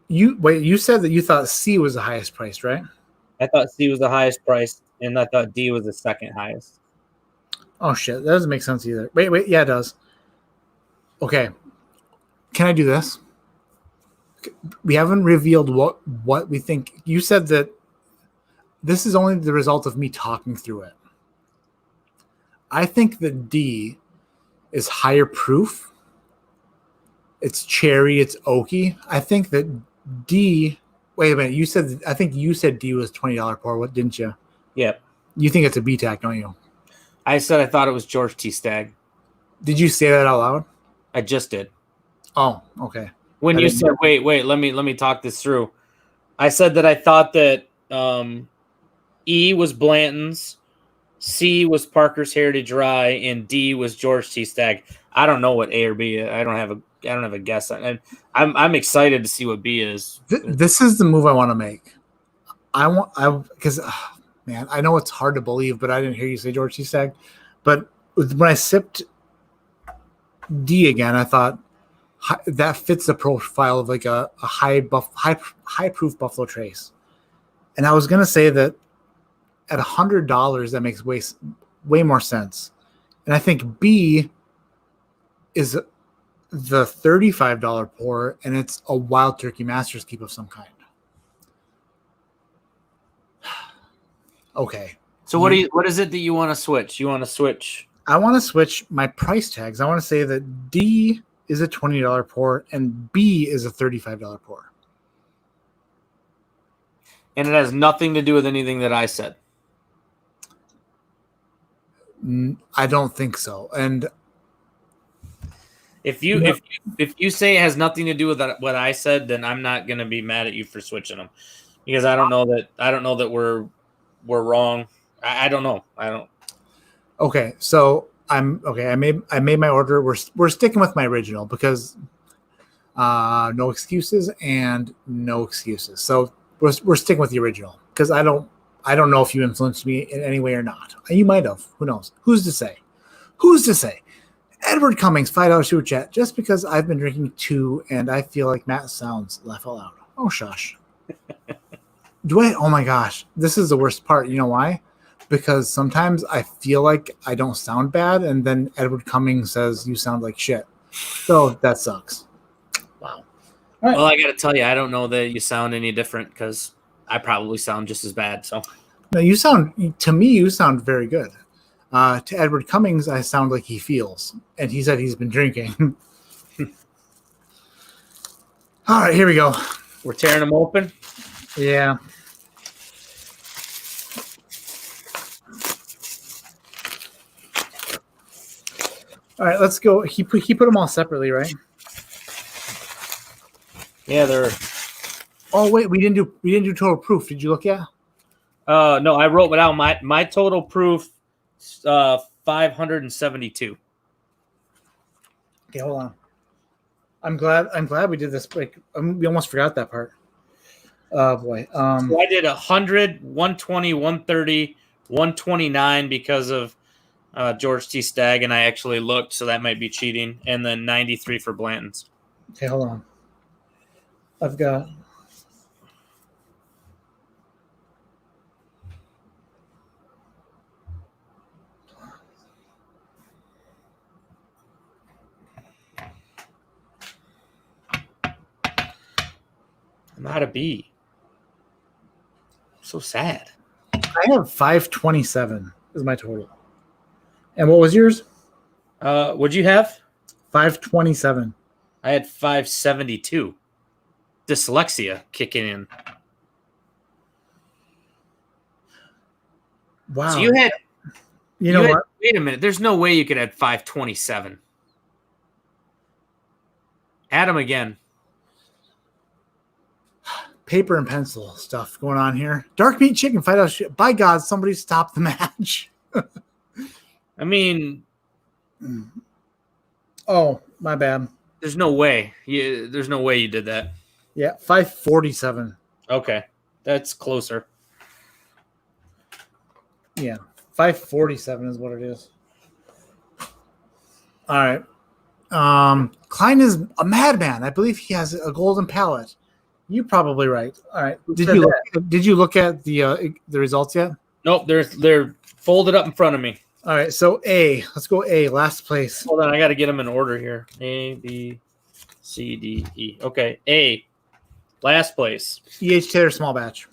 You said that you thought C was the highest price, right? I thought C was the highest price, and I thought D was the second highest. Oh shit, that doesn't make sense either. Wait, yeah, it does. Okay, can I do this? we haven't revealed what we think. You said that this is only the result of me talking through it. I think that D is higher proof. It's cherry. It's oaky. I think that D. Wait a minute. I think you said D was $20 pour. What didn't you? Yep. You think it's a B tack, don't you? I said I thought it was George T. Stagg. Did you say that out loud? I just did. Oh, okay. When you said, wait, let me talk this through. I said that I thought that E was Blanton's, C was Parker's Heritage Rye, and D was George T. Stagg. I don't know what A or B is. I don't have a guess. And I'm excited to see what B is. This is the move I want to make. Because man, I know it's hard to believe, but I didn't hear you say George T. Stagg. But when I sipped D again, I thought that fits the profile of like a high proof Buffalo Trace. And I was gonna say that at $100 that makes way more sense. And I think B is the $35 pour, and it's a Wild Turkey Master's Keep of some kind. Okay. So what is it that you want to switch? You want to switch? I want to switch my price tags. I want to say that D is a $20 pour and B is a $35 pour. And it has nothing to do with anything that I said. I don't think so. And if you say it has nothing to do with what I said, then I'm not going to be mad at you for switching them, because I don't know that we're wrong. I don't know. I don't. Okay, so I made my order. We're sticking with my original because no excuses and no excuses. So we're sticking with the original because I don't know if you influenced me in any way or not. You might have. Who knows? Who's to say? Edward Cummings, $5 super chat. Just because I've been drinking 2 and I feel like Matt sounds, laugh out loud. Oh shush. Oh my gosh, this is the worst part. You know why? Because sometimes I feel like I don't sound bad, and then Edward Cummings says you sound like shit. So that sucks. Wow. All right. Well, I got to tell you, I don't know that you sound any different because I probably sound just as bad. So no, you sound very good. To Edward Cummings, I sound like he feels, and he said he's been drinking. All right, here we go. We're tearing them open. Yeah. All right, let's go. He put them all separately, right? Yeah, they're. Oh wait, we didn't do total proof. Did you look at? No, I wrote it out. My total proof, 572. Okay, hold on. I'm glad we did this. Like, we almost forgot that part. Oh boy. So I did 100, 120, 130, 129 because of George T. Stagg, and I actually looked, so that might be cheating. And then 93 for Blanton's. Okay, hold on. I've got. I'm out of B. So sad. I have 527 is my total. And what was yours? What'd you have? 527. I had 572. Dyslexia kicking in. Wow. So you had. What? Wait a minute. There's no way you could add 527. Add them again. Paper and pencil stuff going on here. Dark meat chicken, $5. By God, somebody stop the match. I mean, oh, my bad. There's no way. There's no way you did that. Yeah, 547. Okay, that's closer. Yeah, 547 is what it is. All right. Klein is a madman. I believe he has a golden palate. You're probably right. All right. Did you look at the results yet? Nope, they're folded up in front of me. All right. So A, let's go A, last place. Hold on, I got to get them in order here. A, B, C, D, E. Okay, A. Last place. E.H. Taylor small batch.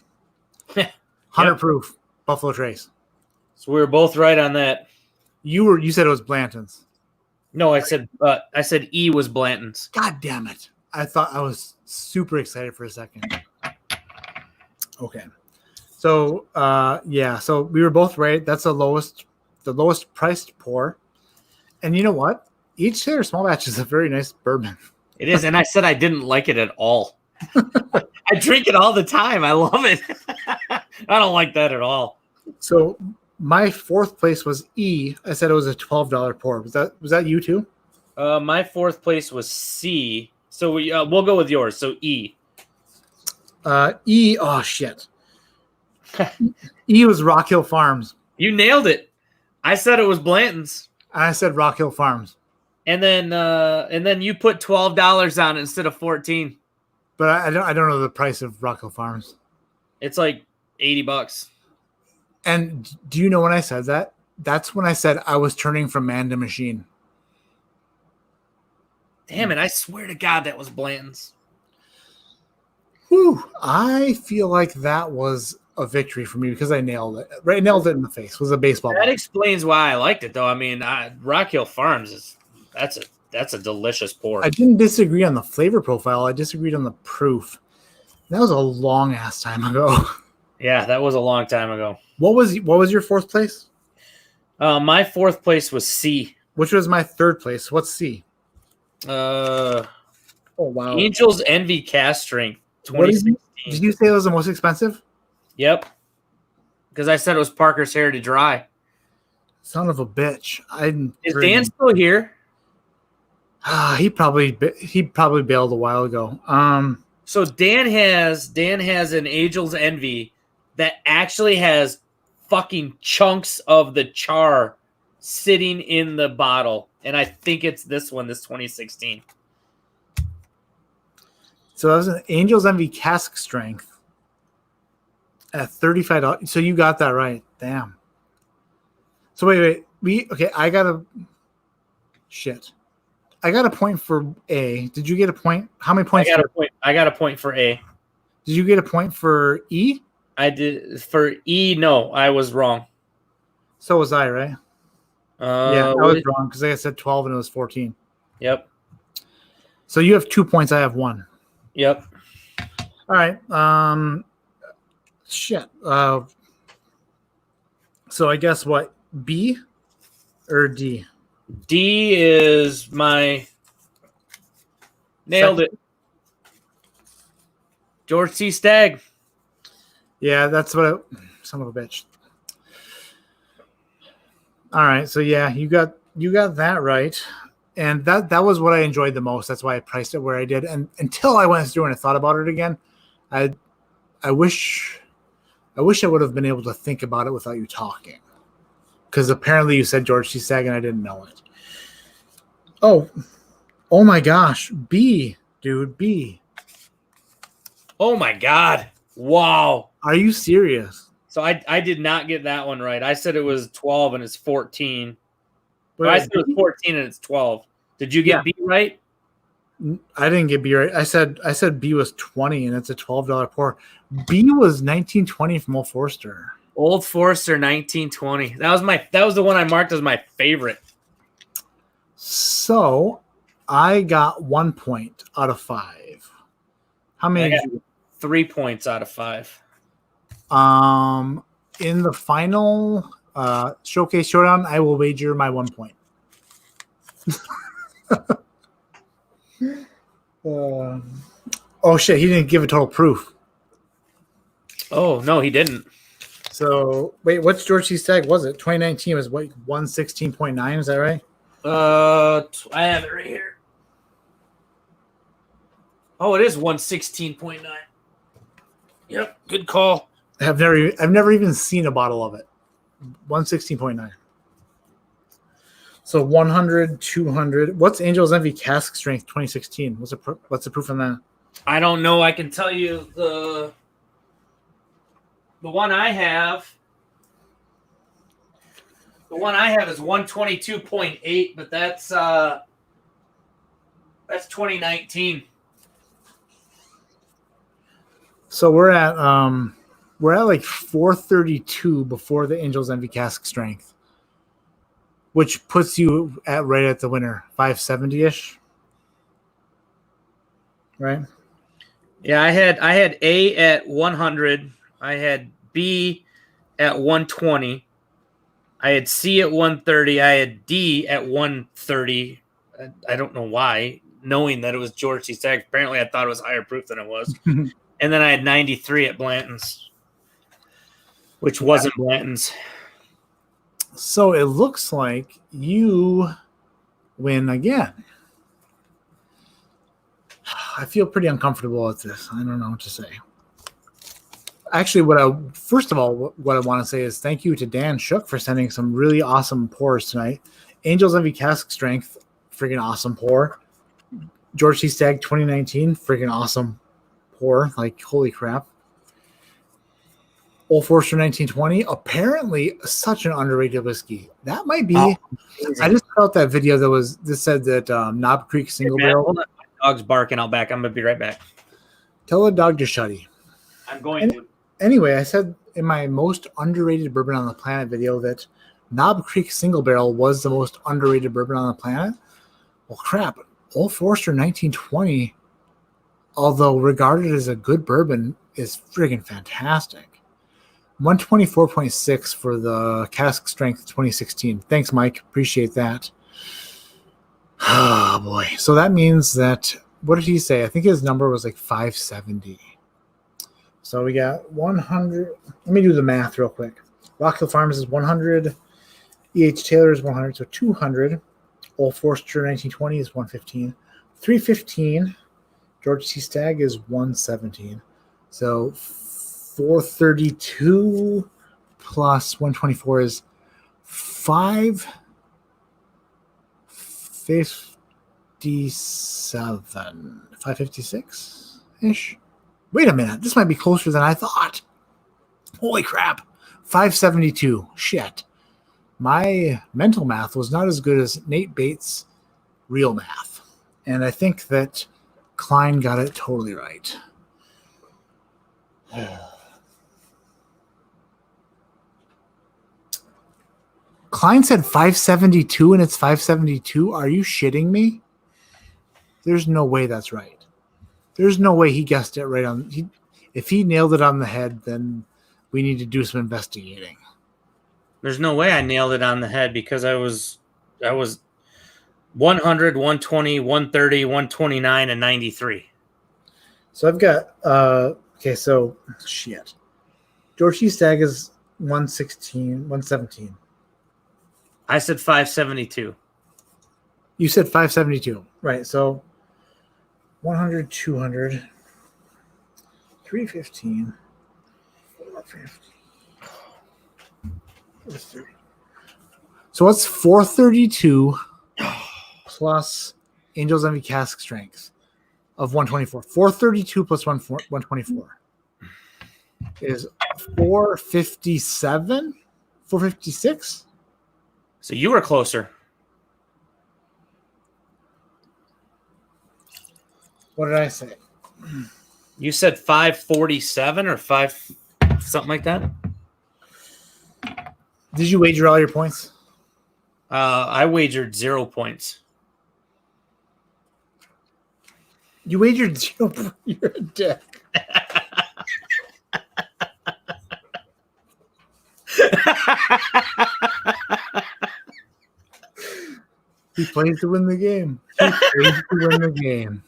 100 proof. Buffalo Trace. So we were both right on that. You said it was Blanton's. No, I said E was Blanton's. God damn it. I thought I was super excited for a second. Okay. So so we were both right. That's the lowest priced pour. And you know what? Each Taylor small batch is a very nice bourbon. It is, and I said I didn't like it at all. I drink it all the time. I love it. I don't like that at all. So my fourth place was E. I said it was a $12 pour. Was that you too? My fourth place was C. So we'll go with yours. So E. E. Oh shit. E was Rock Hill Farms. You nailed it. I said it was Blanton's. I said Rock Hill Farms. And then you put $12 on it instead of 14. But I don't know the price of Rock Hill Farms. It's like $80. And do you know when I said that? That's when I said I was turning from man to machine. Damn it! I swear to God that was Blanton's. Whew, I feel like that was a victory for me because I nailed it. Right, nailed it in the face. It was a baseball. That explains why I liked it, though. I mean, Rock Hill Farms that's a delicious pour. I didn't disagree on the flavor profile. I disagreed on the proof. That was a long ass time ago. Yeah, that was a long time ago. What was your fourth place? My fourth place was C. Which was my third place? What's C? Oh wow! Angels Envy Cast Strength 2016. Did you say it was the most expensive? Yep. Because I said it was Parker's Heritage Rye. Son of a bitch! Is Dan still here? He probably bailed a while ago. So Dan has an Angels Envy that actually has fucking chunks of the char sitting in the bottle, and I think it's this 2016. So that was an Angels Envy cask strength at $35. So you got that right. Damn. So wait. I got a point for A. Did you get a point? How many points? I got a point for A. Did you get a point for E? I did for E. No, I was wrong. So was I, right? Yeah, I was wrong because I said 12 and it was 14. Yep. So you have 2 points. I have 1. Yep. All right. So I guess what? B or D? D is my nailed it. George C. Stagg. Yeah, that's what son of a bitch. All right, so yeah, you got that right. And that was what I enjoyed the most. That's why I priced it where I did. And until I went through and I thought about it again, I wish I would have been able to think about it without you talking. Because apparently you said George C. Stagg and I didn't know it. Oh my gosh. B, dude, B. Oh my God. Wow. Are you serious? So I did not get that one right. I said it was 12 and it's 14. But I said it was 14 and it's 12. Did you get B right? I didn't get B right. I said B was 20 and it's a $12 pour. B was 1920 from Old Forester. Old Forester 1920. That was the one I marked as my favorite. So I got 1 point out of 5. How many did you? 3 points out of 5. In the final showcase showdown, I will wager my 1 point. Oh shit, he didn't give a total proof. Oh no, he didn't. So wait, what's George C. Stagg? Was it 2019 was what 116.9? Is that right? I have it right here. Oh, it is 116.9. Yep, good call. I've never even seen a bottle of it. 116.9. So 100, 200. What's Angel's Envy cask strength 2016? What's the proof on that? I don't know. I can tell you the one I have. The one I have is 122.8, but that's 2019. So we're at like 432 before the Angel's Envy cask strength, which puts you right at the winner, 570-ish. Right? Yeah, I had A at 100. I had B at 120. I had C at 130. I had D at 130. I don't know why, knowing that it was George C. Stagg. Apparently, I thought it was higher proof than it was. And then I had 93 at Blanton's, which wasn't Blanton's. So it looks like you win again. I feel pretty uncomfortable with this. I don't know what to say. Actually, first of all, what I want to say is thank you to Dan Shook for sending some really awesome pours tonight. Angel's Envy cask strength, freaking awesome pour. George C. Stagg 2019, freaking awesome pour. Like, holy crap. Old Forester 1920, apparently such an underrated whiskey. That might be. I just put out that video that said that Knob Creek single barrel. My dog's barking out back. I'm gonna be right back. Tell the dog to shutty. I'm going to. Anyway, I said in my most underrated bourbon on the planet video that Knob Creek single barrel was the most underrated bourbon on the planet. Well, crap. Old Forester 1920, although regarded as a good bourbon, is friggin' fantastic. 124.6 for the cask strength 2016. Thanks, Mike. Appreciate that. Oh, boy. So that means that, what did he say? I think his number was like 570. So we got 100. Let me do the math real quick. Rockhill Farms is 100. E.H. Taylor is 100. So 200. Old Forester 1920 is 115. 315. George C. Stagg is 117. So 432 plus 124 is 557. 556 ish. Wait a minute. This might be closer than I thought. Holy crap. 572. Shit. My mental math was not as good as Nate Bates' real math. And I think that Cline got it totally right. Cline said 572 and it's 572. Are you shitting me? There's no way that's right. There's no way he guessed it right on. If he nailed it on the head, then we need to do some investigating. There's no way I nailed it on the head because I was 100, 120, 130, 129, and 93. So I've got okay, so shit. George C. Stagg is 116, 117. I said 572. You said 572. Right, so 100, 200, 315, 450. So what's 432 plus Angel's Envy cask strength of 124? 432 plus 124 is 457? 456? So you were closer. What did I say? You said 547 or 5 something like that? Did you wager all your points? I wagered 0 points. You wagered 0 points. You're a dick. He plays to win the game. He plays to win the game.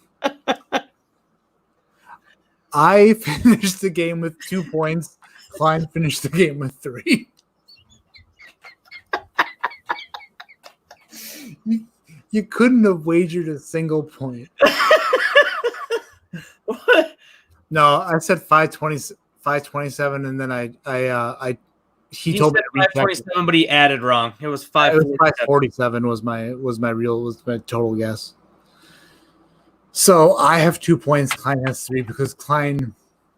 I finished the game with 2 points. Cline finished the game with 3. You couldn't have wagered a single point. What? No, I said 527, and then he told me to recheck 547, but he added wrong. It was 547 was my total guess. So I have 2 points. Cline has 3 because Cline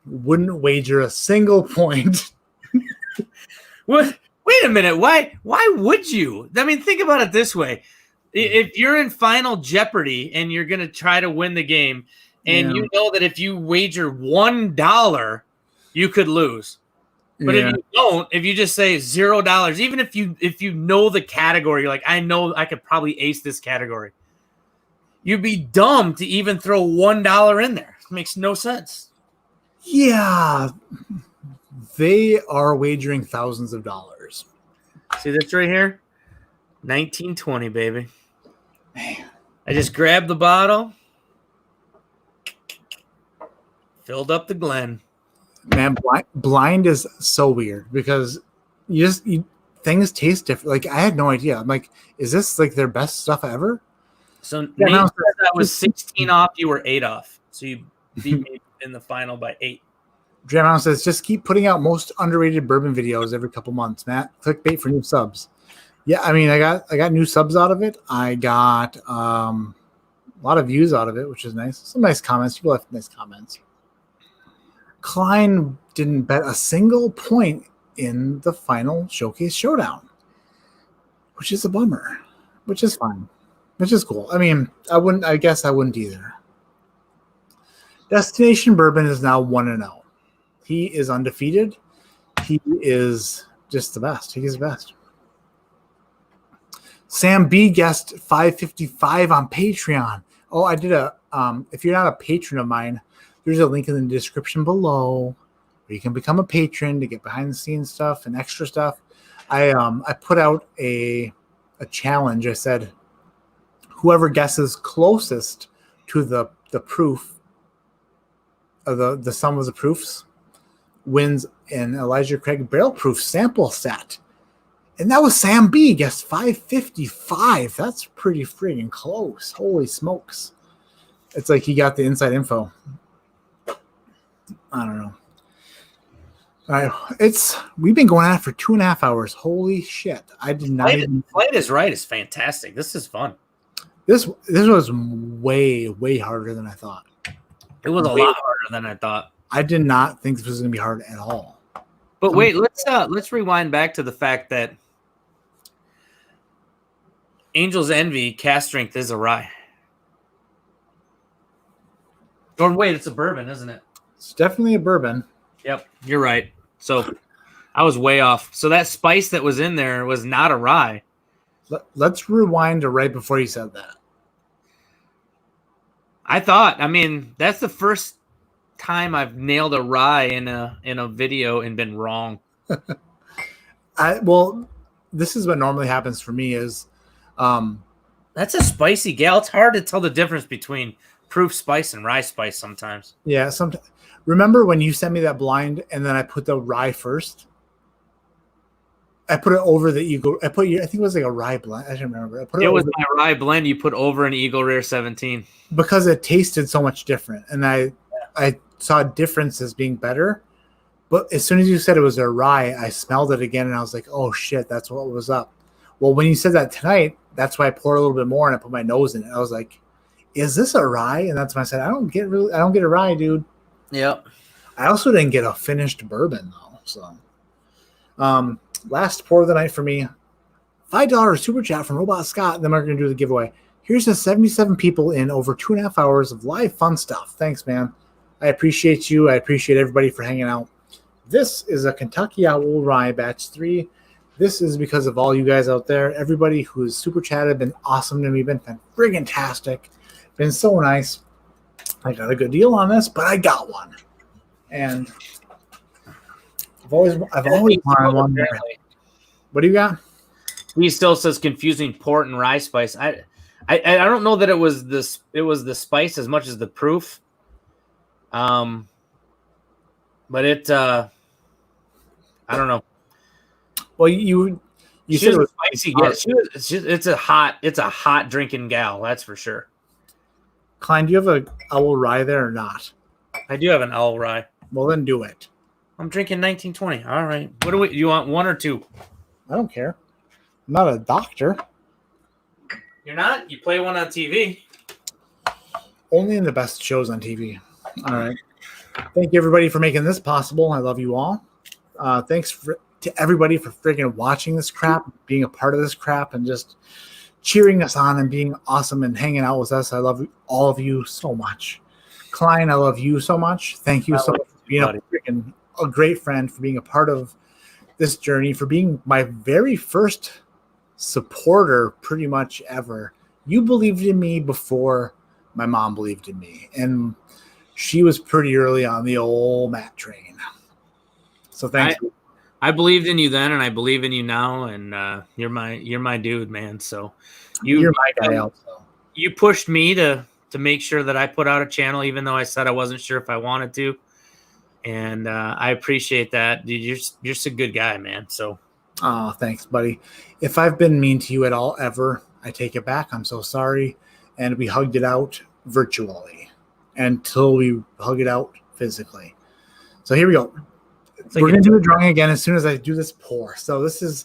wouldn't wager a single point. What? Wait a minute. Why would you? I mean, think about it this way. If you're in Final Jeopardy and you're going to try to win the game, and you know that if you wager $1, you could lose. But if you don't, if you just say $0, even if you know the category, you're like, I know I could probably ace this category. You'd be dumb to even throw $1 in there. It makes no sense. Yeah. They are wagering thousands of dollars. See this right here? 1920, baby. Man. I just grabbed the bottle, filled up the Glen. Man, blind is so weird because things taste different. Like, I had no idea. I'm like, is this like their best stuff ever? So Nate said that was 16 off. You were 8 off. So you beat me in the final by 8. Dram says, just keep putting out most underrated bourbon videos every couple months, Matt. Clickbait for new subs. Yeah, I mean, I got new subs out of it. I got a lot of views out of it, which is nice. Some nice comments. People have nice comments. Cline didn't bet a single point in the final showcase showdown, which is a bummer, which is fine, which is cool. I mean, I guess I wouldn't either. Destination Bourbon is now 1-0. He is undefeated. He is just the best. He is the best. Sam B guessed 555 on Patreon. Oh, I did if you're not a patron of mine, there's a link in the description below where you can become a patron to get behind the scenes stuff and extra stuff. I put out a challenge. I said, whoever guesses closest to the proof of the sum of the proofs wins an Elijah Craig barrel proof sample set. And that was Sam B. Guessed 555. That's pretty freaking close. Holy smokes. It's like he got the inside info. I don't know. All right. We've been going at it for 2.5 hours. Holy shit. I did not Flight is Right is fantastic. This is fun. This was way, way harder than I thought. It was a lot harder than I thought. I did not think this was going to be hard at all. But wait, let's rewind back to the fact that Angel's Envy cast strength is a rye. Or wait, it's a bourbon, isn't it? It's definitely a bourbon. Yep, you're right. So I was way off. So that spice that was in there was not a rye. Let's rewind to right before you said that. I mean, that's the first time I've nailed a rye in a video and been wrong. Well, this is what normally happens for me is that's a spicy gal. It's hard to tell the difference between proof spice and rye spice sometimes. Yeah, remember when you sent me that blind and then I put the rye first? I put it over the Eagle. I think it was like a rye blend. I don't remember. It was my rye blend you put over an Eagle Rare 17 because it tasted so much different, and I saw differences being better. But as soon as you said it was a rye, I smelled it again, and I was like, "Oh shit, that's what was up." Well, when you said that tonight, that's why I poured a little bit more and I put my nose in it. I was like, "Is this a rye?" And that's when I said, "I don't get a rye, dude." Yep. I also didn't get a finished bourbon though, so. Last pour of the night for me, $5 super chat from Robot Scott. Then we're going to do the giveaway. Here's the 77 people in over 2.5 hours of live fun stuff. Thanks, man. I appreciate you. I appreciate everybody for hanging out. This is a Kentucky Owl Rye Batch 3. This is because of all you guys out there. Everybody who's super chatted, been awesome to me, been friggin-tastic, been so nice. I got a good deal on this, but I got one. And I've always wanted one. What do you got? He still says confusing port and rye spice. I don't know that it was the spice as much as the proof. But it I don't know. Well, you said it was spicy. Yeah, it's a hot drinking gal, that's for sure. Cline, do you have a owl rye there or not? I do have an owl rye. Well, then do it. I'm drinking 1920. All right. What do you want, one or two? I don't care. I'm not a doctor. You're not? You play one on TV. Only in the best shows on TV. All right. Thank you, everybody, for making this possible. I love you all. Thanks to everybody for freaking watching this crap, being a part of this crap, and just cheering us on and being awesome and hanging out with us. I love all of you so much. Cline, I love you so much. Thank you so much for being a great friend, for being a part of this journey, for being my very first supporter pretty much ever. You believed in me before my mom believed in me, and she was pretty early on the old Matt train. So thanks. I believed in you then, and I believe in you now, and you're my dude, man. So you're my guy also. You pushed me to make sure that I put out a channel, even though I said I wasn't sure if I wanted to. And I appreciate that. Dude, you're just a good guy, man. So, oh, thanks, buddy. If I've been mean to you at all ever, I take it back. I'm so sorry. And we hugged it out virtually until we hug it out physically. So here we go. We're going to do the drawing again as soon as I do this pour. So this is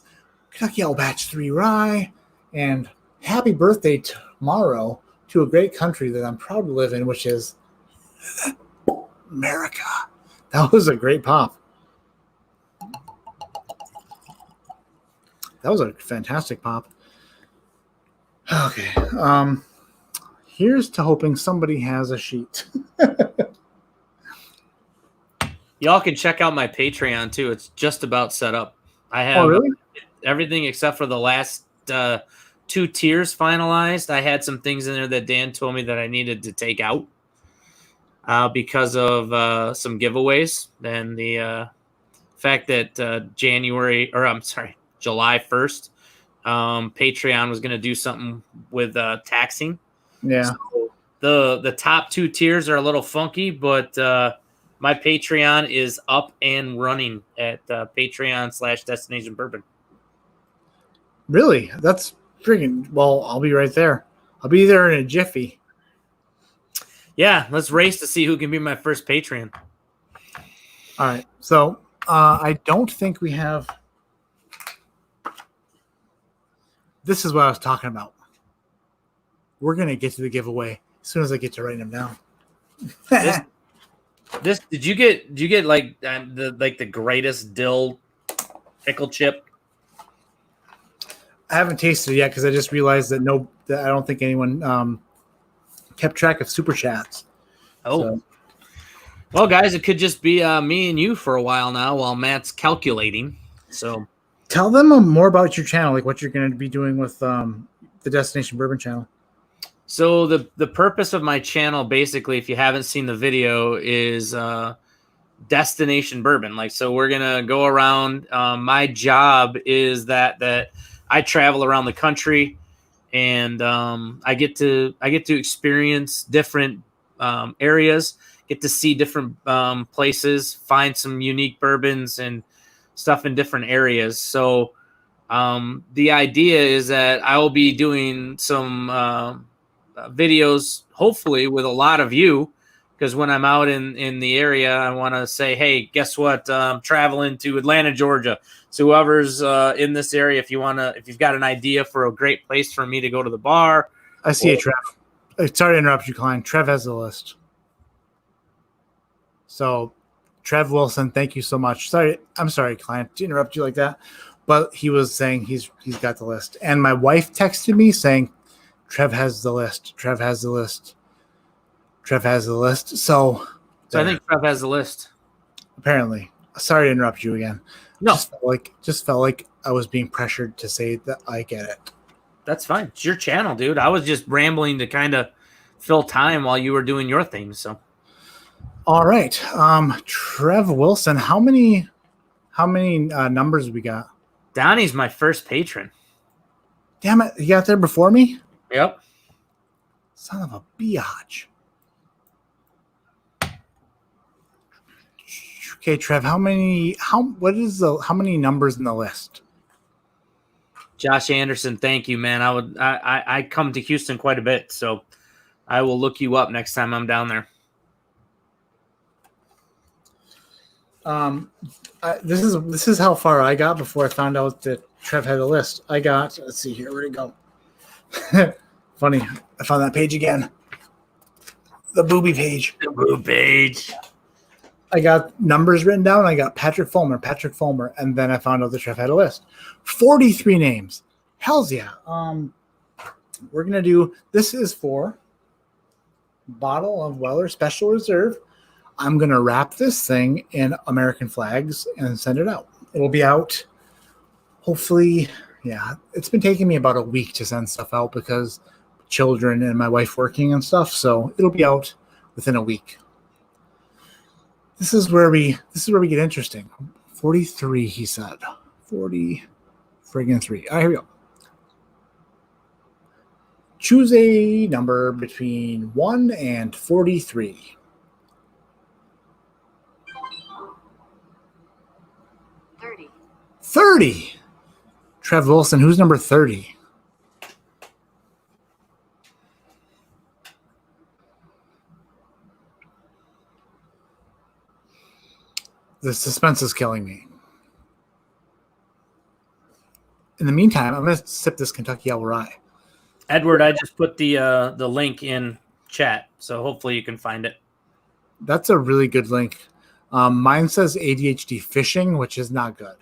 Kentucky Owl Batch 3 Rye. And happy birthday tomorrow to a great country that I'm proud to live in, which is America. That was a great pop. That was a fantastic pop. Okay. Here's to hoping somebody has a sheet. Y'all can check out my Patreon too. It's just about set up. I have everything except for the last 2 tiers finalized. I had some things in there that Dan told me that I needed to take out because of some giveaways and the fact that July 1st, Patreon was going to do something with taxing. Yeah. So the top 2 tiers are a little funky, but my Patreon is up and running at Patreon/Destination Bourbon. Really? That's freaking, well, I'll be right there. I'll be there in a jiffy. Yeah, let's race to see who can be my first Patreon. All right. So I don't think we have. This is what I was talking about. We're going to get to the giveaway as soon as I get to writing them down. This did you get like the greatest dill pickle chip? I haven't tasted it yet because I just realized that I don't think anyone kept track of super chats. Oh, so. Well, guys, it could just be me and you for a while now while Matt's calculating. So tell them more about your channel, like what you're going to be doing with the Destination Bourbon channel. So the purpose of my channel, basically, if you haven't seen the video, is Destination Bourbon. Like, so we're gonna go around. My job is that I travel around the country, and I get to experience different areas, get to see different places, find some unique bourbons and stuff in different areas. So the idea is that I will be doing some videos, hopefully with a lot of you, because when I'm out in the area, I want to say, hey, guess what? I'm traveling to Atlanta, Georgia. So whoever's in this area, if you've got an idea for a great place for me to go to the bar. I see it, Trev. Sorry to interrupt you, Cline. Trev has the list. So, Trev Wilson, thank you so much. I'm sorry, Cline, to interrupt you like that. But he was saying he's got the list. And my wife texted me saying, Trev has the list. Trev has the list. Trev has the list. So I think Trev has the list. Apparently. Sorry to interrupt you again. No. Just felt like I was being pressured to say that I get it. That's fine. It's your channel, dude. I was just rambling to kind of fill time while you were doing your thing. So all right. Trev Wilson, how many numbers we got? Donnie's my first patron. Damn it. You got there before me? Yep. Son of a biatch. Okay, Trev, how many numbers in the list? Josh Anderson, thank you, man. I come to Houston quite a bit, so I will look you up next time I'm down there. This is how far I got before I found out that Trev had a list. I got, let's see here, where'd it go? Funny, I found that page again. The booby page. The boob page. I got numbers written down. I got Patrick Fulmer, and then I found out that Trev had a list. 43 names. Hells yeah. We're gonna do. This is for bottle of Weller Special Reserve. I'm going to wrap this thing in American flags and send it out. It'll be out hopefully. Yeah, it's been taking me about a week to send stuff out because children and my wife working and stuff. So it'll be out within a week. This is where we get interesting. 43, he said. 40 friggin' 3. All right, here we go. Choose a number between 1 and 43. 30. Trev Wilson, who's number 30? The suspense is killing me. In the meantime, I'm going to sip this Kentucky Owl Rye. Edward, I just put the link in chat, so hopefully you can find it. That's a really good link. Mine says ADHD fishing, which is not good.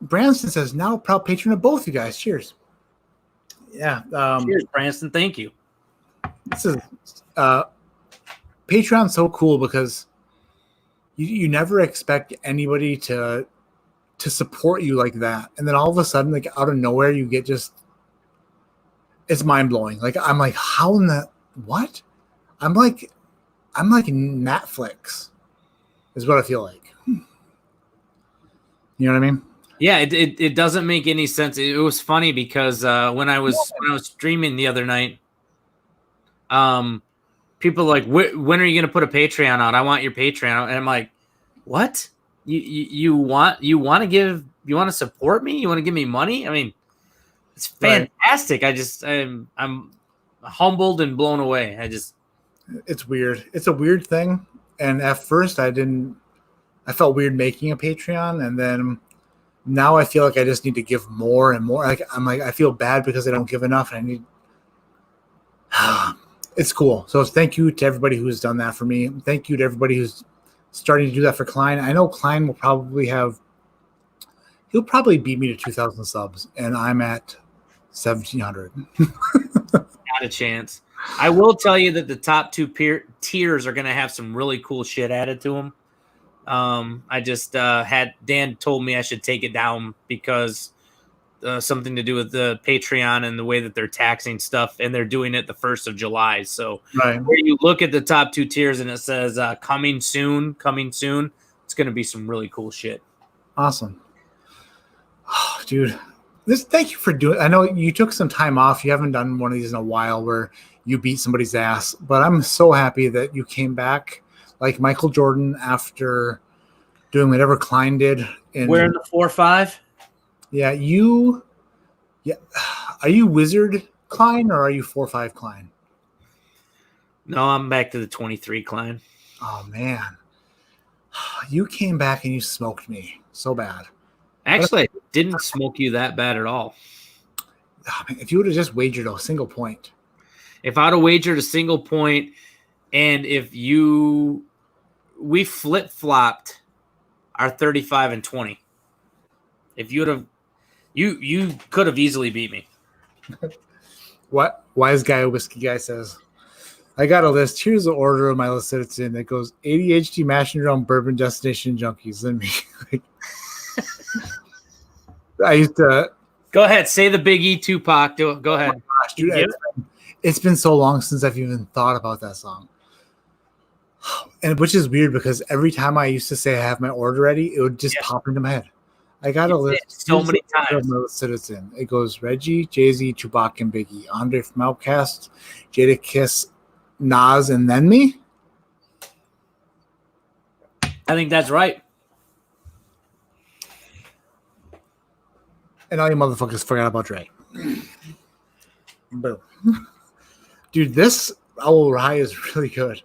Branston says, now a proud patron of both you guys. Cheers. Yeah. Cheers, Branston. Thank you. This is Patreon's so cool because you never expect anybody to support you like that. And then all of a sudden, like out of nowhere, you get just, it's mind blowing. Like, I'm like, how in the, what? I'm like Netflix is what I feel like. You know what I mean? Yeah, it doesn't make any sense. It was funny because when I was streaming the other night, people were like, when are you going to put a Patreon out? I want your Patreon. And I'm like, what? You want to support me? You want to give me money? I mean, it's fantastic. Right. I'm humbled and blown away. It's weird. It's a weird thing. And at first I felt weird making a Patreon, and then now I feel like I just need to give more and more. Like I feel bad because I don't give enough, and I need. It's cool. So thank you to everybody who's done that for me. Thank you to everybody who's starting to do that for Cline. I know Cline will probably beat me to 2,000 subs, and I'm at 1,700. Not a chance. I will tell you that the top two tiers are going to have some really cool shit added to them. I just had Dan told me I should take it down because something to do with the Patreon and the way that they're taxing stuff, and they're doing it the 1st of July. So where you look at the top two tiers and it says coming soon, it's going to be some really cool shit. Awesome. Oh, dude, thank you for doing. I know you took some time off. You haven't done one of these in a while where you beat somebody's ass, but I'm so happy that you came back like Michael Jordan after doing whatever Cline did. We're in the 4-5. Yeah, are you Wizard Cline or are you 4-5 Cline? No, I'm back to the 23 Cline. Oh man, you came back and you smoked me so bad. Actually, I didn't smoke you that bad at all. If you would have just wagered a single point. If I'd have wagered a single point, and we flip-flopped our 35 and 20. If you would have, you could have easily beat me. What wise guy, whiskey guy says, I got a list. Here's the order of my list that it's in. It goes ADHD, mashing around bourbon, destination junkies. Then me. I used to go ahead. Say the Big E Tupac. Do it. Go ahead. Oh gosh, dude, it's been so long since I've even thought about that song. And which is weird because every time I used to say I have my order ready, it would just pop into my head. I got a list so many times. That it's in. It goes Reggie, Jay-Z, Tupac, and Biggie. Andre from Outkast, Jada Kiss, Nas, and then me. I think that's right. And all you motherfuckers forgot about Dre. Boom. Dude, this Owl Rye is really good.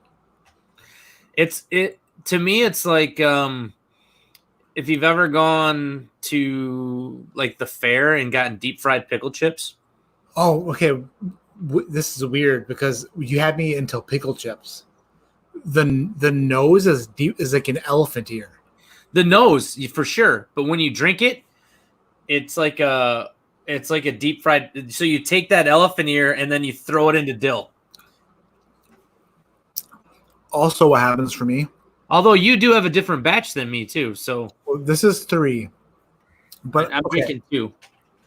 To me, it's like if you've ever gone to like the fair and gotten deep fried pickle chips. Oh, okay. This is weird because you had me until pickle chips. The nose is deep, is like an elephant ear. The nose, for sure. But when you drink it, it's like a It's like a deep fried. So you take that elephant ear and then you throw it into dill. Also, what happens for me? Although you do have a different batch than me too, so This is 3, but I'm drinking 2.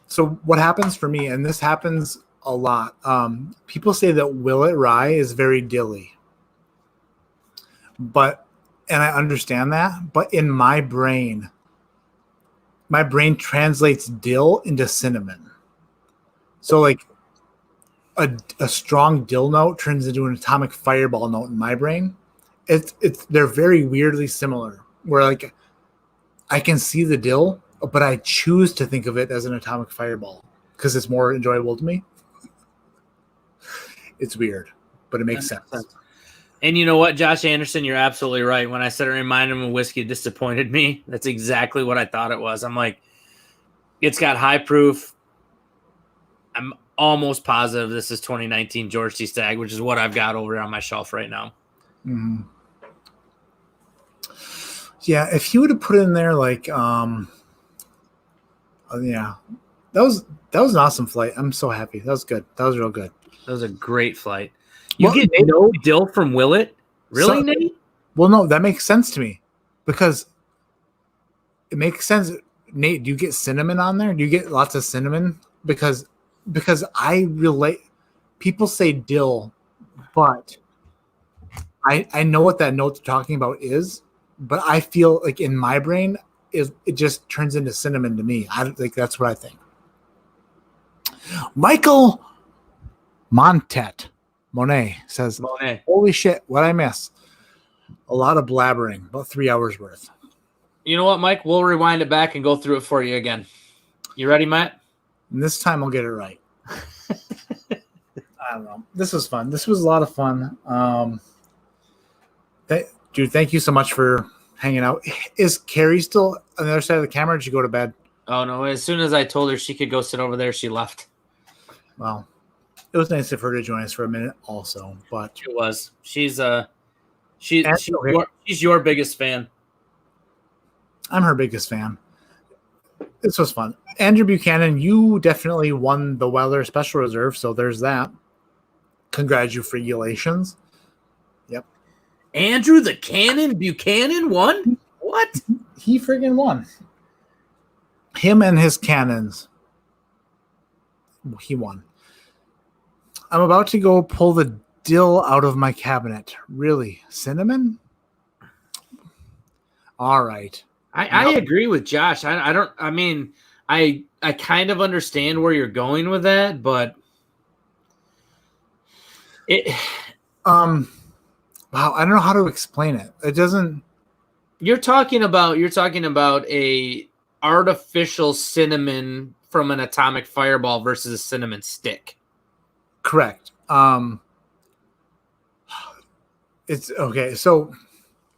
So what happens for me, and this happens a lot. People say that Willet Rye is very dilly, and I understand that. But in my brain translates dill into cinnamon. So like a strong dill note turns into an atomic fireball note in my brain. They're very weirdly similar. Where like I can see the dill, but I choose to think of it as an atomic fireball because it's more enjoyable to me. It's weird, but it makes sense. And you know what, Josh Anderson, you're absolutely right. When I said it reminded him of whiskey disappointed me, that's exactly what I thought it was. I'm like, it's got high proof. I'm almost positive this is 2019 George T. Stagg, which is what I've got over there on my shelf right now. Mm-hmm. Yeah, if you would have put in there like, yeah, that was an awesome flight. I'm so happy. That was good. That was real good. That was a great flight. You get no dill from Willet? Really, Nate? Well, no, that makes sense to me because it makes sense. Nate, do you get cinnamon on there? Do you get lots of cinnamon? Because I relate. People say dill, but I know what that note they're talking about is, but I feel like in my brain it just turns into cinnamon to me. I think that's what I think. Michael Monet says, holy shit, what'd I miss? A lot of blabbering, about 3 hours worth. You know what, Mike? We'll rewind it back and go through it for you again. You ready, Matt? And this time I'll get it right. I don't know. This was fun. This was a lot of fun. Dude, thank you so much for hanging out. Is Carrie still on the other side of the camera? Or did she go to bed? Oh, no. As soon as I told her she could go sit over there, she left. Well, it was nice of her to join us for a minute also, but it was. She's your biggest fan. I'm her biggest fan. This was fun. Andrew Buchanan, you definitely won the Weller Special Reserve, so there's that. Congratulations. Yep. Andrew the Cannon Buchanan won? What? He friggin' won. Him and his cannons. He won. I'm about to go pull the dill out of my cabinet. Really? Cinnamon? All right. I agree with Josh. I kind of understand where you're going with that, but wow, I don't know how to explain it. It doesn't. You're talking about a artificial cinnamon from an atomic fireball versus a cinnamon stick. Correct. It's okay. So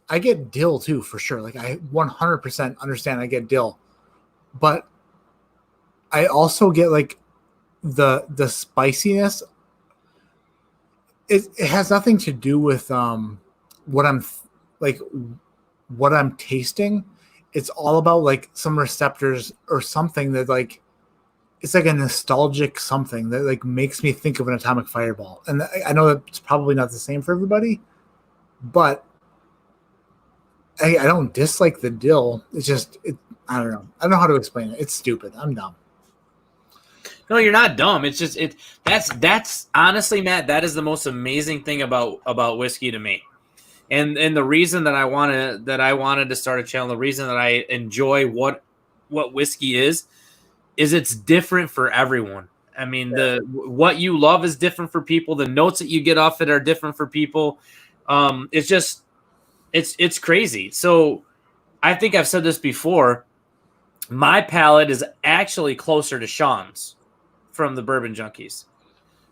I get dill too, for sure. Like I 100% understand I get dill, but I also get like the spiciness. It has nothing to do with what I'm tasting. It's all about like some receptors or something that like it's like a nostalgic something that like makes me think of an atomic fireball. And I know that's probably not the same for everybody, but I don't dislike the dill. It's just I don't know. I don't know how to explain it. It's stupid. I'm dumb. No, you're not dumb. It's just that's honestly, Matt, that is the most amazing thing about whiskey to me. And the reason that I wanted to start a channel, the reason that I enjoy what whiskey is it's different for everyone. I mean, what you love is different for people. The notes that you get off it are different for people. It's crazy. So I think I've said this before. My palate is actually closer to Sean's from the Bourbon Junkies.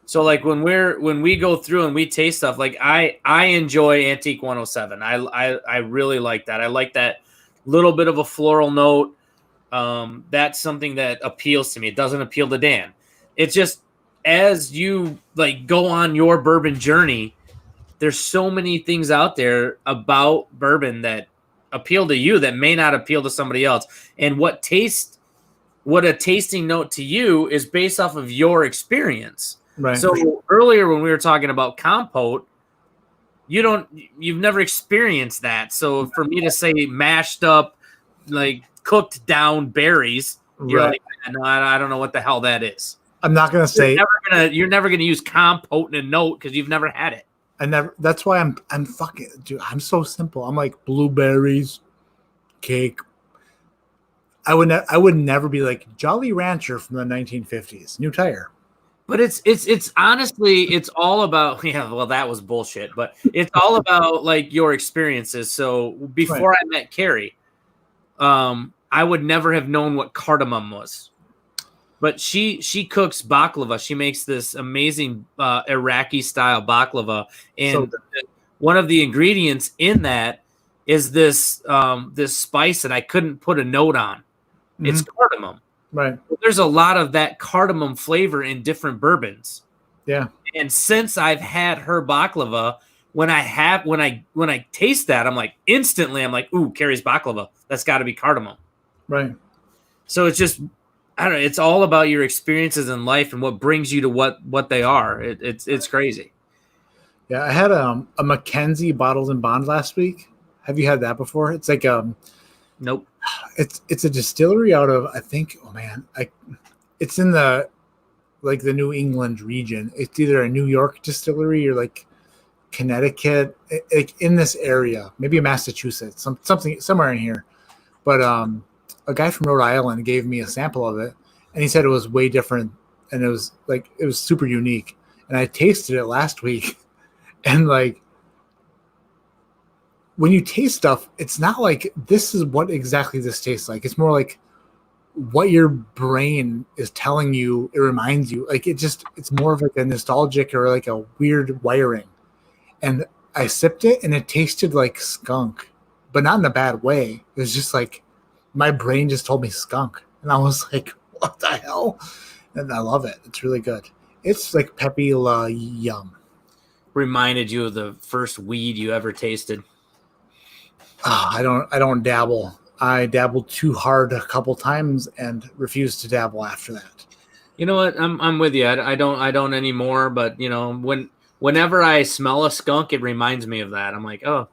So like when we go through and we taste stuff, like I enjoy Antique 107. I really like that. I like that little bit of a floral note. That's something that appeals to me. It doesn't appeal to Dan. It's just as you like go on your bourbon journey, there's so many things out there about bourbon that appeal to you that may not appeal to somebody else. And what tastes what a tasting note to you is based off of your experience. Right. So earlier when we were talking about compote, you've never experienced that. So for me to say mashed up, like cooked down berries, you're Right. like, no, I don't know what the hell that is. I'm not gonna say You're never gonna use compote in a note because you've never had it. That's why I'm fucking dude. I'm so simple. I'm like blueberries, cake. I would never be like Jolly Rancher from the 1950s, new tire. But it's honestly, it's all about, yeah, well, that was bullshit, but it's all about like your experiences. So before I met Carrie, I would never have known what cardamom was. But she cooks baklava. She makes this amazing Iraqi style baklava, and one of the ingredients in that is this this spice that I couldn't put a note on. It's cardamom. Right. There's a lot of that cardamom flavor in different bourbons. Yeah. And since I've had her baklava, when I taste that, I'm like instantly, I'm like, ooh, Carrie's baklava. That's got to be cardamom. Right. So it's just, I don't know. It's all about your experiences in life and what brings you to what they are. It's crazy. Yeah, I had a Mackenzie Bottles and Bond last week. Have you had that before? It's like nope. It's a distillery out of, I think, it's in the New England region. It's either a New York distillery or like Connecticut, in this area, maybe Massachusetts, something somewhere in here. But a guy from Rhode Island gave me a sample of it, and he said it was way different, and it was super unique. And I tasted it last week, and like, when you taste stuff, it's not like this is what exactly this tastes like. It's more like what your brain is telling you. It reminds you, like it's more of like a nostalgic or like a weird wiring. And I sipped it, and it tasted like skunk, but not in a bad way. It was just like my brain just told me skunk, and I was like, "What the hell?" And I love it. It's really good. It's like peppy yum. Reminded you of the first weed you ever tasted. I don't dabble. I dabbled too hard a couple times and refused to dabble after that. You know what? I'm with you. I don't anymore. But you know, whenever I smell a skunk, it reminds me of that. I'm like, oh,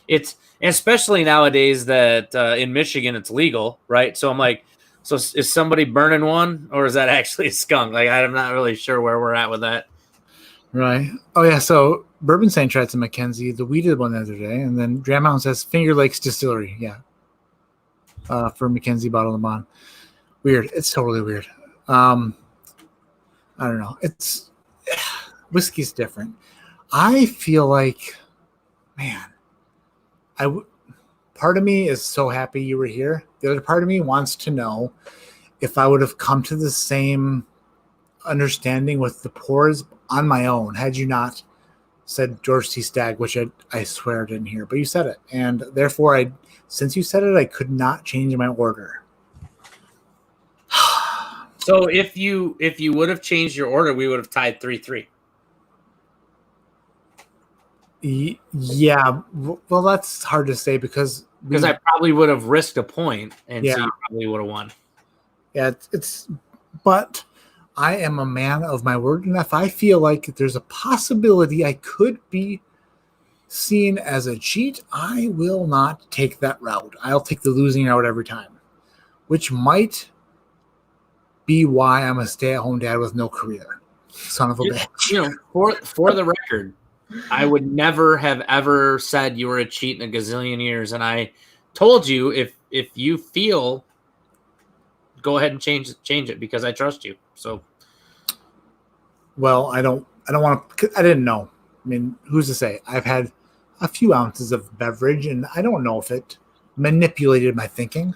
it's especially nowadays that in Michigan it's legal, right? So I'm like, so is somebody burning one, or is that actually a skunk? Like, I'm not really sure where we're at with that. Right. Oh yeah. So Bourbon St. Trats and Mackenzie, the weeded one the other day, and then Dram Mountain says Finger Lakes Distillery. Yeah. For Mackenzie Bottle and Bond. Weird. It's totally weird. I don't know. It's whiskey's different. I feel like, man, part of me is so happy you were here. The other part of me wants to know if I would have come to the same understanding with the pours on my own had you not said George T. Stagg, which I swear I didn't hear, but you said it, and therefore since you said it, I could not change my order. So if you would have changed your order, we would have tied 3-3. Yeah, well, that's hard to say because I probably would have risked a point, and yeah. So you probably would have won. Yeah, but I am a man of my word, and if I feel like there's a possibility I could be seen as a cheat, I will not take that route. I'll take the losing route every time, which might be why I'm a stay-at-home dad with no career. Son of a bitch. You know, for the record, I would never have ever said you were a cheat in a gazillion years, and I told you if you feel, go ahead and change it because I trust you. So, well, I don't want to. I didn't know. I mean, who's to say? I've had a few ounces of beverage, and I don't know if it manipulated my thinking.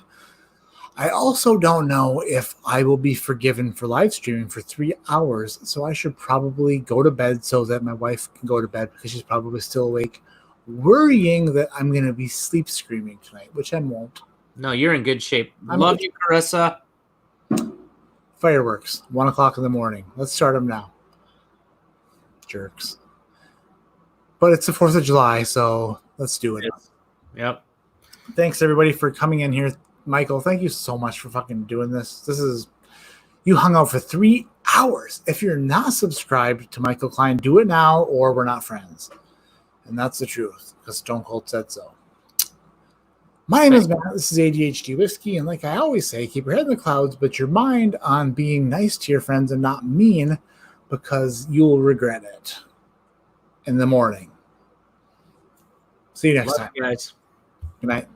I also don't know if I will be forgiven for live streaming for 3 hours, so I should probably go to bed so that my wife can go to bed because she's probably still awake, worrying that I'm going to be sleep screaming tonight, which I won't. No, you're in good shape. Love you, Carissa. Fireworks, 1 o'clock in the morning. Let's start them now. Jerks. But it's the 4th of July, so let's do it. Yep. Thanks, everybody, for coming in here. Michael, thank you so much for fucking doing this. You hung out for 3 hours. If you're not subscribed to Michael Cline, do it now or we're not friends. And that's the truth because Stone Cold said so. My name is Matt. This is ADHD Whiskey. And like I always say, keep your head in the clouds, but your mind on being nice to your friends and not mean because you'll regret it in the morning. See you next time. Guys. Good night.